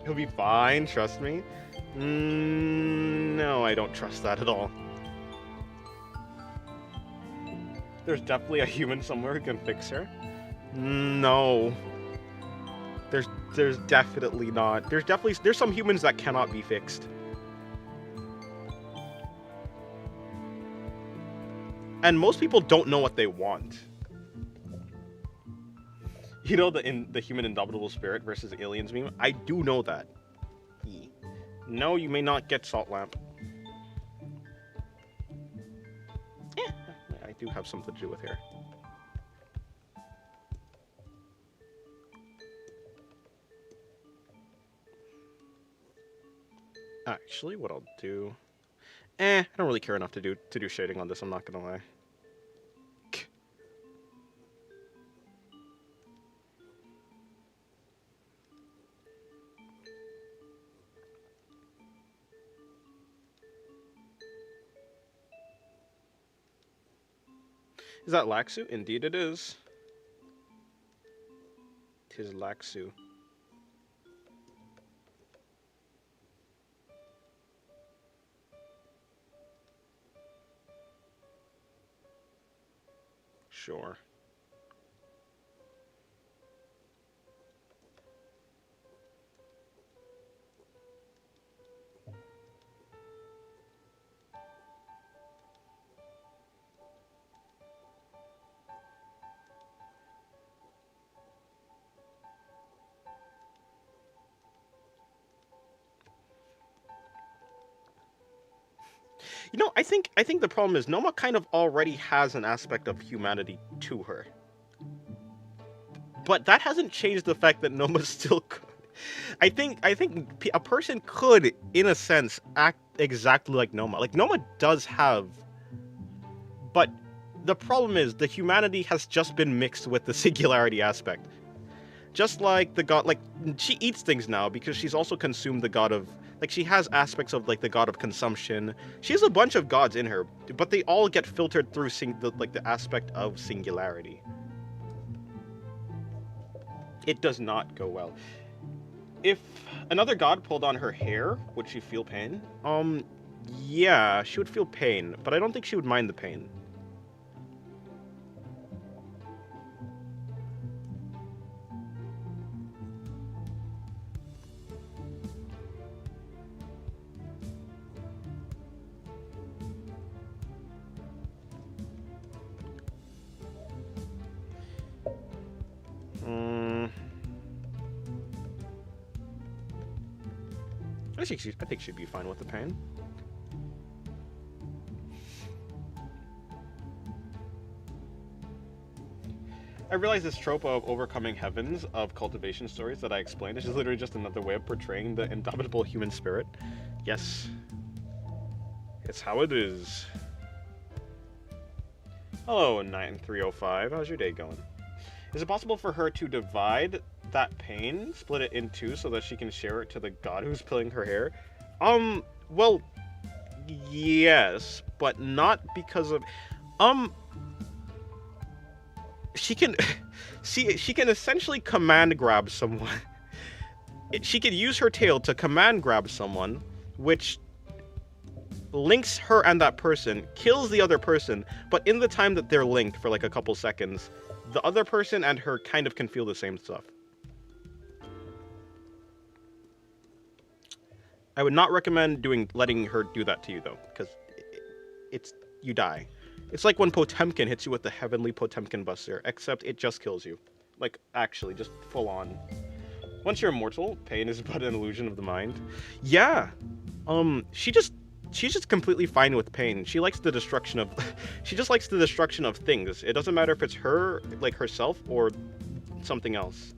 He'll be fine, trust me. No, I don't trust that at all. There's definitely a human somewhere who can fix her. No. There's definitely not. There's some humans that cannot be fixed. And most people don't know what they want. You know the human indomitable spirit versus aliens meme? I do know that. No, you may not get salt lamp. Yeah, I do have something to do with here. Actually, what I'll do... I don't really care enough to do shading on this, I'm not gonna lie. Is that Laxu? Indeed it is. 'Tis Laxu. Sure. You know, I think the problem is Noma kind of already has an aspect of humanity to her. But that hasn't changed the fact that Noma still could. I think a person could, in a sense, act exactly like Noma. Like, Noma does have... But the problem is, the humanity has just been mixed with the singularity aspect. Just like the god... Like, she eats things now because she's also consumed the god of... Like, she has aspects of, like, the god of consumption. She has a bunch of gods in her, but they all get filtered through, the aspect of singularity. It does not go well. If another god pulled on her hair, would she feel pain? Yeah, she would feel pain, but I don't think she would mind the pain. I think she'd be fine with the pain. I realize this trope of overcoming heavens of cultivation stories that I explained is literally just another way of portraying the indomitable human spirit. Yes. It's how it is. Hello, 9305. How's your day going? Is it possible for her to divide that pain, split it in two, so that she can share it to the god who's pulling her hair? Well, yes, but not because of... She can... she can essentially command grab someone. She can use her tail to command grab someone, which links her and that person, kills the other person, but in the time that they're linked for like a couple seconds, the other person and her kind of can feel the same stuff. I would not recommend letting her do that to you though, because it's you die. It's like when Potemkin hits you with the Heavenly Potemkin Buster, except it just kills you. Like, actually, just full on. Once you're immortal, pain is but an illusion of the mind. Yeah. She's just completely fine with pain. She likes the destruction of she just likes the destruction of things. It doesn't matter if it's her, like herself, or something else.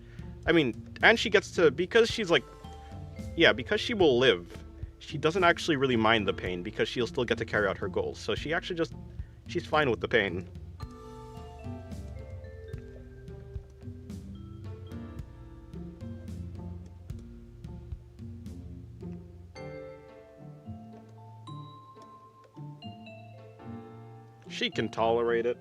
I mean, and she gets to, because she's like, yeah, because she will live, she doesn't actually really mind the pain because she'll still get to carry out her goals. So she actually just, she's fine with the pain. She can tolerate it.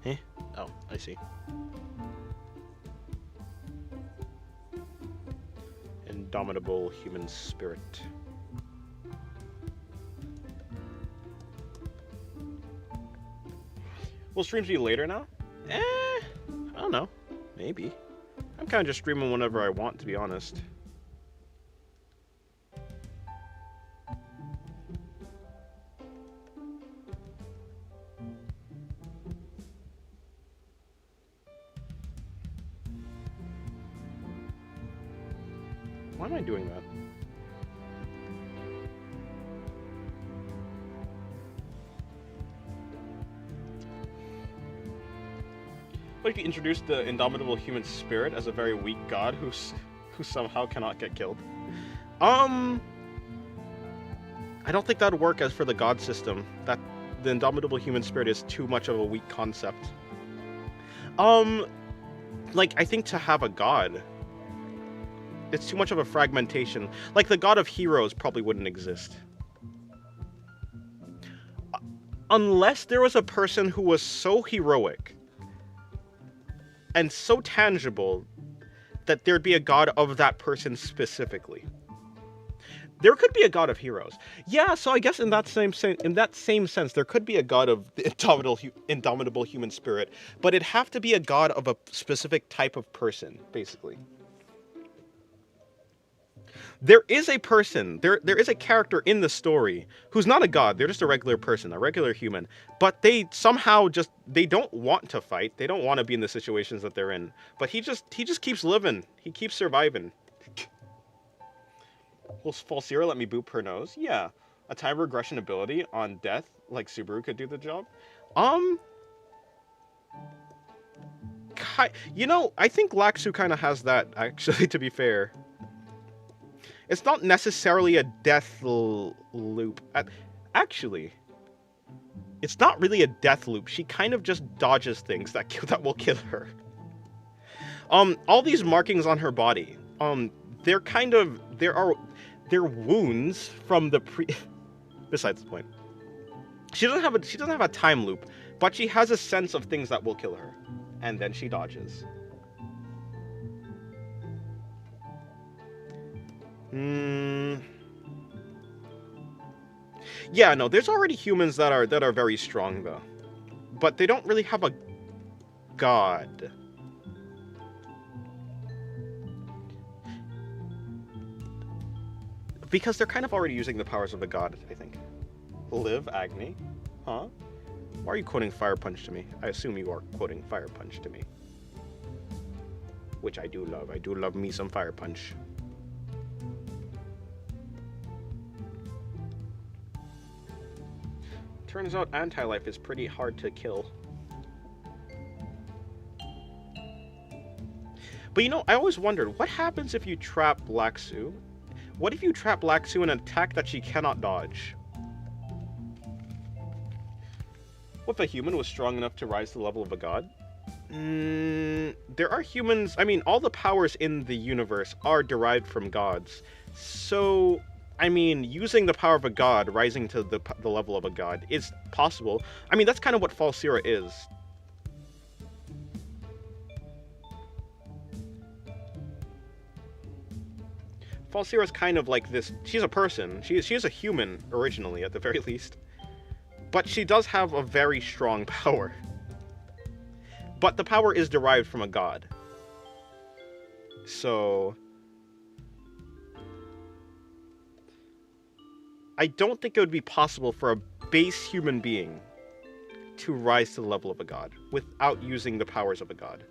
Eh? Oh, I see. Indomitable human spirit. Will streams be later now? I don't know. Maybe. I'm kind of just streaming whenever I want, to be honest. Why am I doing that? What if you introduce the indomitable human spirit as a very weak god who somehow cannot get killed? I don't think that would work as for the god system. That the indomitable human spirit is too much of a weak concept. Like, I think to have a god, it's too much of a fragmentation. Like, the god of heroes probably wouldn't exist. Unless there was a person who was so heroic and so tangible that there'd be a god of that person specifically. There could be a god of heroes. Yeah, so I guess in that same sense, there could be a god of the indomitable human spirit, but it'd have to be a god of a specific type of person, basically. There is a person, there is a character in the story who's not a god, they're just a regular person, a regular human, but they somehow just, they don't want to fight, they don't want to be in the situations that they're in, but he just keeps living, he keeps surviving. Will Falsira let me boop her nose? Yeah. A time regression ability on death, like Subaru could do the job? You know, I think Laxu kind of has that, actually, to be fair. It's not necessarily a death loop. Actually, it's not really a death loop. She kind of just dodges things that will kill her. All these markings on her body, they're wounds from the besides the point. She doesn't have a time loop, but she has a sense of things that will kill her, and then she dodges. Yeah, no, there's already humans that are very strong though. But they don't really have a god. Because they're kind of already using the powers of a god, I think. Live Agni? Huh? Why are you quoting Fire Punch to me? I assume you are quoting Fire Punch to me. Which I do love. I do love me some Fire Punch. Turns out anti-life is pretty hard to kill. But you know, I always wondered, what happens if you trap Laxu? What if you trap Laxu in an attack that she cannot dodge? What if a human was strong enough to rise to the level of a god? There are humans, I mean, all the powers in the universe are derived from gods. So, I mean, using the power of a god, rising to the level of a god, is possible. I mean, that's kind of what Falsira is. Falsira's kind of like this. She's a person. She is a human originally, at the very least. But she does have a very strong power. But the power is derived from a god. So I don't think it would be possible for a base human being to rise to the level of a god without using the powers of a god.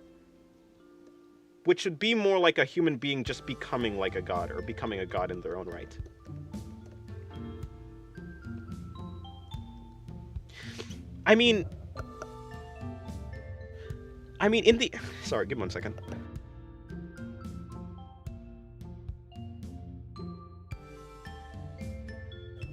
Which should be more like a human being just becoming like a god, or becoming a god in their own right. I mean, in the... Sorry, give me 1 second.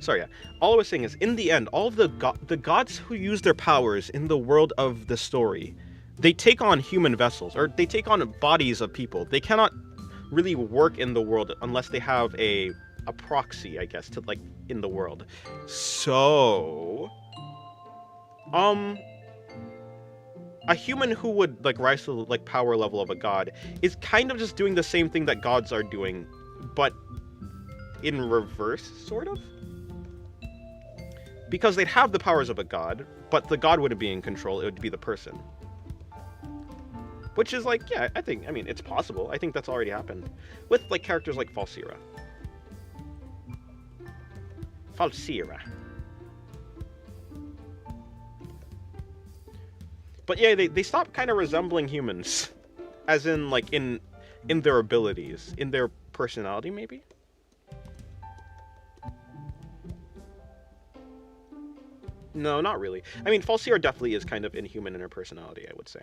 Sorry, yeah. All I was saying is, in the end, all of the gods who use their powers in the world of the story, they take on human vessels, or they take on bodies of people. They cannot really work in the world unless they have a proxy, I guess, to, like, in the world. So... a human who would, like, rise to the, like, power level of a god is kind of just doing the same thing that gods are doing, but in reverse, sort of? Because they'd have the powers of a god, but the god wouldn't be in control, it would be the person. Which is, like, yeah, I mean, it's possible. I think that's already happened. With, like, characters like Falsira. Falsira. But yeah, they stop kind of resembling humans. As in, like, in their abilities. In their personality, maybe? No, not really. I mean, Falsira definitely is kind of inhuman in her personality, I would say.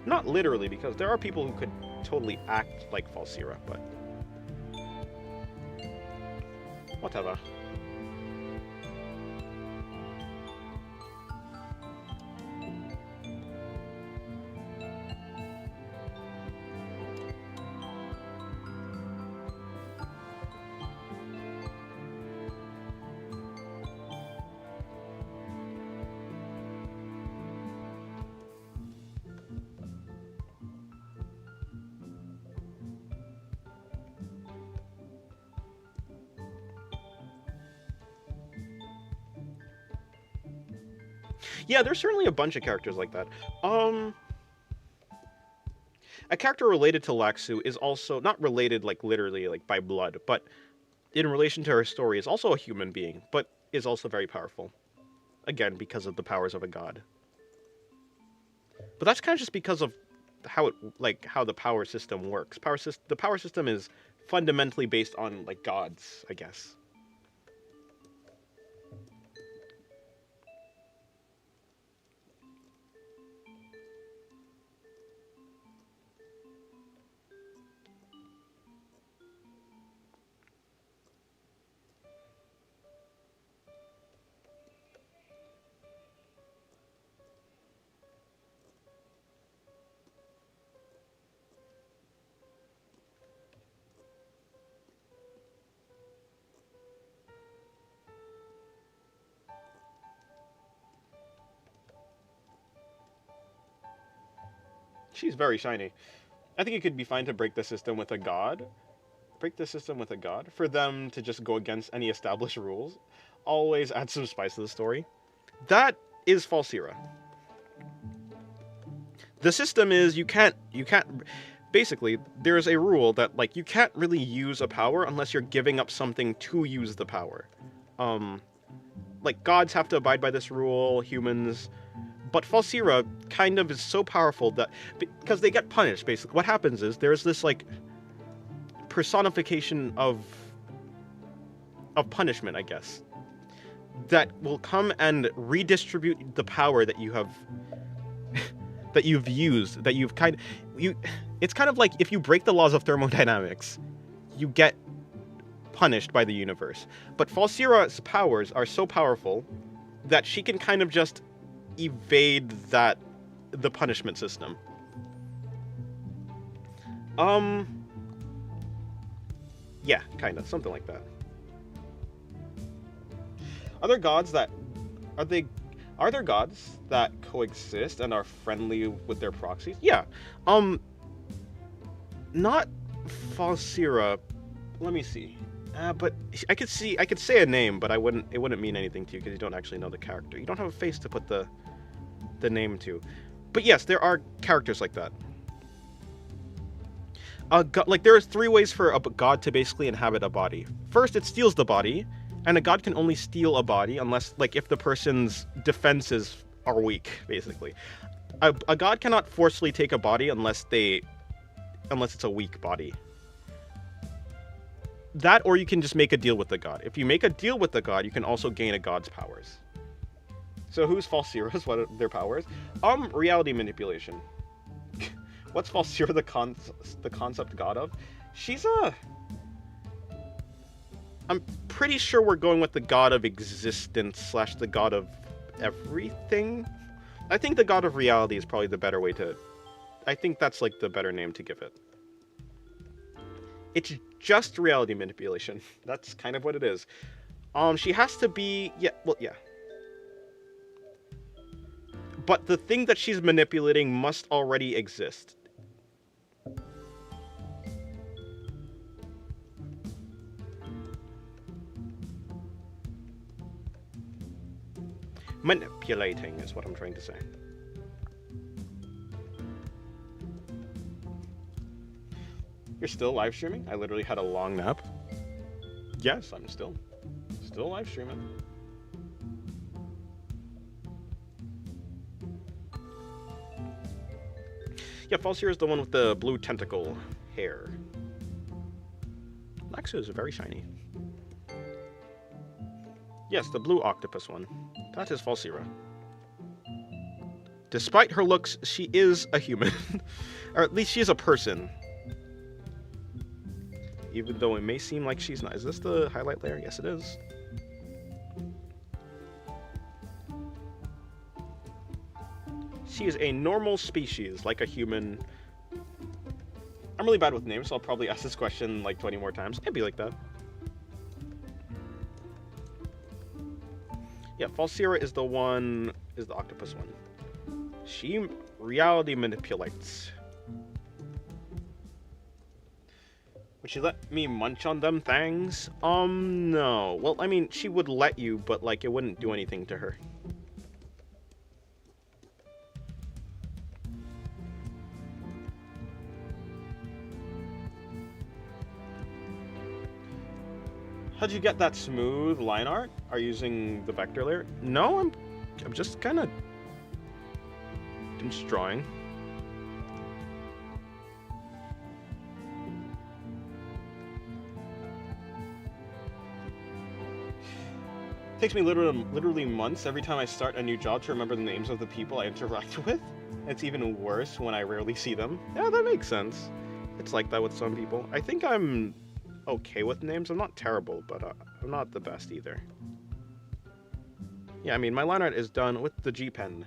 Not literally, because there are people who could totally act like Falsira, but... whatever. Yeah, there's certainly a bunch of characters like that. A character related to Laxu is also, not related, like, literally, like, by blood, but in relation to her story, is also a human being, but is also very powerful. Again, because of the powers of a god. But that's kind of just because of how it, like, how the power system works. The power system is fundamentally based on, like, gods, I guess. She's very shiny. I think it could be fine to break the system with a god. For them to just go against any established rules. Always add some spice to the story. That is Falsira. The system is you can't... Basically, there's a rule that, like, you can't really use a power unless you're giving up something to use the power. Like, gods have to abide by this rule, humans... But Falsira kind of is so powerful that... because they get punished, basically. What happens is, there's this, like, personification of punishment, I guess, that will come and redistribute the power that you have... that you've used, that you've kind of... It's kind of like if you break the laws of thermodynamics, you get punished by the universe. But Falsira's powers are so powerful that she can kind of just evade the punishment system. Yeah, kind of, something like that. Other gods that... Are there gods that coexist and are friendly with their proxies? Yeah. Um, not Falsira. Let me see. But I could say a name, but it wouldn't mean anything to you because you don't actually know the character. You don't have a face to put the name to. But yes, there are characters like that. Like there's 3 ways for a god to basically inhabit a body. First, it steals the body, and a god can only steal a body unless, like, if the person's defenses are weak, basically. A god cannot forcefully take a body unless it's a weak body. That, or you can just make a deal with the god. If you make a deal with the god, you can also gain a god's powers. So who's Falsira's? What are their powers? Reality manipulation. What's Falsira the concept god of? I'm pretty sure we're going with the god of existence / the god of everything. I think the god of reality is probably the better way to... I think that's, like, the better name to give it. It's just reality manipulation. That's kind of what it is. She has to be... Yeah, well, yeah. But the thing that she's manipulating must already exist. Manipulating is what I'm trying to say. You're still live streaming? I literally had a long nap. Yes, I'm still live streaming. Yeah, Falsir is the one with the blue tentacle hair. Laxu is very shiny. Yes, the blue octopus one. That is Falsira. Despite her looks, she is a human. Or at least she is a person. Even though it may seem like she's not. Is this the highlight layer? Yes, it is. She is a normal species, like a human. I'm really bad with names, so I'll probably ask this question like 20 more times. It'd be like that. Yeah, Falsira is the octopus one. She reality manipulates. Would she let me munch on them things? No. Well, I mean, she would let you, but, like, it wouldn't do anything to her. How'd you get that smooth line art? Are you using the vector layer? No, I'm just kind of... I'm just drawing. Takes me literally months every time I start a new job to remember the names of the people I interact with. It's even worse when I rarely see them. Yeah, that makes sense. It's like that with some people. I think I'm okay with names. I'm not terrible, but I'm not the best either. Yeah, I mean, my line art is done with the G pen.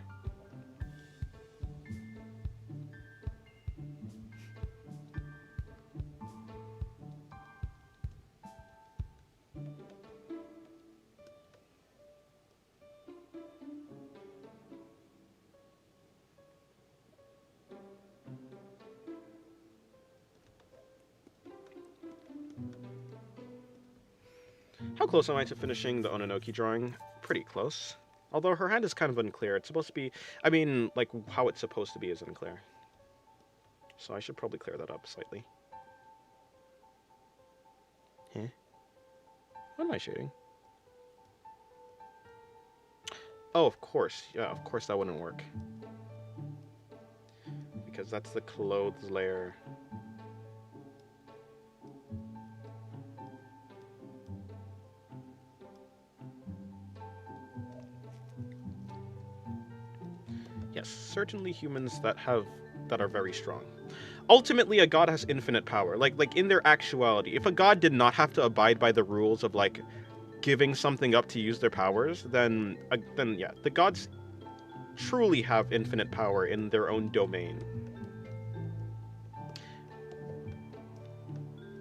How close am I to finishing the Ononoki drawing? Pretty close. Although her hand is kind of unclear. It's supposed to be... I mean, like, how it's supposed to be is unclear. So I should probably clear that up slightly. Huh? What am I shading? Oh, of course. Yeah, of course that wouldn't work. Because that's the clothes layer. Yes, certainly humans that are very strong. Ultimately, a god has infinite power. Like in their actuality, if a god did not have to abide by the rules of like giving something up to use their powers, then yeah, the gods truly have infinite power in their own domain.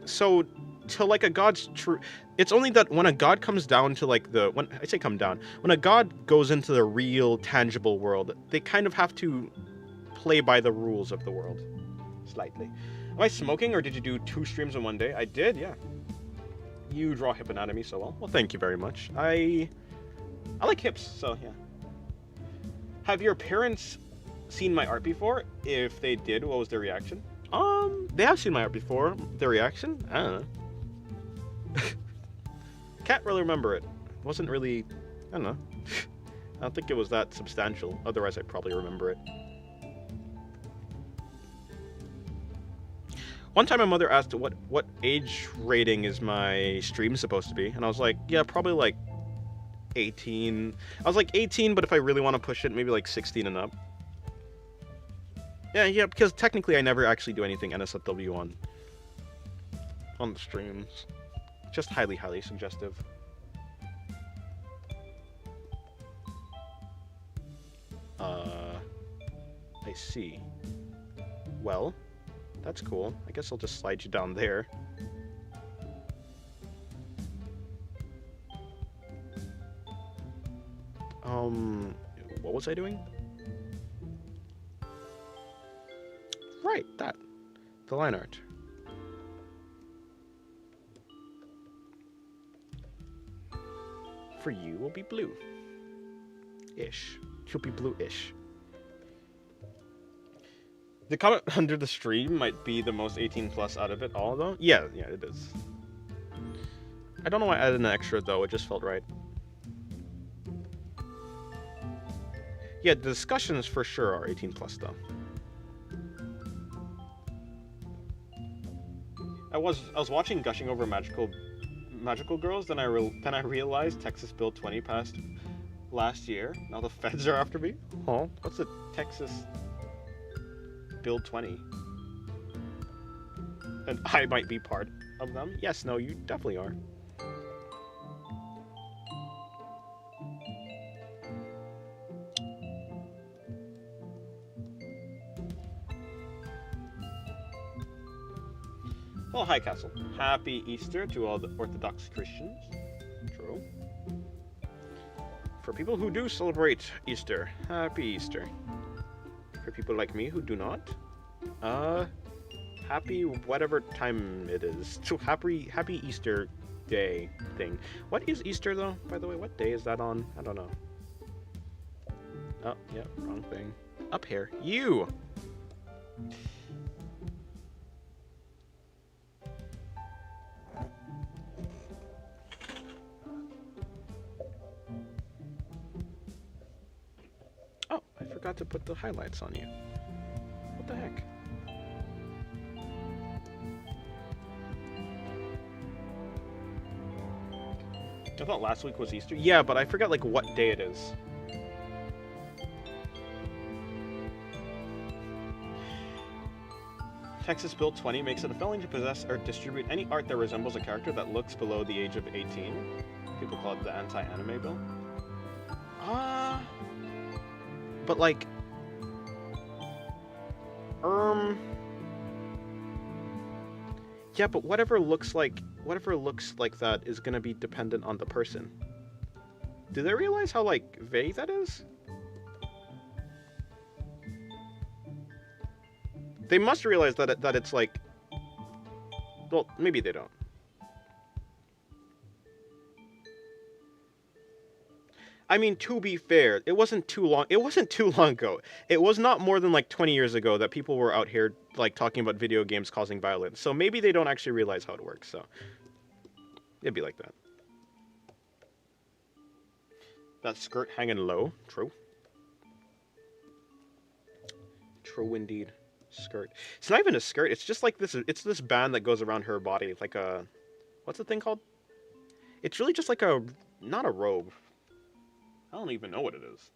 So to like a god's true. It's only that when a god comes down to like when I say come down, when a god goes into the real tangible world, they kind of have to play by the rules of the world, slightly. Am I smoking, or did you do 2 streams in one day? I did, yeah. You draw hip anatomy so well. Well, thank you very much. I like hips, so yeah. Have your parents seen my art before? If they did, what was their reaction? They have seen my art before. Their reaction? I don't know. Can't really remember it. Wasn't really, I don't know. I don't think it was that substantial. Otherwise, I'd probably remember it. One time my mother asked what age rating is my stream supposed to be, and I was like, yeah, probably like 18. I was like 18, but if I really want to push it, maybe like 16 and up. Yeah, because technically I never actually do anything NSFW on the streams. Just highly, highly suggestive. I see. Well, that's cool. I guess I'll just slide you down there. What was I doing? Right, that. The line art. For you will be blue. Ish. You'll be blue-ish. The comment under the stream might be the most 18 plus out of it all, though. Yeah, it is. I don't know why I added an extra, though. It just felt right. Yeah, the discussions for sure are 18 plus, though. I was watching Gushing Over Magical Girls, then I realized Texas Bill 20 passed last year. Now the feds are after me. Oh, what's a Texas Bill 20? And I might be part of them. Yes, no, you definitely are. Oh, hi, Castle. Happy Easter to all the Orthodox Christians. True. For people who do celebrate Easter, happy Easter. For people like me who do not, happy whatever time it is. So happy Easter day thing. What is Easter, though, by the way? What day is that on? I don't know. Oh, yeah, wrong thing. Up here. You! Oh, I forgot to put the highlights on you. What the heck? I thought last week was Easter. Yeah, but I forgot like what day it is. Texas Bill 20 makes it a felony to possess or distribute any art that resembles a character that looks below the age of 18. People call it the anti-anime bill. But like, yeah, but whatever looks like that is gonna be dependent on the person. Do they realize how like vague that is? They must realize that it's like, well, maybe they don't. I mean, to be fair, it wasn't too long ago. It was not more than like 20 years ago that people were out here like talking about video games causing violence. So maybe they don't actually realize how it works. So it'd be like that. That skirt hanging low. True. True indeed. Skirt. It's not even a skirt. It's just like this. It's this band that goes around her body, like a, what's the thing called? It's really just like a, not a robe. I don't even know what it is.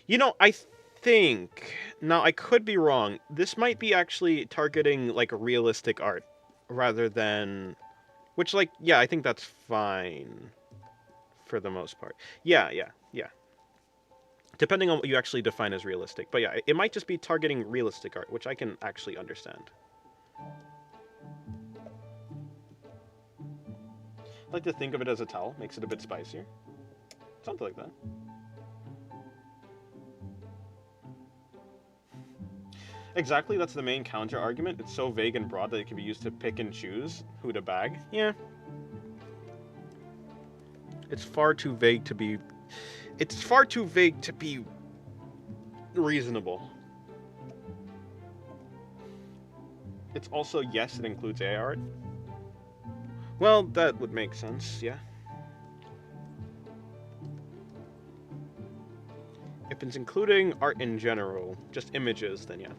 You know, I think, now I could be wrong, this might be actually targeting like realistic art rather than Which, like, yeah, I think that's fine for the most part. Yeah, yeah, yeah. Depending on what you actually define as realistic. But yeah, it might just be targeting realistic art, which I can actually understand. I like to think of it as a towel, makes it a bit spicier. Something like that. Exactly, that's the main counter argument. It's so vague and broad that it can be used to pick and choose who to bag. Yeah. It's far too vague to be. It's far too vague to be reasonable. It's also, yes, it includes AI art. Well, that would make sense, yeah. If it's including art in general, just images, then yeah.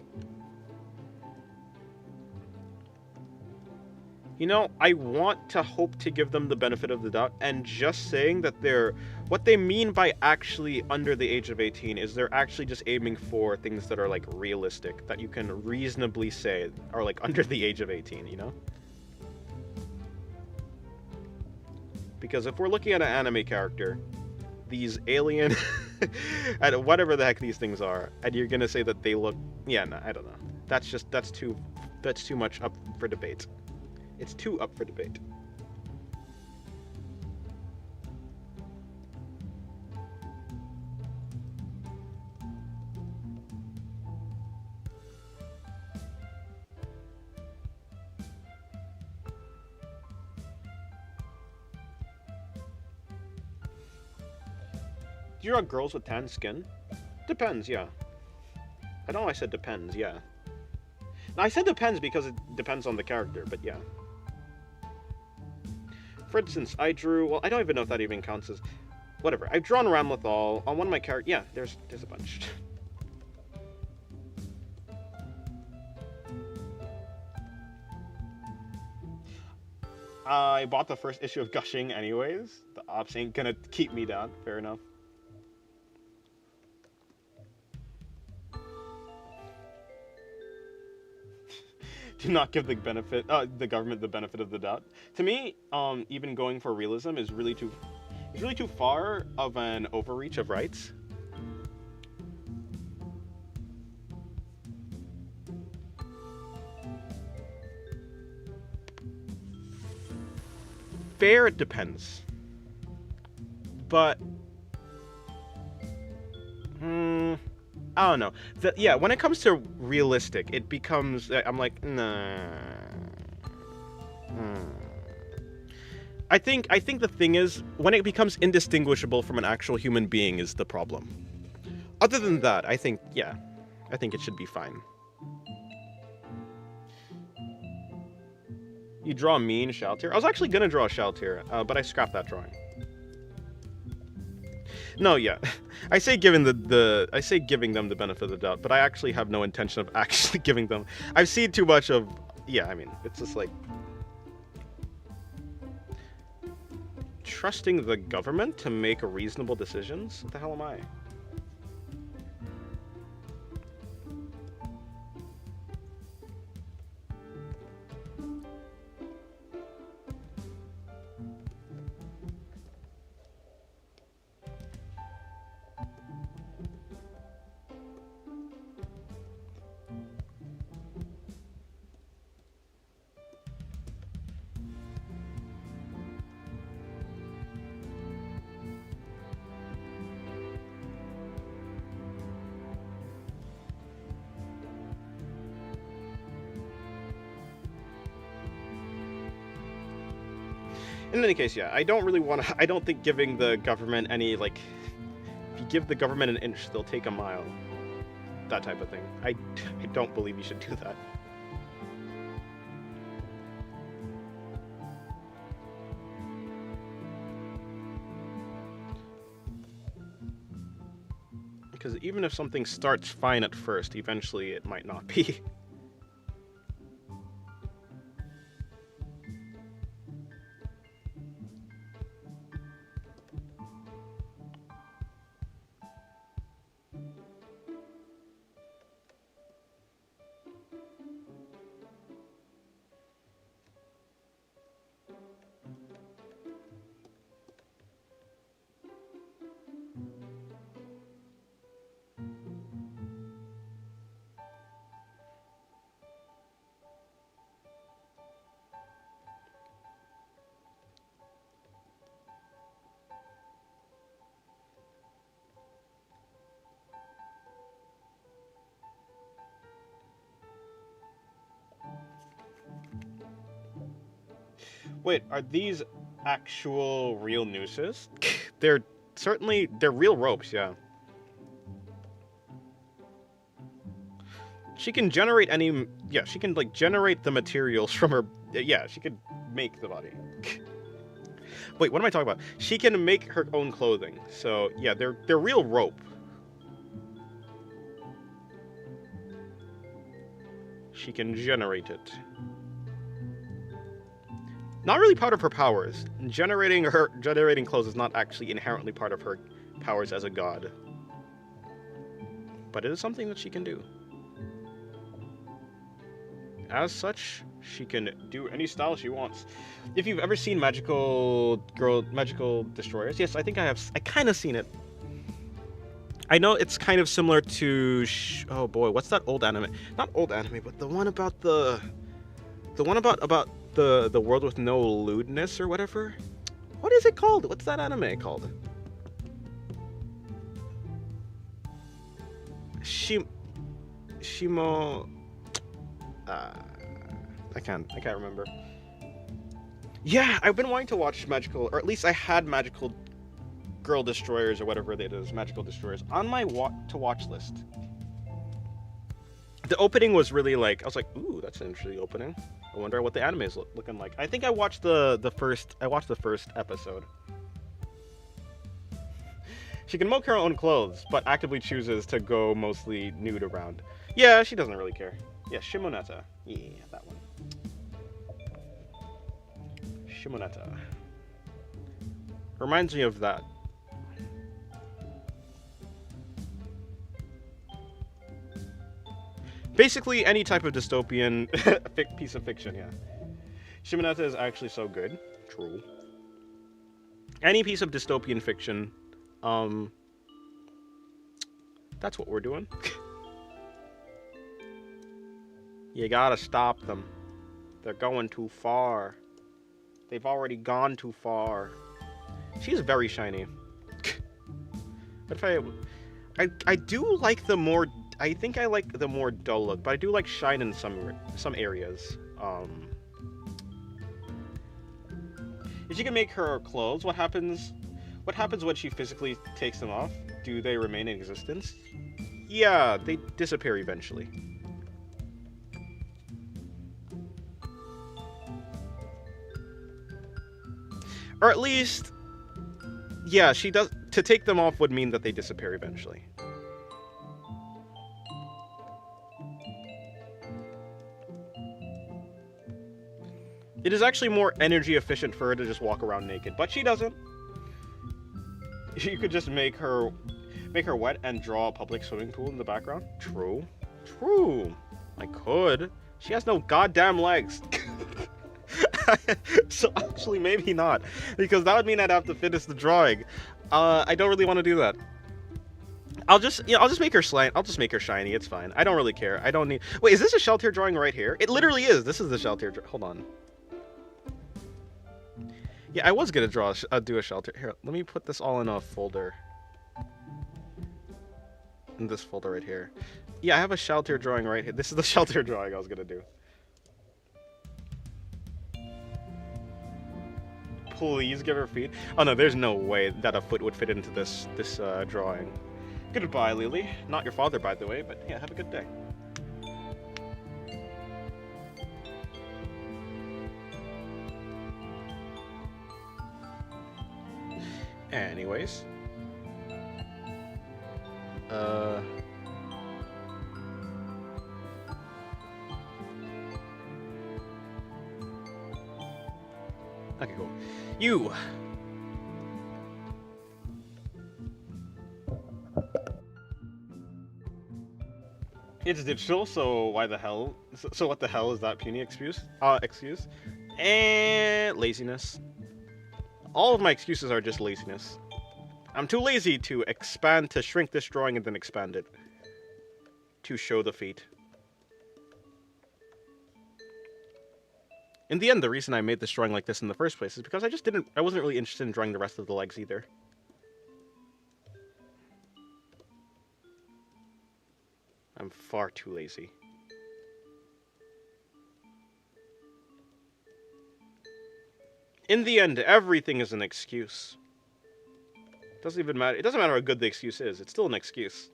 You know, I want to hope to give them the benefit of the doubt, and just saying that they're. What they mean by actually under the age of 18 is they're actually just aiming for things that are, like, realistic, that you can reasonably say are, like, under the age of 18, you know? Because if we're looking at an anime character, these alien. and whatever the heck these things are, and you're gonna say that they look. Yeah, no, I don't know. That's too. That's too much up for debate. It's too up for debate. Do you draw girls with tan skin? Depends, yeah. I know I said depends, yeah. No, I said depends because it depends on the character, but yeah. For instance, I drew. Well, I don't even know if that even counts as. Whatever. I've drawn Ramlethal on one of my characters. Yeah, there's a bunch. I bought the first issue of Gushing anyways. The ops ain't gonna keep me down. Fair enough. Do not give the government the benefit of the doubt. To me, even going for realism is really too far of an overreach of rights. Fair, it depends. But, I don't know. Yeah, when it comes to realistic, it becomes. I'm like, nah. I think the thing is when it becomes indistinguishable from an actual human being is the problem. Other than that, I think it should be fine. You draw me in Shaltir? I was actually gonna draw Shaltir, but I scrapped that drawing. No, yeah, I say giving giving them the benefit of the doubt, but I actually have no intention of actually giving them. I've seen too much of. Yeah, I mean, it's just like trusting the government to make reasonable decisions. What the hell am I? In any case, yeah, I don't really want to. I don't think giving the government any, like, if you give the government an inch, they'll take a mile. That type of thing. I don't believe you should do that. Because even if something starts fine at first, eventually it might not be. Wait, are these actual real nooses? They're they're real ropes, yeah. She can generate any, yeah, she can like generate the materials from her, yeah, she could make the body. Wait, what am I talking about? She can make her own clothing. So, yeah, they're real rope. She can generate it. Not really part of her powers. Generating clothes is not actually inherently part of her powers as a god. But it is something that she can do. As such, she can do any style she wants. If you've ever seen magical destroyers, yes, I think I have. I kind of seen it. I know it's kind of similar to oh boy, what's that old anime? Not old anime, but the one about the one about the world with no lewdness or whatever. What is it called? What's that anime called? Shimo. I can't remember. Yeah, I've been wanting to watch magical, or at least I had magical girl destroyers or whatever it is, magical destroyers, on my to watch list. The opening was really like, I was like, ooh, that's an interesting opening. I wonder what the anime is looking like. I think I watched the first episode. She can make her own clothes, but actively chooses to go mostly nude around. Yeah, she doesn't really care. Yeah, Shimoneta. Yeah, that one. Shimoneta. Reminds me of that. Basically, any type of dystopian piece of fiction, yeah. Shimoneta is actually so good. True. Any piece of dystopian fiction, that's what we're doing. You gotta stop them. They're going too far. They've already gone too far. She's very shiny. But if I do like the more, I think I like the more dull look, but I do like shine in some areas. If she can make her clothes, what happens when she physically takes them off? Do they remain in existence? Yeah, they disappear eventually. Or at least, yeah, she does. To take them off would mean that they disappear eventually. It is actually more energy efficient for her to just walk around naked, but she doesn't. You could just make her wet and draw a public swimming pool in the background. True. True. I could. She has no goddamn legs. So actually, maybe not, because that would mean I'd have to finish the drawing. I don't really want to do that. I'll just make her I'll just make her shiny. It's fine. I don't really care. I don't need. Wait, is this a shell tier drawing right here? It literally is. This is the shell tier. Hold on. Yeah, I was gonna do a shell tier. Here, let me put this all in a folder. In this folder right here. Yeah, I have a shell tier drawing right here. This is the shell tier drawing I was gonna do. Please give her feet. Oh no, there's no way that a foot would fit into this drawing. Goodbye, Lily. Not your father, by the way, but yeah, have a good day. Anyways. Okay, cool. You! It's digital, so why the hell? So what the hell is that puny excuse? Excuse? And laziness. All of my excuses are just laziness. I'm too lazy to shrink this drawing and then expand it. To show the feet. In the end, the reason I made this drawing like this in the first place is because I wasn't really interested in drawing the rest of the legs either. I'm far too lazy. In the end, everything is an excuse. Doesn't even matter. It doesn't matter how good the excuse is. It's still an excuse.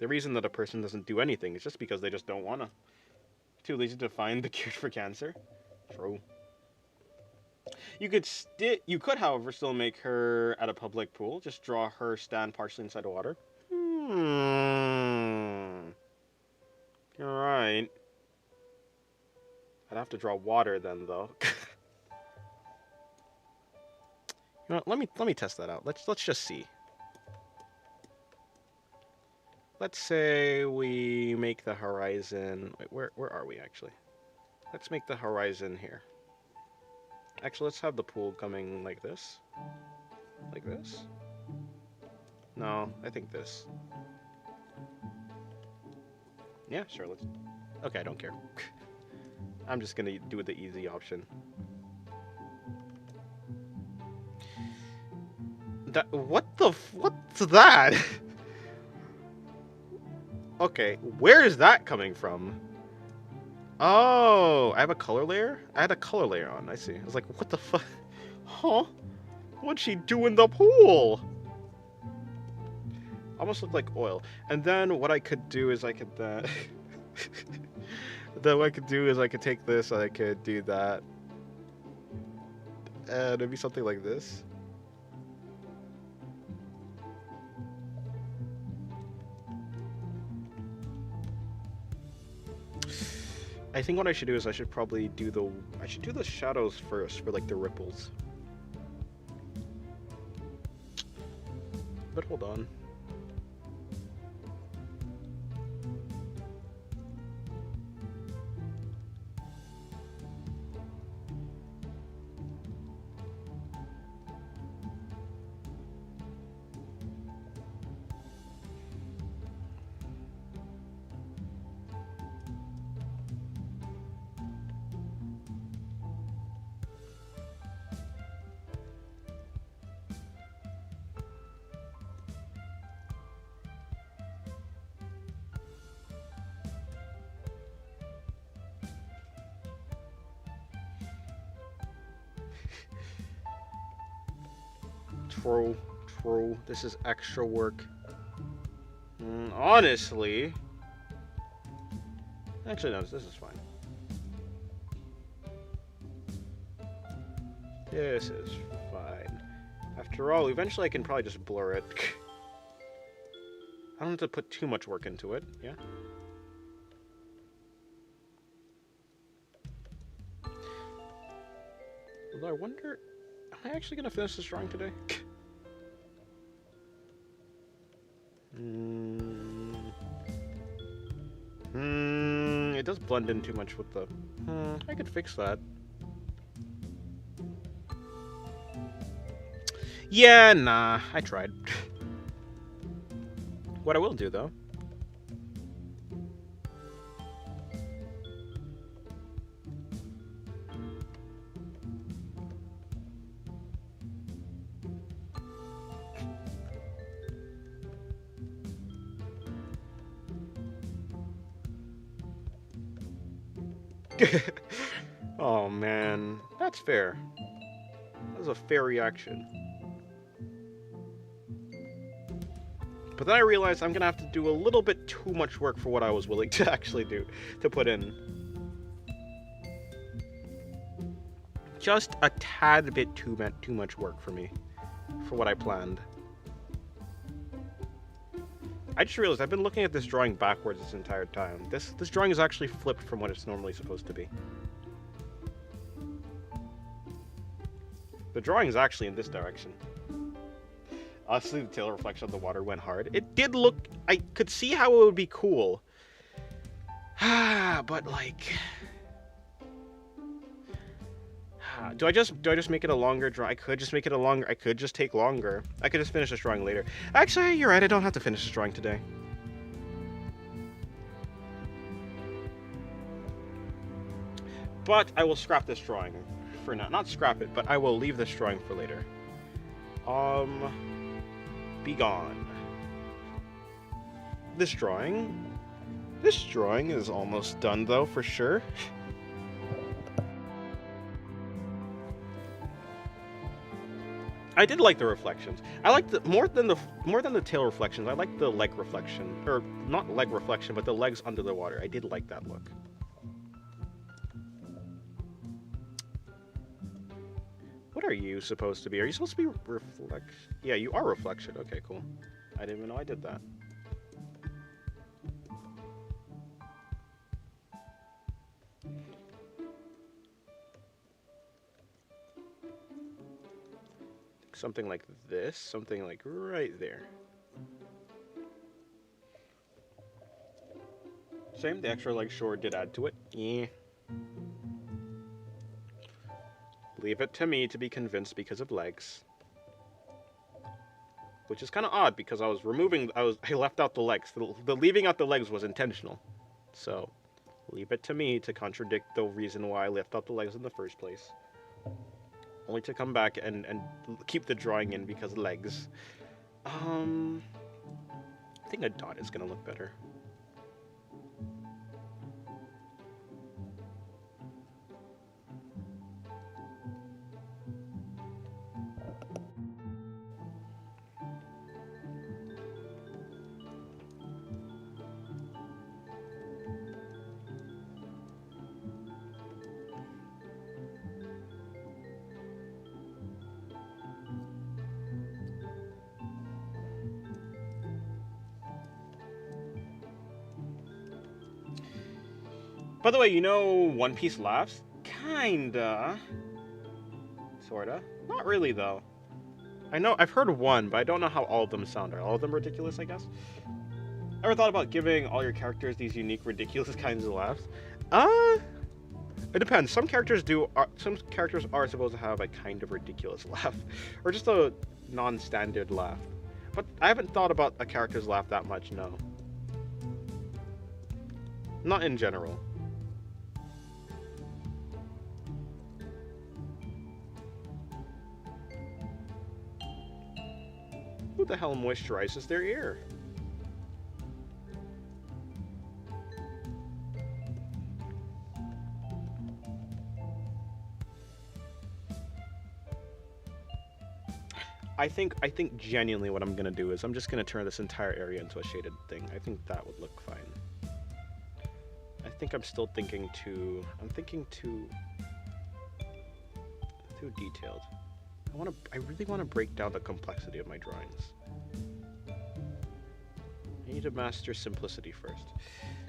The reason that a person doesn't do anything is just because they just don't wanna. Too lazy to find the cure for cancer. True. You could, however, still make her at a public pool. Just draw her stand partially inside the water. Alright. I'd have to draw water then, though. You know what, let me test that out. Let's just see. Let's say we make the horizon. Wait, where are we actually? Let's make the horizon here. Actually, let's have the pool coming like this. Like this? No, I think this. Yeah, sure, let's... Okay, I don't care. I'm just gonna do the easy option. What's that? Okay, where is that coming from? Oh, I have a color layer? I had a color layer on, I see. I was like, what the fuck? Huh? What'd she do in the pool? Almost looked like oil. And then what I could do is I could, then what I could do is I could take this and I could do that. And it'd be something like this. I think what I should do is I should probably do the shadows first for like the ripples. But hold on. True. This is extra work. Honestly. Actually, no, this is fine. This is fine. After all, eventually I can probably just blur it. I don't have to put too much work into it, yeah? Although I wonder, am I actually going to finish this drawing today? It does blend in too much with the... I could fix that. Yeah, nah, I tried. What I will do, though... Oh man, that's fair. That was a fair reaction. But then I realized I'm gonna have to do a little bit too much work for what I was willing to actually put in. Just a tad bit too much work for me, for what I planned. I just realized I've been looking at this drawing backwards this entire time. This drawing is actually flipped from what it's normally supposed to be. The drawing is actually in this direction. Honestly, the tail reflection of the water went hard. It did look... I could see how it would be cool. But like... Do I just make it a longer drawing? I could just make it a longer... I could just take longer. I could just finish this drawing later. Actually, you're right. I don't have to finish this drawing today. But I will scrap this drawing for now. Not scrap it, but I will leave this drawing for later. Be gone. This drawing is almost done, though, for sure. I did like the reflections. I liked the more than the tail reflections. I liked the leg reflection, or not leg reflection, but the legs under the water. I did like that look. What are you supposed to be? Are you supposed to be reflect? Yeah, you are reflection. Okay, cool. I didn't even know I did that. Something like this, something like right there. Same, the extra leg sure did add to it. Yeah. Leave it to me to be convinced because of legs. Which is kind of odd because I left out the legs. The leaving out the legs was intentional. So, leave it to me to contradict the reason why I left out the legs in the first place. Only to come back and keep the drawing in because legs. I think a dot is gonna look better. By the way, you know One Piece laughs? Kinda. Sorta. Not really, though. I know, I've heard one, but I don't know how all of them sound. Are all of them ridiculous, I guess? Ever thought about giving all your characters these unique, ridiculous kinds of laughs? It depends. Some characters are supposed to have a kind of ridiculous laugh. Or just a non-standard laugh. But I haven't thought about a character's laugh that much, no. Not in general. Who the hell moisturizes their ear? I think genuinely what I'm gonna do is I'm just gonna turn this entire area into a shaded thing. I think that would look fine. I think I'm still thinking too detailed. I really want to break down the complexity of my drawings. I need to master simplicity first.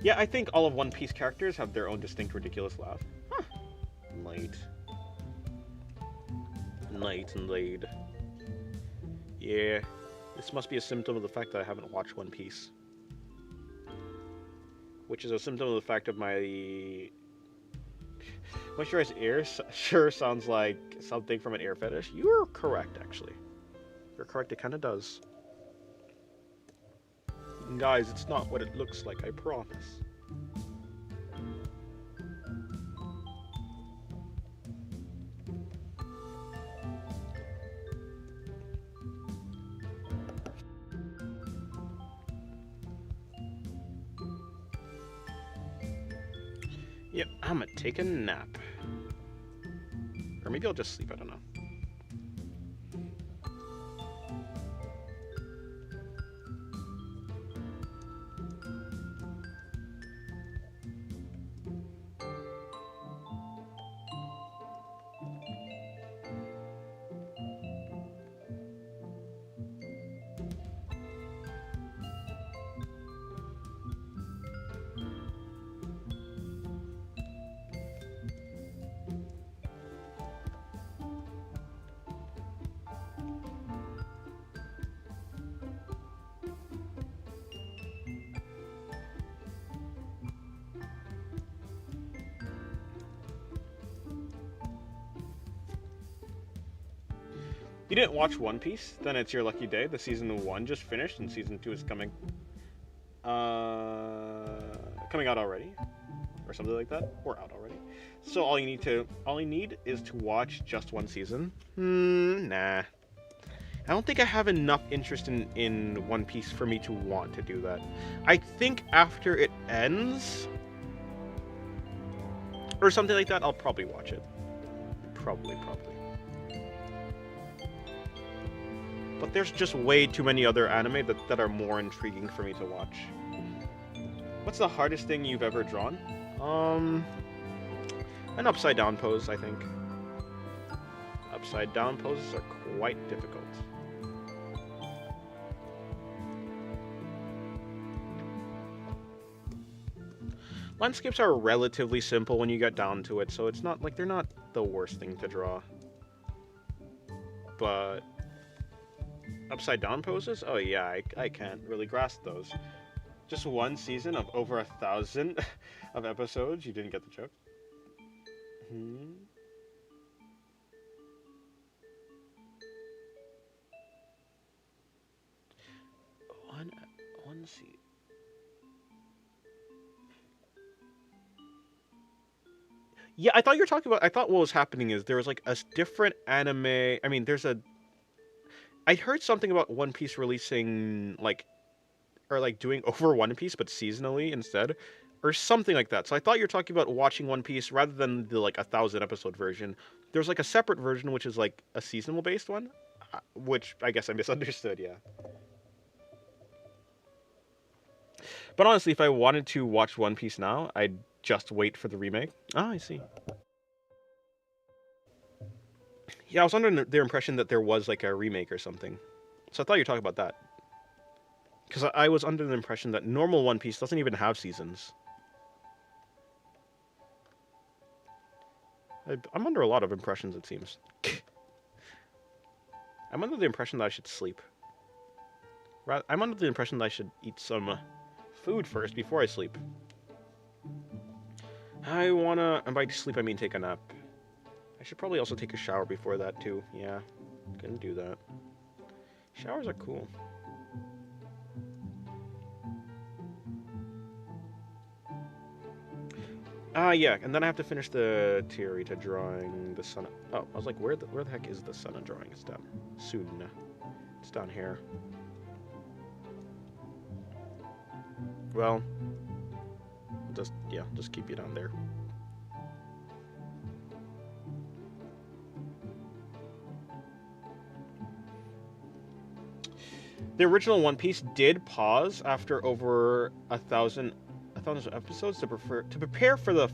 Yeah, I think all of One Piece characters have their own distinct ridiculous laugh. Huh. Light and laid. Yeah, this must be a symptom of the fact that I haven't watched One Piece. Which is a symptom of the fact of my moisturized ear sure sounds like something from an ear fetish. You're correct, actually. You're correct, it kind of does. Guys, it's not what it looks like, I promise. Yep, I'm gonna take a nap. Or maybe I'll just sleep, I don't know. You didn't watch One Piece? Then it's your lucky day. The season 1 just finished and season 2 is coming out already. Or something like that. Or out already. So all you need is to watch just one season. Nah. I don't think I have enough interest in One Piece for me to want to do that. I think after it ends or something like that, I'll probably watch it. Probably. But there's just way too many other anime that are more intriguing for me to watch. What's the hardest thing you've ever drawn? An upside down pose, I think. Upside down poses are quite difficult. Landscapes are relatively simple when you get down to it, so it's not like they're not the worst thing to draw. But upside down poses? Oh yeah, I can't really grasp those. Just one season of over 1,000 of episodes? You didn't get the joke? One season. Yeah, I thought you were talking about. I thought what was happening is there was like a different anime. I mean, I heard something about One Piece releasing like, or like doing over One Piece but seasonally instead, or something like that. So I thought you were talking about watching One Piece rather than the like 1,000 episode version. There's like a separate version which is like a seasonal based one, which I guess I misunderstood. Yeah. But honestly, if I wanted to watch One Piece now, I'd just wait for the remake. Ah, I see. Yeah, I was under the impression that there was like a remake or something. So I thought you were talking about that. Because I was under the impression that normal One Piece doesn't even have seasons. I'm under a lot of impressions, it seems. I'm under the impression that I should sleep. I'm under the impression that I should eat some food first before I sleep. And by sleep I mean take a nap. I should probably also take a shower before that too. Yeah, gonna do that. Showers are cool. Yeah, and then I have to finish the Tiarita drawing the sun. Oh, I was like, where the heck is the sun drawing? It's down soon. It's down here. Well, just keep you down there. The original One Piece did pause after over 1,000 episodes to prepare for the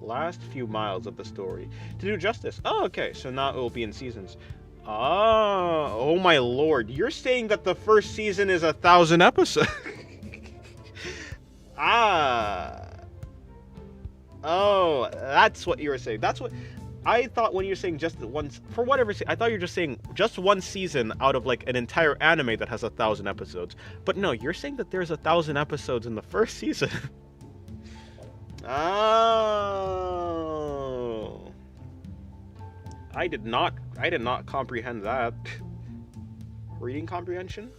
last few miles of the story to do justice. Oh, okay. So now it will be in seasons. Oh my lord! You're saying that the first season is 1,000 episodes? Oh, that's what you were saying. That's what I thought when you were saying just once. For whatever, I thought you were just saying just one season out of like an entire anime that has 1,000 episodes. But no, you're saying that there's 1,000 episodes in the first season. Oh, I did not comprehend that. Reading comprehension?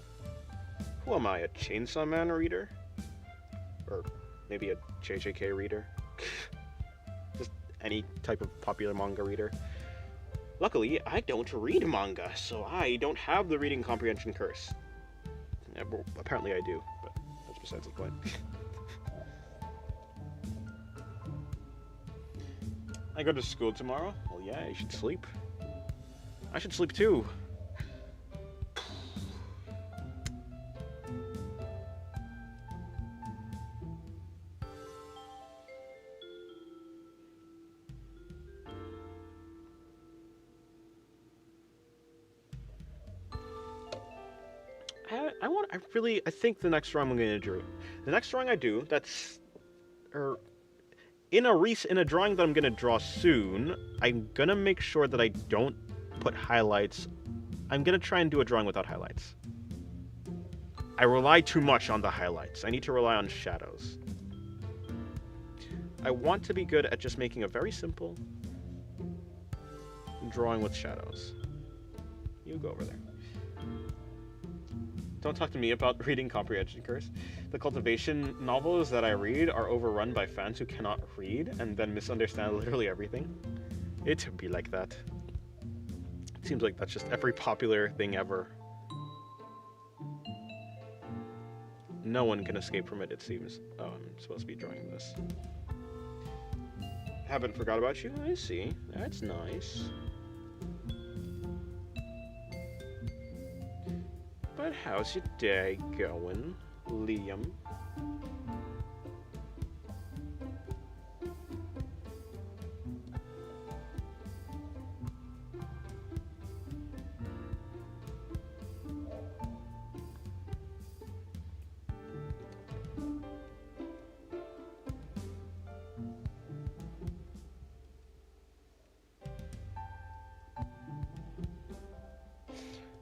Who am I, a Chainsaw Man reader? Or maybe a JJK reader? Just any type of popular manga reader. Luckily, I don't read manga, so I don't have the reading comprehension curse. Yeah, well, apparently I do, but that's besides the point. I go to school tomorrow? Well, yeah, you should sleep. I should sleep too. I think the next drawing I'm going to do, the next drawing I do, in a drawing that I'm going to draw soon, I'm going to make sure that I don't put highlights. I'm going to try and do a drawing without highlights. I rely too much on the highlights. I need to rely on shadows. I want to be good at just making a very simple drawing with shadows. You go over there. Don't talk to me about reading comprehension curse. The cultivation novels that I read are overrun by fans who cannot read and then misunderstand literally everything. It be like that. It seems like that's just every popular thing ever. No one can escape from it, it seems. Oh, I'm supposed to be drawing this. Haven't forgot about you? I see. That's nice. But how's your day going, Liam?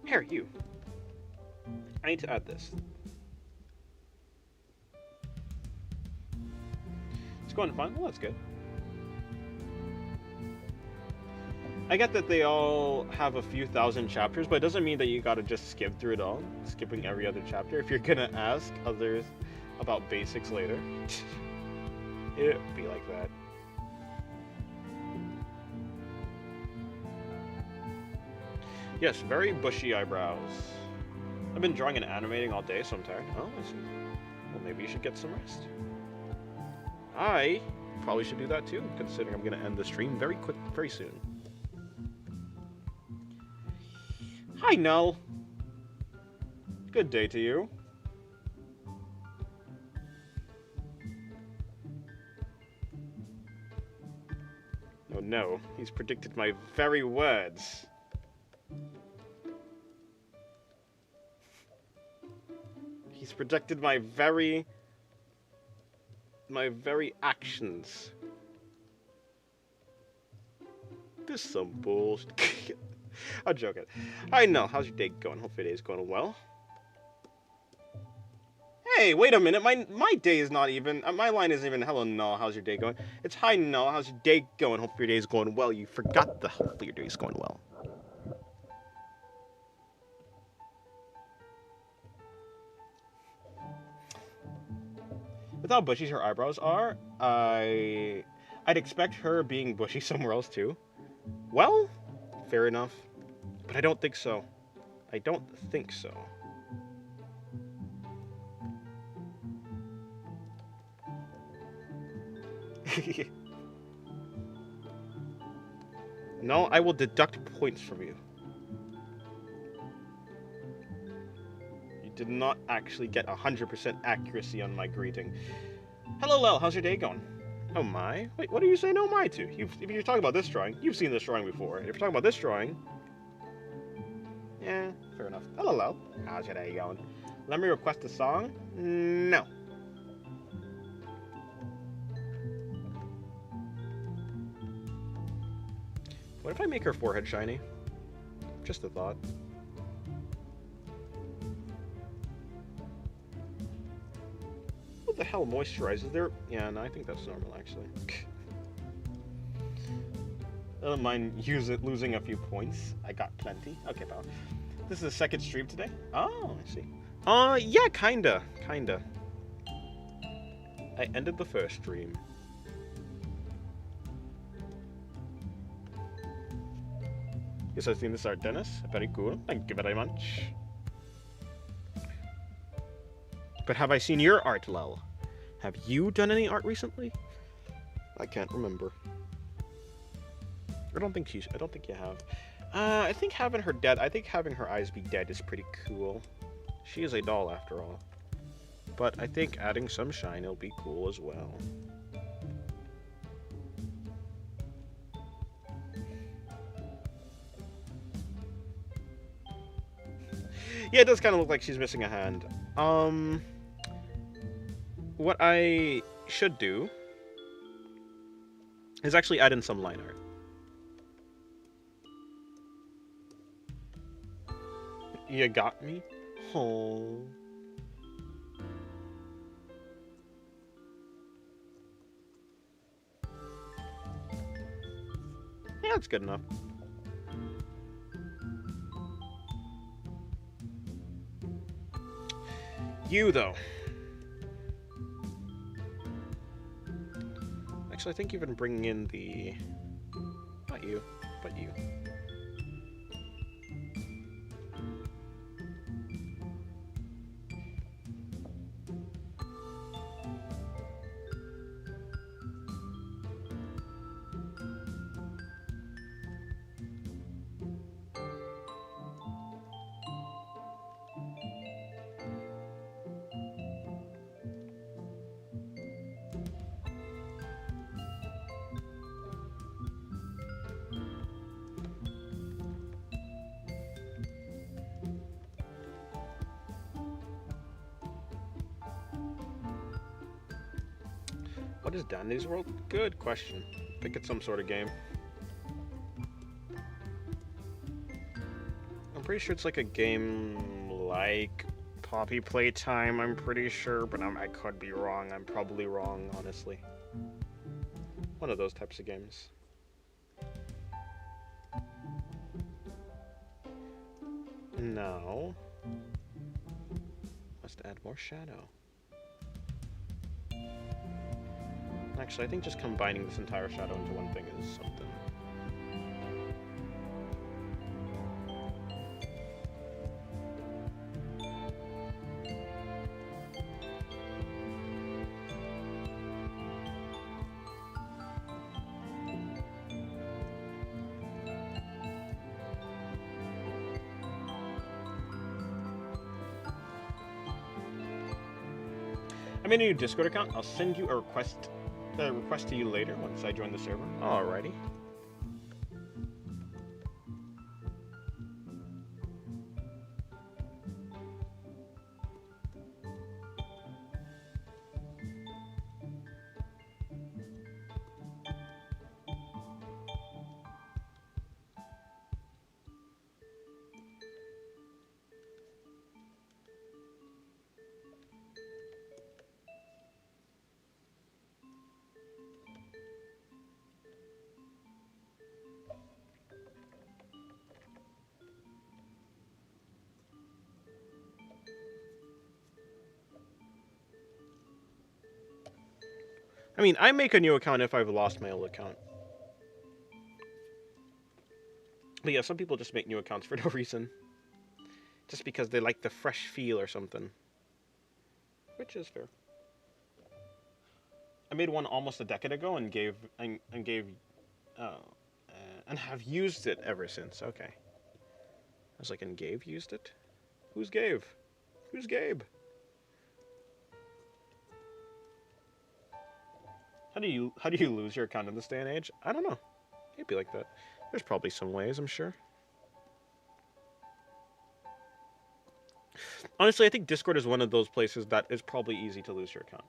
Here, you. I need to add this. It's going fine. Well, that's good. I get that they all have a few thousand chapters, but it doesn't mean that you gotta just skip through it all, skipping every other chapter. If you're gonna ask others about basics later, it'd be like that. Yes, very bushy eyebrows. I've been drawing and animating all day, so I'm tired. Oh, I see. Well, maybe you should get some rest. I probably should do that too, considering I'm gonna end the stream very soon. Hi, Null. Good day to you. Oh no, he's predicted my very words. He's predicted my very actions. This is some bullshit. I'm joking. Hi, Null. How's your day going? Hope your day is going well. Hey, wait a minute. My day is not even. My line isn't even hello, Null. How's your day going? It's hi, Null. How's your day going? Hope your day is going well. You forgot the hopefully your day is going well. With how bushy her eyebrows are, I'd expect her being bushy somewhere else too. Well, fair enough. But I don't think so. I don't think so. No, I will deduct points from you. You did not actually get 100% accuracy on my greeting. Hello, Lel. How's your day going? Oh my? Wait, what are you saying oh my to? If you're talking about this drawing, you've seen this drawing before. If you're talking about this drawing... Yeah, fair enough. Hello, Lel. How's your day going? Let me request a song? No. What if I make her forehead shiny? Just a thought. What the hell moisturizes there? Yeah, no, I think that's normal, actually. I don't mind losing a few points. I got plenty. Okay, pal. This is the second stream today? Oh, I see. Yeah, kinda. I ended the first stream. Yes, I've seen this art, Dennis. Very cool. Thank you very much. But have I seen your art, Lel? Have you done any art recently? I can't remember. I don't think you have. I think having her dead. I think having her eyes be dead is pretty cool. She is a doll after all. But I think adding some shine will be cool as well. Yeah, it does kind of look like she's missing a hand. What I should do is actually add in some line art. You got me? Oh. Yeah, that's good enough. You, though. Actually, I think even bringing in the... Not you, but you. What is Dandy's World? Good question. I think it's some sort of game. I'm pretty sure it's like a game like Poppy Playtime, I'm pretty sure, but I could be wrong. I'm probably wrong, honestly. One of those types of games. Now, must add more shadow. Actually, I think just combining this entire shadow into one thing is something. I made a new Discord account. I'll send you a request to you later once I join the server. Alrighty. I mean, I make a new account if I've lost my old account. But yeah, some people just make new accounts for no reason. Just because they like the fresh feel or something. Which is fair. I made one almost a decade ago and have used it ever since. Okay. I was like, and Gabe used it? Who's Gabe? Who's Gabe? How do you lose your account in this day and age? I don't know. It'd be like that. There's probably some ways, I'm sure. Honestly, I think Discord is one of those places that is probably easy to lose your account.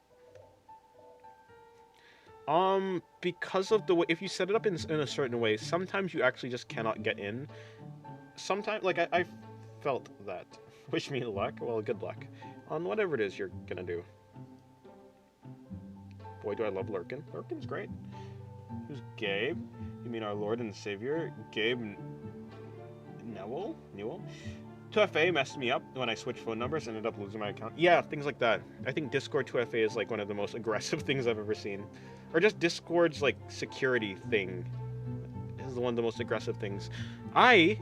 Because of the way, if you set it up in a certain way, sometimes you actually just cannot get in. Sometimes, like, I felt that. Wish me luck. Well, good luck on whatever it is you're gonna do. Boy, do I love Lurkin. Lurkin's great. Who's Gabe? You mean our Lord and Savior, Gabe Newell? 2FA messed me up when I switched phone numbers and ended up losing my account. Yeah, things like that. I think Discord 2FA is like one of the most aggressive things I've ever seen. Or just Discord's like security thing is one of the most aggressive things. I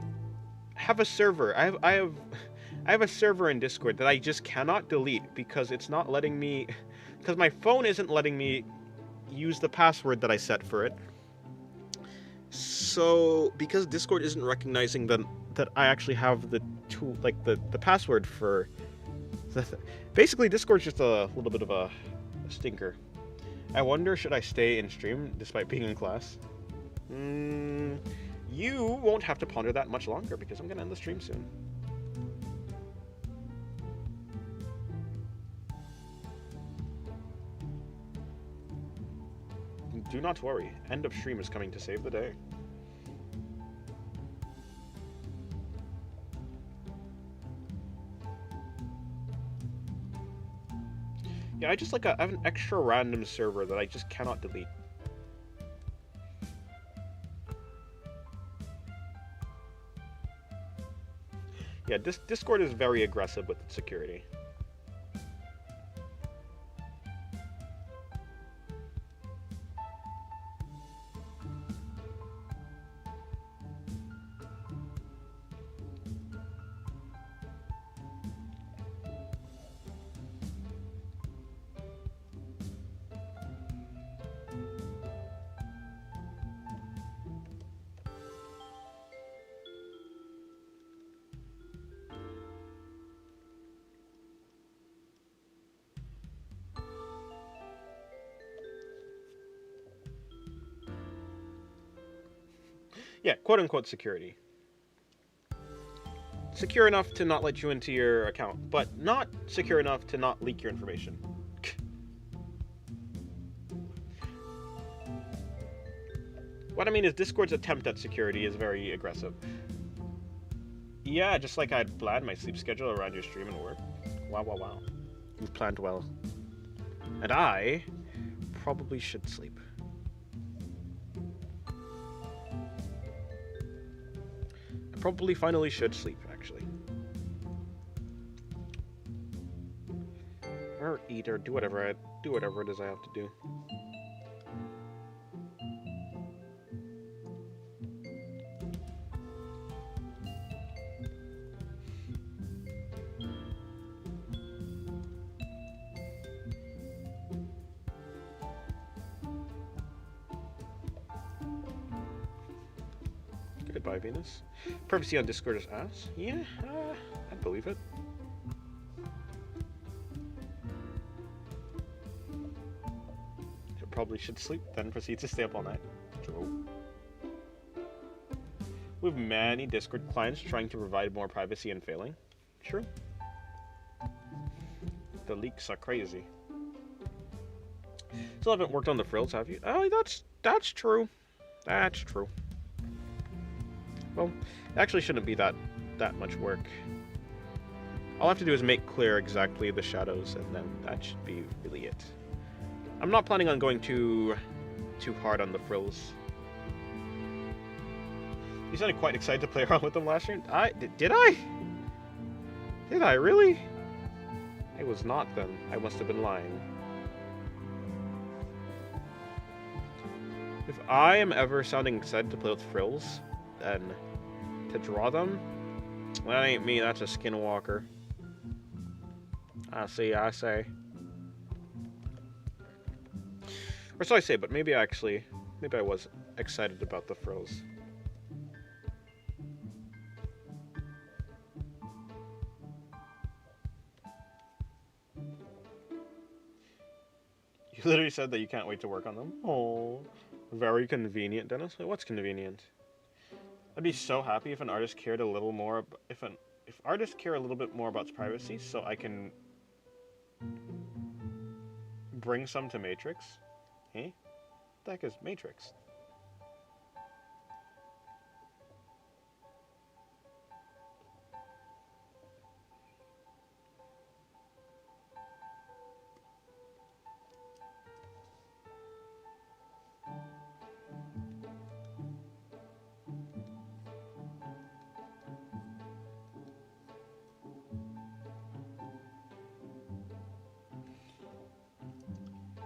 have a server. I have a server in Discord that I just cannot delete because it's not letting me, because my phone isn't letting me use the password that I set for it. So because Discord isn't recognizing that I actually have the tool, like the password for basically Discord's just a little bit of a stinker. I wonder, should I stay in stream despite being in class? You won't have to ponder that much longer because I'm gonna end the stream soon. Do not worry, end of stream is coming to save the day. Yeah, I have an extra random server that I just cannot delete. Yeah, Discord is very aggressive with its security. Yeah, quote-unquote security. Secure enough to not let you into your account, but not secure enough to not leak your information. What I mean is Discord's attempt at security is very aggressive. Yeah, just like I'd planned my sleep schedule around your stream and work. Wow, wow, wow. You've planned well. And I probably should sleep. I probably finally should sleep, actually. Or eat, or do whatever it is I have to do. Goodbye, Venus. Privacy on Discord is ass. Yeah, I believe it. Probably should sleep, then proceed to stay up all night. True. We have many Discord clients trying to provide more privacy and failing. True. The leaks are crazy. Still haven't worked on the frills, have you? Oh, that's true. That's true. Well, it actually shouldn't be that much work. All I have to do is make clear exactly the shadows, and then that should be really it. I'm not planning on going too hard on the frills. You sounded quite excited to play around with them last year. Did I? Did I really? I was not then. I must have been lying. If I am ever sounding excited to play with frills, then to draw them, that ain't me. That's a skinwalker. I say. Or so I say, but maybe I was excited about the frills. You literally said that you can't wait to work on them. Oh, very convenient, Dennis. Wait, what's convenient? I'd be so happy if an artist cared a little more. If artists care a little bit more about privacy, so I can bring some to Matrix. Hey, what the heck is Matrix?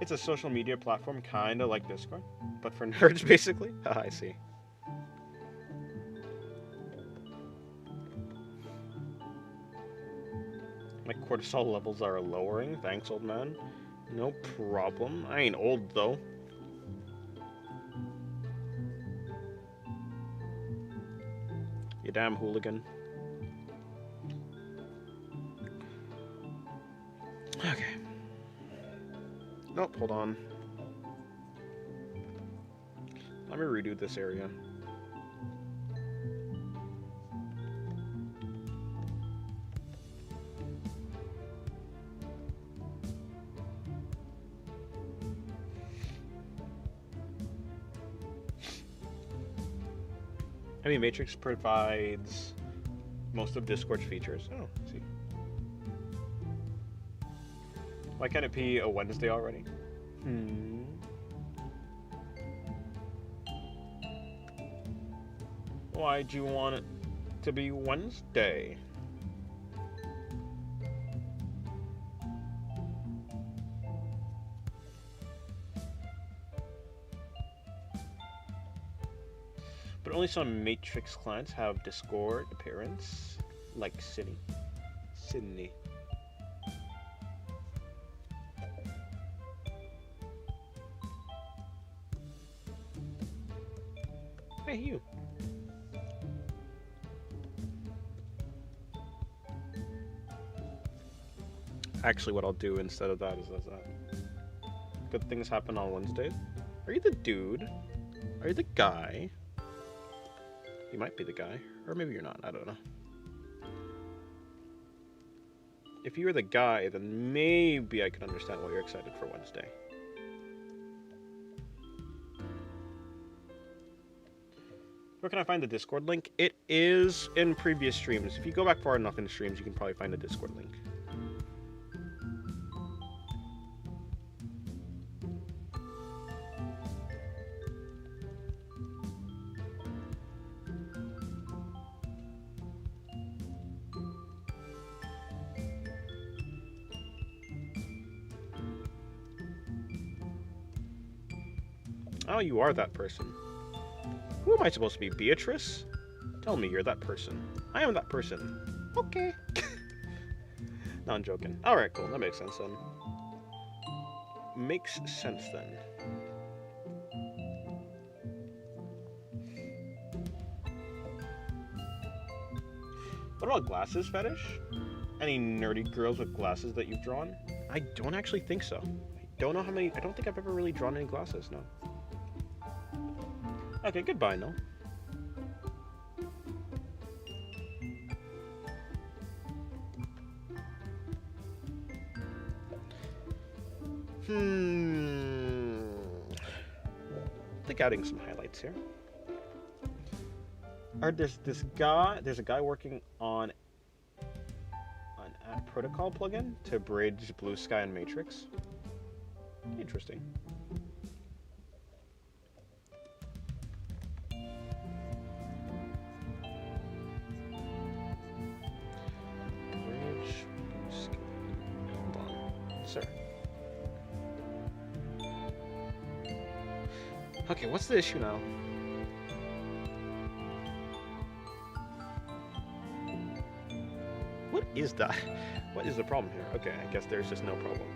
It's a social media platform kind of like Discord, but for nerds, basically. I see. My cortisol levels are lowering. Thanks, old man. No problem. I ain't old, though. You damn hooligan. Okay. Nope, hold on. Let me redo this area. I mean, Matrix provides most of Discord's features. Oh, see. Why can't it be a Wednesday already? Why'd you want it to be Wednesday? But only some Matrix clients have Discord appearance, like Sydney. Hey, you. Actually, what I'll do instead of that is that. Good things happen on Wednesdays. Are you the dude? Are you the guy? You might be the guy. Or maybe you're not. I don't know. If you were the guy, then maybe I could understand why you're excited for Wednesday. Where can I find the Discord link? It is in previous streams. If you go back far enough in the streams, you can probably find the Discord link. Oh, you are that person. Who am I supposed to be? Beatrice? Tell me you're that person. I am that person. Okay. No, I'm joking. Alright, cool. That makes sense then. Makes sense then. What about glasses fetish? Any nerdy girls with glasses that you've drawn? I don't actually think so. I don't know how many. I don't think I've ever really drawn any glasses, no. Okay, goodbye, no. I think adding some highlights here. There's a guy working on an app protocol plugin to bridge Blue Sky and Matrix. Interesting. Bridge Blue Sky. Hold on, sir. Okay, what's the issue now? What is that? What is the problem here? Okay, I guess there's just no problem.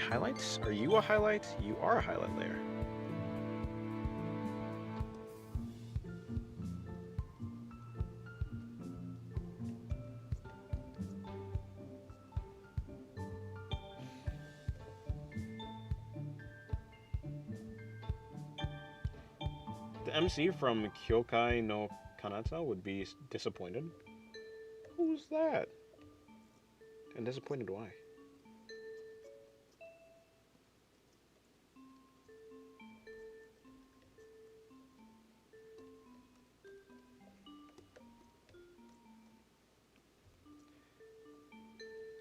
Highlights? Are you a highlight? You are a highlight layer. The MC from Kyokai no Kanata would be disappointed. Who's that? And disappointed why?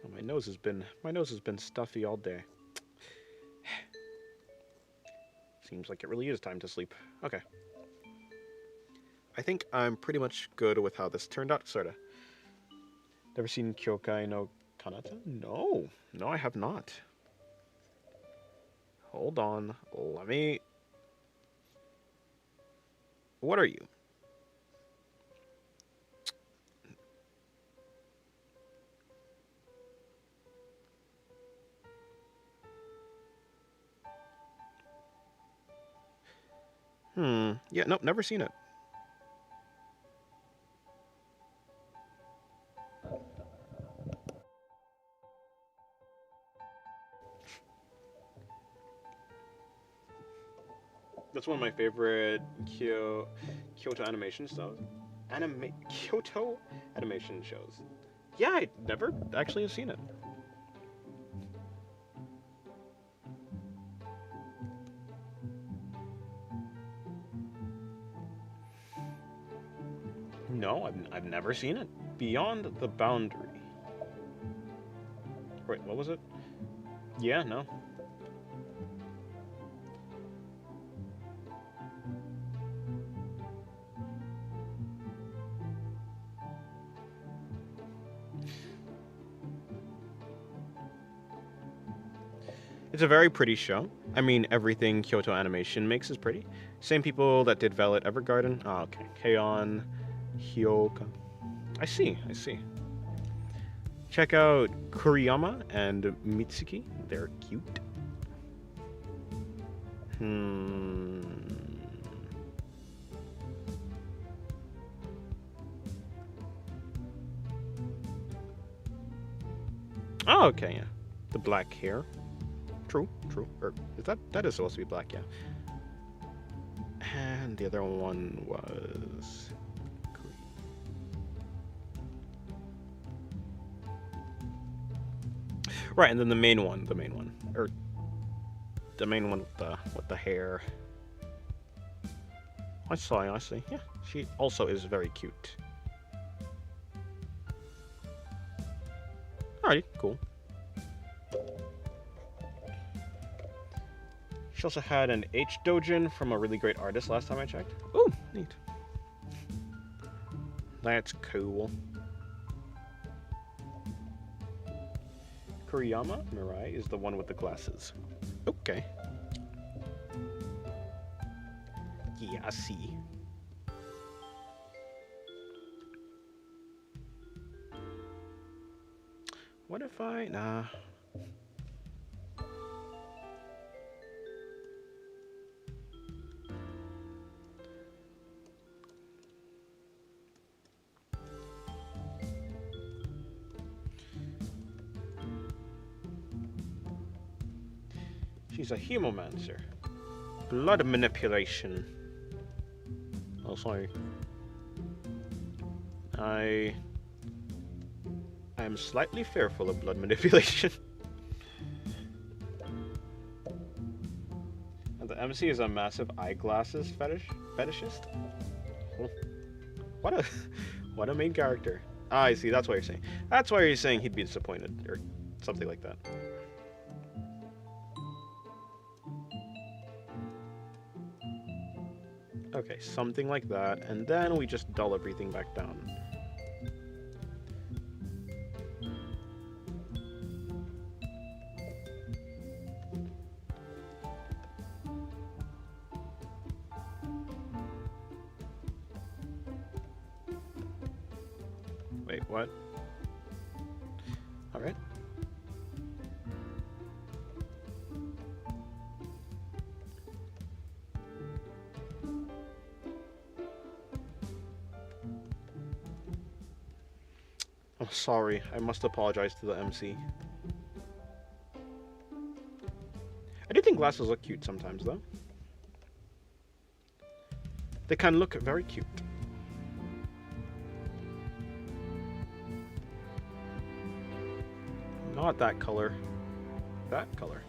Oh, my nose has been stuffy all day. Seems like it really is time to sleep. Okay. I think I'm pretty much good with how this turned out, sorta. Never seen Kyokai no Kanata? No. No, I have not. Hold on. Let me... What are you? Yeah, nope, never seen it. That's one of my favorite Kyoto animation shows. Kyoto animation shows. Yeah, I never actually have seen it. No, I've never seen it. Beyond the Boundary. Wait, what was it? Yeah, no. It's a very pretty show. I mean, everything Kyoto Animation makes is pretty. Same people that did Violet Evergarden. Oh, okay. Heion, Hyoka. I see. Check out Kuriyama and Mitsuki. They're cute. Oh, okay, yeah. The black hair. True. Or is that is supposed to be black, yeah. And the other one was right, and then the main one. Or the main one with the hair. I see. Yeah, she also is very cute. Alrighty, cool. She also had an H Dojin from a really great artist last time I checked. Ooh, neat. That's cool. Kuriyama Mirai is the one with the glasses. Okay. Yeah, I see. What if I... Nah. She's a hemomancer. Blood manipulation. Oh, sorry. I am slightly fearful of blood manipulation. And the MC is a massive eyeglasses fetishist. What a main character. Ah, I see. That's why you're saying. That's why you're saying he'd be disappointed or something like that. Okay, something like that, and then we just dull everything back down. Wait, what? Alright. I'm sorry, I must apologize to the MC. I do think glasses look cute sometimes, though. They can look very cute. Not that color. That color.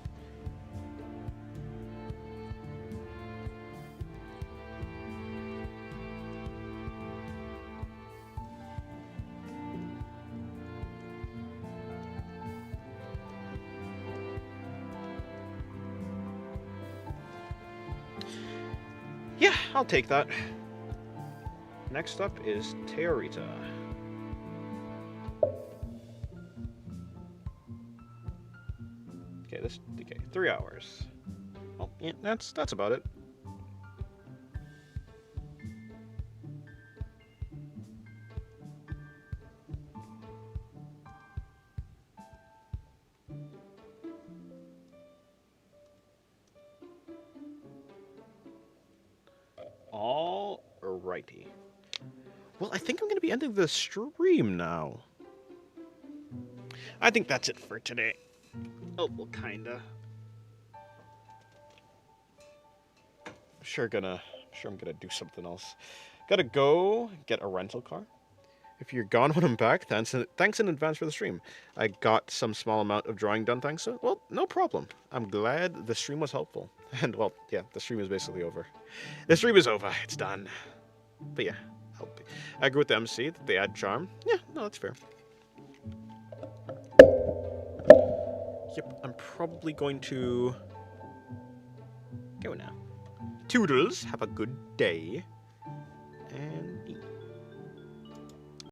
Yeah, I'll take that. Next up is Teorita. Okay, 3 hours. Well, yeah, that's about it. Alrighty. Well, I think I'm going to be ending the stream now. I think that's it for today. Oh, well, kinda. I'm gonna do something else. Gotta go get a rental car. If you're gone when I'm back, thanks in advance for the stream. I got some small amount of drawing done thanks to it. Well, no problem. I'm glad the stream was helpful. And, well, yeah, the stream is basically over. The stream is over. It's done. But, yeah, I agree with the MC that they add charm. Yeah, no, that's fair. Yep, I'm probably going to go now. Toodles, have a good day. And